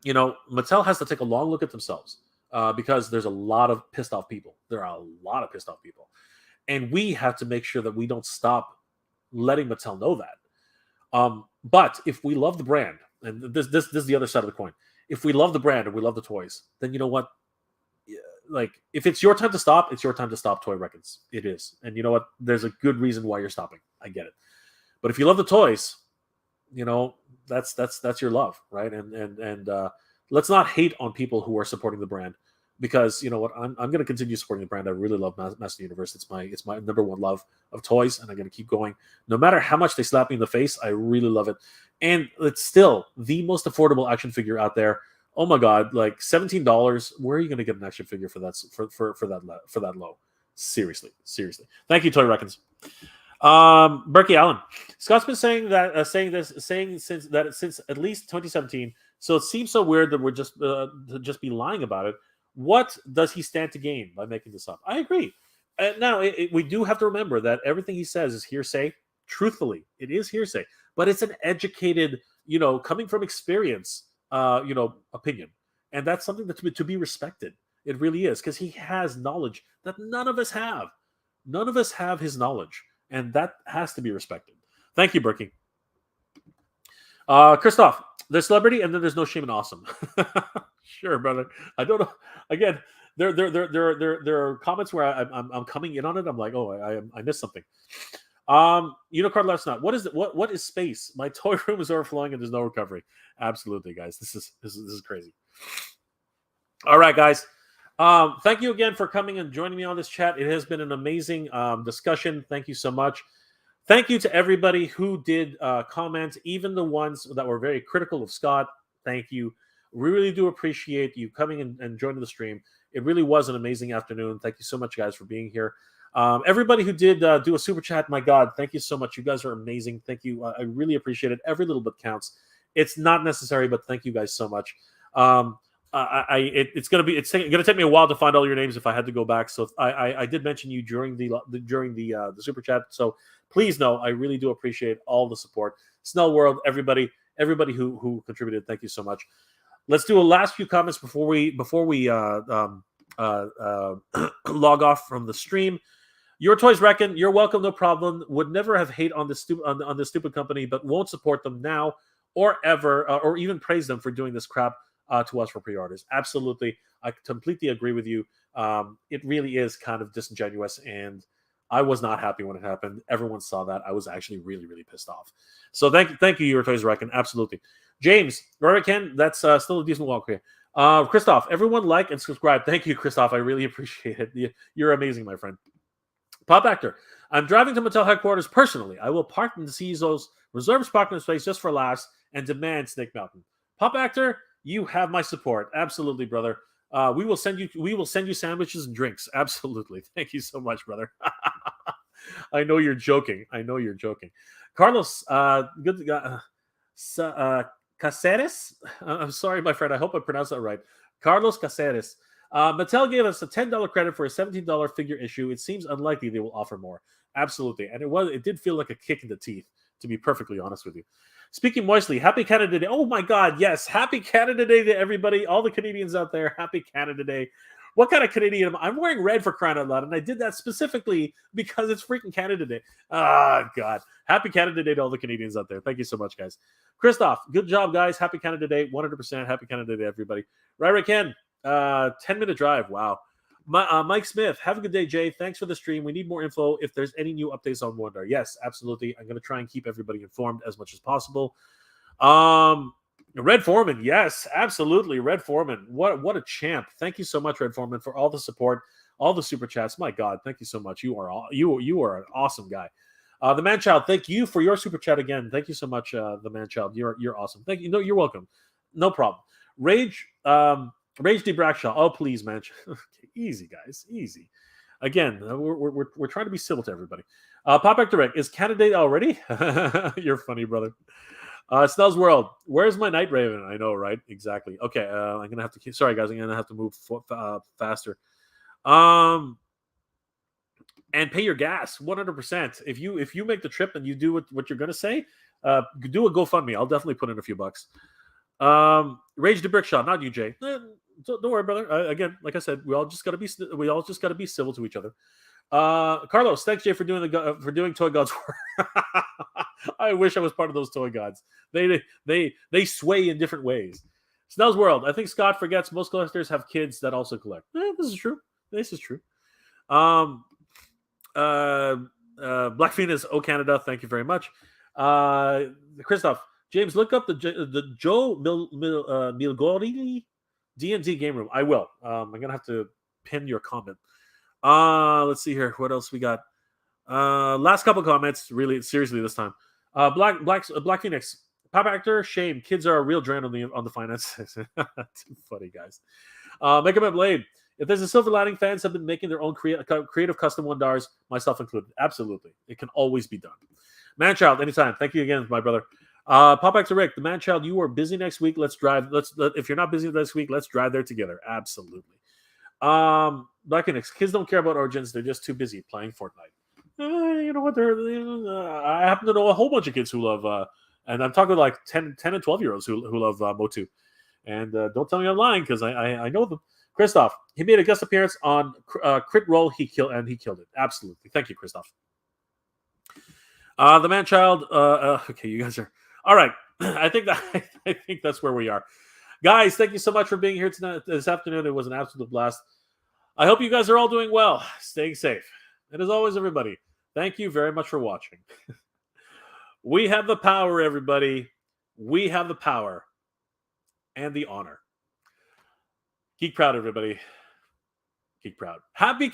Mattel has to take a long look at themselves because there's a lot of pissed off people. There are a lot of pissed off people. And we have to make sure that we don't stop letting Mattel know that. But if we love the brand, and this is the other side of the coin, if we love the brand and we love the toys, then you know what? Like, if it's your time to stop, it's your time to stop Toy Records. It is. And you know what? There's a good reason why you're stopping. I get it. But if you love the toys, that's your love, right? And let's not hate on people who are supporting the brand. Because you know what, I'm going to continue supporting the brand. I really love Master Universe. It's my number one love of toys, and I'm going to keep going. No matter how much they slap me in the face, I really love it. And it's still the most affordable action figure out there. Oh my God, like $17. Where are you going to get an action figure for that for that low? Seriously. Thank you, Toy Reckons. Berkey Allen. Scott's been saying since at least 2017. So it seems so weird that we're just be lying about it. What does he stand to gain by making this up? I agree. Now, we do have to remember that everything he says is hearsay. Truthfully, it is hearsay, but it's an educated, coming from experience, opinion, and that's something that's to be respected. It really is, because he has knowledge that none of us have. None of us have his knowledge, and that has to be respected. Thank you, Berkey. Christoph, there's celebrity, and then there's no shame and awesome. Sure, brother. I don't know. Again, there are comments where I'm coming in on it. I'm like, oh, I missed something. Unicard last night. What is space? My toy room is overflowing and there's no recovery. Absolutely, guys. This is crazy. All right, guys. Thank you again for coming and joining me on this chat. It has been an amazing discussion. Thank you so much. Thank you to everybody who did comment, even the ones that were very critical of Scott. Thank you. We really do appreciate you coming and joining the stream. It really was an amazing afternoon. Thank you so much, guys, for being here. Everybody who did do a super chat, my God, thank you so much. You guys are amazing. Thank you. I really appreciate it. Every little bit counts. It's not necessary, but thank you guys so much. It's gonna take me a while to find all your names if I had to go back. So I did mention you during the super chat. So please know I really do appreciate all the support. Snell World, everybody who contributed, thank you so much. let's do a last few comments before we log off from the stream. Your Toys reckon, you're welcome, no problem. Would never have hate on this on this stupid company, but won't support them now or ever, or even praise them for doing this crap to us for pre-orders. Absolutely, I completely agree with you. It really is kind of disingenuous, and I was not happy when it happened. Everyone saw that. I was actually really, really pissed off. So thank you, Your Toys reckon. Absolutely, James, Ken, that's still a decent walk here. Christoph, everyone like and subscribe. Thank you, Christoph. I really appreciate it. You're amazing, my friend. Pop Actor, I'm driving to Mattel headquarters personally. I will park in the CISO's reserved parking space just for laughs and demand Snake Mountain. Pop Actor, you have my support. Absolutely, brother. We will send you sandwiches and drinks. Absolutely. Thank you so much, brother. I know you're joking. Carlos, Caceres? I'm sorry, my friend. I hope I pronounced that right. Carlos Caceres. Mattel gave us a $10 credit for a $17 figure issue. It seems unlikely they will offer more. Absolutely. And it did feel like a kick in the teeth, to be perfectly honest with you. Speaking moistly, happy Canada Day. Oh my God, yes. Happy Canada Day to everybody, all the Canadians out there. Happy Canada Day. What kind of Canadian am I? I'm wearing red for crying out loud, and I did that specifically because it's freaking Canada Day. Ah, God. Happy Canada Day to all the Canadians out there. Thank you so much, guys. Christoph, good job, guys. Happy Canada Day. 100% happy Canada Day, everybody. Right, Ken. 10-minute drive. Wow. Mike Smith, have a good day, Jay. Thanks for the stream. We need more info if there's any new updates on Wun-Dar. Yes, absolutely. I'm going to try and keep everybody informed as much as possible. Red Foreman, yes, absolutely. Red Foreman, what a champ. Thank you so much, Red Foreman, for all the support, all the super chats. My God, thank you so much. You are an awesome guy. The Man-Child, thank you for your super chat again. Thank you so much, the Man-Child. You're awesome. Thank you. No, you're welcome. No problem. Rage D. Brackshaw. Oh, please, man. Okay, easy, guys. Easy. Again, we're trying to be civil to everybody. Pop Back Direct. Is Canada Day already? You're funny, brother. Snell's World. Where's my Night Raven? I know, right? Exactly. Okay, I'm gonna have to. Sorry, guys. I'm gonna have to move faster. And pay your gas 100%. If you make the trip and you do what you're gonna say, do a GoFundMe. I'll definitely put in a few bucks. Rage the Brickshot, not you, Jay. Don't worry, brother. Again, like I said, we all just gotta be civil to each other. Carlos, thanks, Jay, for doing Toy Gods work. I wish I was part of those Toy Gods. They sway in different ways. Snell's World. I think Scott forgets most collectors have kids that also collect. This is true. Black Phoenix, Canada. Thank you very much. Christoph, James, look up the Joe Milgori D&D game room. I will. I'm gonna have to pin your comment. Let's see here. What else we got? Last couple comments. Really, seriously this time. Black Phoenix. Pop Actor, shame. Kids are a real drain on the finances. Too funny, guys. Mega Man Blade. If there's a silver lining, fans have been making their own creative custom Wun-Dars, myself included. Absolutely. It can always be done. Man-Child, anytime. Thank you again, my brother. Pop Actor Rick, the Man-Child, you are busy next week. Let's drive. If you're not busy this week, let's drive there together. Absolutely. Black Phoenix, kids don't care about Origins. They're just too busy playing Fortnite. You know what? I happen to know a whole bunch of kids who love, and I'm talking like 10 and 12-year-olds who love Motu. And don't tell me I'm lying because I know them. Christoph, he made a guest appearance on Crit Roll. He killed it. Absolutely. Thank you, Christoph. The Man-Child. Okay, you guys are all right. I think that's where we are, guys. Thank you so much for being here tonight. This afternoon, it was an absolute blast. I hope you guys are all doing well, staying safe, and as always, everybody, thank you very much for watching. We have the power, everybody. We have the power and the honor. Geek proud, everybody. Geek proud. Happy